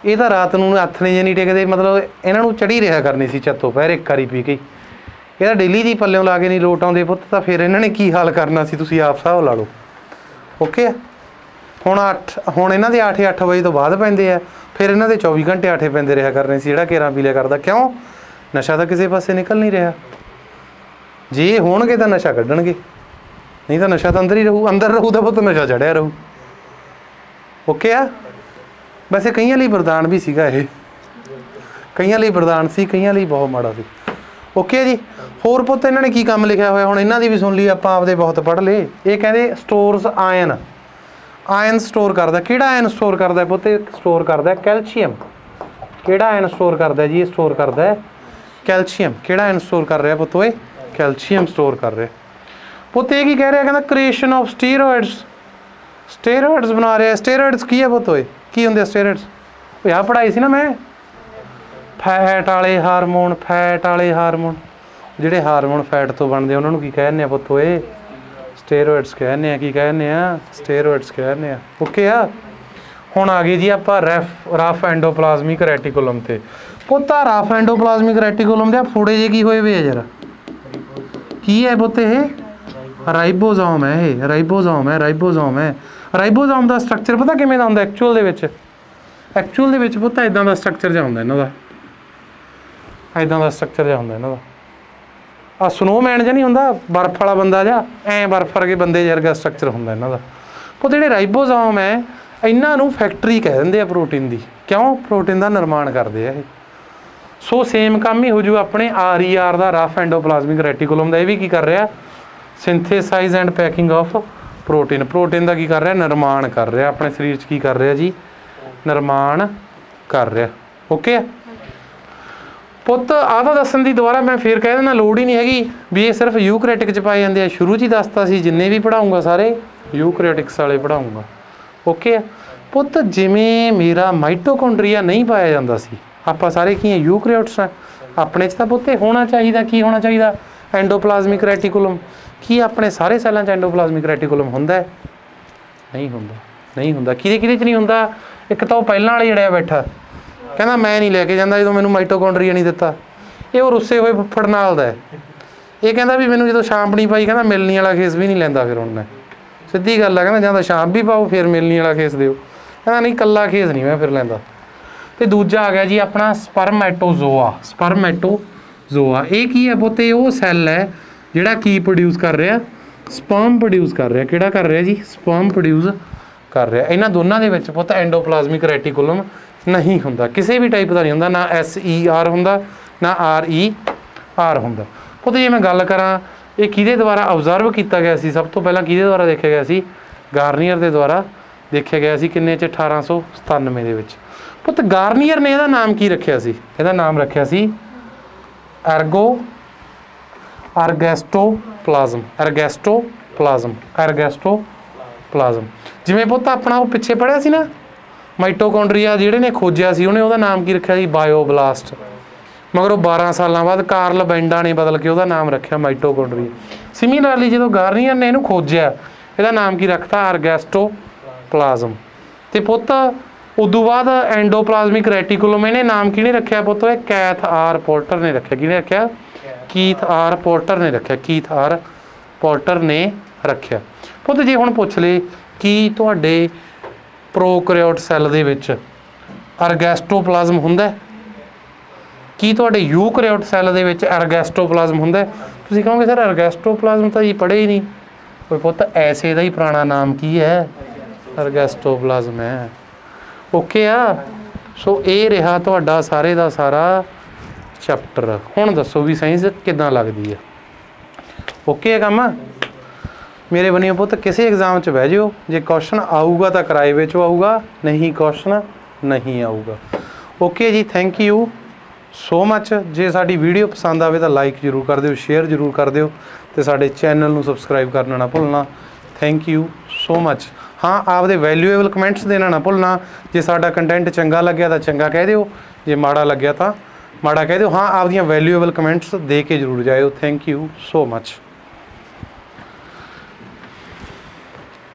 ਇਹ ਤਾਂ ਰਾਤ ਨੂੰ ਹੱਥ ਨੇ ਜੇ ਨਹੀਂ ਟਿਕਦੇ, ਮਤਲਬ ਇਹਨਾਂ ਨੂੰ ਚੜੀ ਰਿਹਾ ਕਰਨੀ ਸੀ ਚੱਤੋ ਪਹਿਰ ਇੱਕ ਵਾਰੀ ਪੀ ਕੇ। ਇਹਦਾ ਡੇਲੀ ਦੀ ਪੱਲਿਓਂ ਲਾ ਕੇ ਨਹੀਂ ਲੋਟ ਆਉਂਦੇ ਪੁੱਤ, ਤਾਂ ਫਿਰ ਇਹਨਾਂ ਨੇ ਕੀ ਹਾਲ ਕਰਨਾ ਸੀ ਤੁਸੀਂ ਆਪ ਹਿਸਾਬ ਲਾ ਲਓ। ਓਕੇ ਆ? ਹੁਣ ਇਹਨਾਂ ਦੇ 8 ਵਜੇ ਤੋਂ ਬਾਅਦ ਪੈਂਦੇ ਆ, ਫਿਰ ਇਹਨਾਂ ਦੇ 24 ਘੰਟੇ ਆਠੇ ਪੈਂਦੇ ਰਿਹਾ ਕਰਨੇ ਸੀ ਜਿਹੜਾ ਘੇਰਾ ਪੀ ਲਿਆ ਕਰਦਾ। ਕਿਉਂ? ਨਸ਼ਾ ਤਾਂ ਕਿਸੇ ਪਾਸੇ ਨਿਕਲ ਨਹੀਂ ਰਿਹਾ। ਜੇ ਹੋਣਗੇ ਤਾਂ ਨਸ਼ਾ ਕੱਢਣਗੇ, ਨਹੀਂ ਤਾਂ ਨਸ਼ਾ ਤਾਂ ਅੰਦਰ ਹੀ ਰਹੂ। ਅੰਦਰ ਰਹੂ ਤਾਂ ਪੁੱਤ ਨਸ਼ਾ ਚੜਿਆ ਰਹੂ। ਓਕੇ ਆ? ਵੈਸੇ ਕਈਆਂ ਲਈ ਵਰਦਾਨ ਵੀ ਸੀਗਾ ਇਹ, ਕਈਆਂ ਲਈ ਵਰਦਾਨ ਸੀ, ਕਈਆਂ ਲਈ ਬਹੁਤ ਮਾੜਾ ਸੀ। ਓਕੇ ਜੀ। ਹੋਰ ਪੁੱਤ ਇਹਨਾਂ ਨੇ ਕੀ ਕੰਮ ਲਿਖਿਆ ਹੋਇਆ? ਹੁਣ ਇਹਨਾਂ ਦੀ ਵੀ ਸੁਣ ਲਈ ਆਪਾਂ, ਆਪਦੇ ਬਹੁਤ ਪੜ੍ਹ ਲਏ। ਇਹ ਕਹਿੰਦੇ ਸਟੋਰਸ ਆਇਨ ਸਟੋਰ ਕਰਦਾ। ਕਿਹੜਾ ਆਇਨ ਸਟੋਰ ਕਰਦਾ ਪੁੱਤ? ਸਟੋਰ ਕਰਦਾ ਕੈਲਸ਼ੀਅਮ। ਕਿਹੜਾ ਆਇਨ ਸਟੋਰ ਕਰਦਾ ਜੀ? ਇਹ ਸਟੋਰ ਕਰਦਾ ਕੈਲਸ਼ੀਅਮ। ਕਿਹੜਾ ਆਇਨ ਸਟੋਰ ਕਰ ਰਿਹਾ ਪੁੱਤ ਓਏ? ਕੈਲਸ਼ੀਅਮ ਸਟੋਰ ਕਰ ਰਿਹਾ ਪੁੱਤ। ਇਹ ਕੀ ਕਹਿ ਰਿਹਾ? ਕਹਿੰਦਾ ਕ੍ਰੀਏਸ਼ਨ ਆਫ ਸਟੇਰੋਇਡਸ ਬਣਾ ਰਿਹਾ। ਸਟੇਰੋਇਡਸ ਕੀ ਹੈ ਪੁੱਤ ਓਏ? ਕੀ ਹੁੰਦੇ ਸਟੇਰੋਇਡਸ? ਓਏ ਆਹ ਪੜ੍ਹਾਈ ਸੀ ਨਾ ਮੈਂ। ਫੈਟ ਵਾਲੇ ਹਾਰਮੋਨ ਜਿਹੜੇ ਹਾਰਮੋਨ ਫੈਟ ਤੋਂ ਬਣਦੇ ਉਹਨਾਂ ਨੂੰ ਕੀ ਕਹਿੰਦੇ ਆ ਪੁੱਤ ਓਏ? ਸਟੇਰੋਇਡਸ ਕਹਿੰਦੇ ਆ। ਕੀ ਕਹਿੰਦੇ ਆ? ਸਟੇਰੋਇਡਸ ਕਹਿੰਦੇ ਆ। ਓਕੇ ਆ? ਹੁਣ ਆ ਗਏ ਜੀ ਆਪਾਂ ਰਫ ਐਂਡੋਪਲਾਜ਼ਮਿਕ ਰੈਟੀਕੂਲਮ ਤੇ। ਪੁੱਤ ਆ ਰਫ ਐਂਡੋਪਲਾਜ਼ਮਿਕ ਰੈਟੀਕੂਲਮ ਦੇ ਫੋੜੇ ਜੇ ਕੀ ਹੋਏ ਵੇ ਆ ਯਾਰ? ਕੀ ਹੈ ਪੁੱਤ ਇਹ? ਰਾਈਬੋਜ਼ੋਮ ਹੈ। ਇਹ ਰਾਈਬੋਜ਼ੋਮ ਹੈ। ਰਾਈਬੋਜ਼ੋਮ ਦਾ ਸਟਰਕਚਰ ਪਤਾ ਕਿਵੇਂ ਦਾ ਹੁੰਦਾ ਐਕਚੁਅਲ ਦੇ ਵਿੱਚ? ਪੁੱਤ ਇੱਦਾਂ ਦਾ ਸਟਰਕਚਰ ਜਿਹਾ ਹੁੰਦਾ ਇਹਨਾਂ ਦਾ। ਆ ਸਨੋਮੈਨ ਜਿਹਾ ਨਹੀਂ ਹੁੰਦਾ, ਬਰਫ਼ ਵਾਲਾ ਬੰਦਾ ਜਿਹਾ, ਬਰਫ਼ ਵਰਗੇ ਬੰਦੇ ਵਰਗਾ ਸਟਰਕਚਰ ਹੁੰਦਾ ਇਹਨਾਂ ਦਾ। ਉਹ ਜਿਹੜੇ ਰਾਈਬੋਜ਼ੋਮ ਹੈ ਇਹਨਾਂ ਨੂੰ ਫੈਕਟਰੀ ਕਹਿ ਦਿੰਦੇ ਆ ਪ੍ਰੋਟੀਨ ਦੀ। ਕਿਉਂ? ਪ੍ਰੋਟੀਨ ਦਾ ਨਿਰਮਾਣ ਕਰਦੇ ਆ ਇਹ। ਸੋ ਸੇਮ ਕੰਮ ਹੀ ਹੋ ਜੂ ਆਪਣੇ RER ਦਾ, ਰਫ ਐਂਡੋਪਲਾਜ਼ਮਿਕ ਰੈਟੀਕੂਲਮ ਦਾ। ਇਹ ਵੀ ਕੀ ਕਰ ਰਿਹਾ? Synthesise and packing of protein ਦਾ ਕੀ ਕਰ ਰਿਹਾ? ਨਿਰਮਾਣ ਕਰ ਰਿਹਾ ਆਪਣੇ ਸਰੀਰ 'ਚ। ਕੀ ਕਰ ਰਿਹਾ ਜੀ? ਨਿਰਮਾਣ ਕਰ ਰਿਹਾ। ਓਕੇ ਆ ਪੁੱਤ? ਆਹ ਤਾਂ ਦੱਸਣ ਦੀ ਦੁਬਾਰਾ ਮੈਂ ਫੇਰ ਕਹਿ ਦਿੰਦਾ, ਲੋੜ ਹੀ ਨਹੀਂ ਹੈਗੀ ਵੀ ਇਹ ਸਿਰਫ ਯੂਕਰੈਟਿਕ 'ਚ ਪਾਏ ਜਾਂਦੇ ਆ। ਸ਼ੁਰੂ 'ਚ ਹੀ ਦੱਸਤਾ ਸੀ ਜਿੰਨੇ ਵੀ ਪੜ੍ਹਾਊਂਗਾ ਸਾਰੇ ਯੂਕਰੈਟਿਕਸ ਵਾਲੇ ਪੜ੍ਹਾਊਂਗਾ। ਓਕੇ ਆ ਪੁੱਤ? ਜਿਵੇਂ ਮੇਰਾ ਮਾਈਟੋਕੌਂਡਰੀਆ ਨਹੀਂ ਪਾਇਆ ਜਾਂਦਾ ਸੀ, ਆਪਾਂ ਸਾਰੇ ਕੀ ਯੂਕੈਰੀਓਟਸ ਆ। ਆਪਣੇ 'ਚ ਤਾਂ ਪੁੱਤ ਹੋਣਾ ਚਾਹੀਦਾ। ਕੀ ਹੋਣਾ ਚਾਹੀਦਾ? ਐਂਡੋਪਲਾਜ਼ਮਿਕ ਰੈਟੀਕੂਲਮ। ਕੀ ਆਪਣੇ ਸਾਰੇ ਸੈੱਲਾਂ 'ਚ ਐਂਡੋਪਲਾਜ਼ਮਿਕ ਰੈਟੀਕੂਲਮ ਹੁੰਦਾ? ਨਹੀਂ ਹੁੰਦਾ। ਕਿਹਦੇ 'ਚ ਨਹੀਂ ਹੁੰਦਾ? ਇੱਕ ਤਾਂ ਉਹ ਪਹਿਲਾਂ ਵਾਲਾ ਜੜਿਆ ਬੈਠਾ ਕਹਿੰਦਾ ਮੈਂ ਨਹੀਂ ਲੈ ਕੇ ਜਾਂਦਾ ਜਦੋਂ ਮੈਨੂੰ ਮਾਈਟੋਕੌਂਡਰੀਆ ਨਹੀਂ ਦਿੱਤਾ। ਇਹ ਉਹ ਰੁੱਸੇ ਹੋਏ ਫੁੱਫੜ ਨਾਲ ਦਾ ਇਹ ਕਹਿੰਦਾ ਵੀ ਮੈਨੂੰ ਜਦੋਂ ਛਾਂਪਣੀ ਪਾਈ ਕਹਿੰਦਾ ਮਿਲਣੀ ਵਾਲਾ ਖੇਸ ਵੀ ਨਹੀਂ ਲੈਂਦਾ ਫਿਰ ਹੁਣ ਮੈਂ ਸਿੱਧੀ ਗੱਲ ਆ ਕਹਿੰਦਾ ਜਾਂ ਤਾਂ ਛਾਂਪ ਵੀ ਪਾਓ ਫਿਰ ਮਿਲਣੀ ਵਾਲਾ ਖੇਸ ਦਿਓ ਕਹਿੰਦਾ ਨਹੀਂ ਕੱਲਾ ਖੇਸ ਨਹੀਂ ਮੈਂ ਫਿਰ ਲੈਂਦਾ। ਤੇ ਦੂਜਾ ਆ ਗਿਆ ਜੀ ਆਪਣਾ ਸਪਰਮੈਟੋਜ਼ੋਆ। ਸਪਰਮੈਟੋਜ਼ੋਆ ਇਹ ਕੀ ਹੈ ਪੁੱਤ ਇਹ ਉਹ ਸੈੱਲ ਹੈ ਜਿਹੜਾ ਕੀ ਪ੍ਰੋਡਿਊਸ ਕਰ ਰਿਹਾ ਸਪਰਮ ਪ੍ਰੋਡਿਊਸ ਕਰ ਰਿਹਾ। ਕਿਹੜਾ ਕਰ ਰਿਹਾ ਜੀ ਸਪਰਮ ਪ੍ਰੋਡਿਊਸ ਕਰ ਰਿਹਾ। ਇਹਨਾਂ ਦੋਨਾਂ ਦੇ ਵਿੱਚ ਪੁੱਤ ਐਂਡੋਪਲਾਜ਼ਮਿਕ ਰੈਟੀਕੂਲਮ ਨਹੀਂ ਹੁੰਦਾ ਕਿਸੇ ਵੀ ਟਾਈਪ ਦਾ ਨਹੀਂ ਹੁੰਦਾ ਨਾ SER ਹੁੰਦਾ ਨਾ RER ਹੁੰਦਾ। ਪੁੱਤ ਜੇ ਮੈਂ ਗੱਲ ਕਰਾਂ ਇਹ ਕਿਹਦੇ ਦੁਆਰਾ ਆਬਜ਼ਰਵ ਕੀਤਾ ਗਿਆ ਸੀ ਸਭ ਤੋਂ ਪਹਿਲਾਂ ਕਿਹਦੇ ਦੁਆਰਾ ਦੇਖਿਆ ਗਿਆ ਸੀ ਗਾਰਨੀਅਰ ਦੇ ਦੁਆਰਾ ਦੇਖਿਆ ਗਿਆ ਸੀ ਕਿੰਨੇ 'ਚ 1897 ਦੇ ਵਿੱਚ। ਪੁੱਤ ਗਾਰਨੀਅਰ ਨੇ ਇਹਦਾ ਨਾਮ ਕੀ ਰੱਖਿਆ ਸੀ ਇਹਦਾ ਨਾਮ ਰੱਖਿਆ ਸੀ ਐਰਗੈਸਟੋਪਲਾਜ਼ਮ। ਜਿਵੇਂ ਪੁੱਤ ਆਪਣਾ ਉਹ ਪਿੱਛੇ ਪੜ੍ਹਿਆ ਸੀ ਨਾ ਮਾਈਟੋਕੌਂਡਰੀਆ ਜਿਹੜੇ ਨੇ ਖੋਜਿਆ ਸੀ ਉਹਨੇ ਉਹਦਾ ਨਾਮ ਕੀ ਰੱਖਿਆ ਸੀ ਬਾਇਓਬਲਾਸਟ। ਮਗਰ ਉਹ 12 ਸਾਲਾਂ ਬਾਅਦ ਕਾਰਲ ਬੈਂਡਾ ਨੇ ਬਦਲ ਕੇ ਉਹਦਾ ਨਾਮ ਰੱਖਿਆ ਮਾਈਟੋਕੌਂਡਰੀਆ। ਸਿਮਿਲਰਲੀ ਜਦੋਂ ਗਾਰਨੀਅਰ ਨੇ ਇਹਨੂੰ ਖੋਜਿਆ ਇਹਦਾ ਨਾਮ ਕੀ ਰੱਖਤਾ ਐਰਗੈਸਟੋਪਲਾਜ਼ਮ। ਤੇ ਪੁੱਤ ਉਦੋਂ ਬਾਅਦ ਐਂਡੋਪਲਾਜ਼ਮਿਕ ਰੈਟੀਕੂਲਮ ਇਹਨੇ ਨਾਮ ਕਿਹਨੇ ਰੱਖਿਆ ਪੁੱਤ ਇਹ ਕੈਥ ਆਰ ਪੋਰਟਰ ਨੇ ਰੱਖਿਆ। ਕਿਹਨੇ ਰੱਖਿਆ ਕੀਥ ਆਰ ਪੋਰਟਰ ਨੇ ਰੱਖਿਆ। ਕੀਥ ਆਰ ਪੋਰਟਰ ਨੇ ਰੱਖਿਆ। ਪੁੱਤ ਜੇ ਹੁਣ ਪੁੱਛ ਲਏ ਕੀ ਤੁਹਾਡੇ ਪ੍ਰੋਕੈਰੀਓਟ ਸੈੱਲ ਦੇ ਵਿੱਚ ਐਰਗੈਸਟੋਪਲਾਜ਼ਮ ਹੁੰਦਾ ਕੀ ਤੁਹਾਡੇ ਯੂਕੈਰੀਓਟ ਸੈੱਲ ਦੇ ਵਿੱਚ ਐਰਗੈਸਟੋਪਲਾਜ਼ਮ ਹੁੰਦਾ ਤੁਸੀਂ ਕਹੋਗੇ ਸਰ ਐਰਗੈਸਟੋਪਲਾਜ਼ਮ ਤਾਂ ਜੀ ਪੜ੍ਹੇ ਹੀ ਨਹੀਂ। ਕੋਈ ਪੁੱਤ ਐਸੇ ਦਾ ਹੀ ਪੁਰਾਣਾ ਨਾਮ ਕੀ ਹੈ ਐਰਗੈਸਟੋਪਲਾਜ਼ਮ ਹੈ। ਓਕੇ ਆ ਸੋ ਇਹ ਰਿਹਾ ਤੁਹਾਡਾ ਸਾਰੇ ਦਾ ਸਾਰਾ ਚੈਪਟਰ। ਹੁਣ ਦੱਸੋ ਵੀ ਸਾਇੰਸ ਕਿੱਦਾਂ ਲੱਗਦੀ ਹੈ। ਓਕੇ ਹੈ ਕੰਮ ਮੇਰੇ ਬਣੀਓ ਪੁੱਤ ਕਿਸੇ ਐਗਜ਼ਾਮ 'ਚ ਬਹਿ ਜਿਓ ਜੇ ਕੁਐਸਚਨ ਆਊਗਾ ਤਾਂ ਕਿਰਾਏ ਵਿੱਚ ਆਊਗਾ ਨਹੀਂ ਕੁਐਸਚਨ ਨਹੀਂ ਆਊਗਾ। ਓਕੇ ਜੀ ਥੈਂਕ ਯੂ ਸੋ ਮੱਚ। ਜੇ ਸਾਡੀ ਵੀਡੀਓ ਪਸੰਦ ਆਵੇ ਤਾਂ ਲਾਈਕ ਜ਼ਰੂਰ ਕਰ ਦਿਓ ਸ਼ੇਅਰ ਜ਼ਰੂਰ ਕਰ ਦਿਓ ਤੇ ਸਾਡੇ ਚੈਨਲ ਨੂੰ ਸਬਸਕ੍ਰਾਈਬ ਕਰਨਾ ਨਾ ਭੁੱਲਣਾ। ਥੈਂਕ ਯੂ ਸੋ ਮੱਚ। ਹਾਂ ਆਪਦੇ ਵੈਲਿਊਏਬਲ ਕਮੈਂਟਸ ਦੇਣਾ ਨਾ ਭੁੱਲਣਾ। ਜੇ ਸਾਡਾ ਕੰਟੈਂਟ ਚੰਗਾ ਲੱਗਿਆ ਤਾਂ ਚੰਗਾ ਕਹਿ ਦਿਓ ਜੇ ਮਾੜਾ ਲੱਗਿਆ ਤਾਂ ਮਾੜਾ ਕਹਿ ਦਿਓ। ਹਾਂ ਆਪਦੀਆਂ ਵੈਲਿਊਏਬਲ ਕਮੈਂਟਸ ਦੇ ਕੇ ਜ਼ਰੂਰ ਜਾਇਓ। Thank you so much.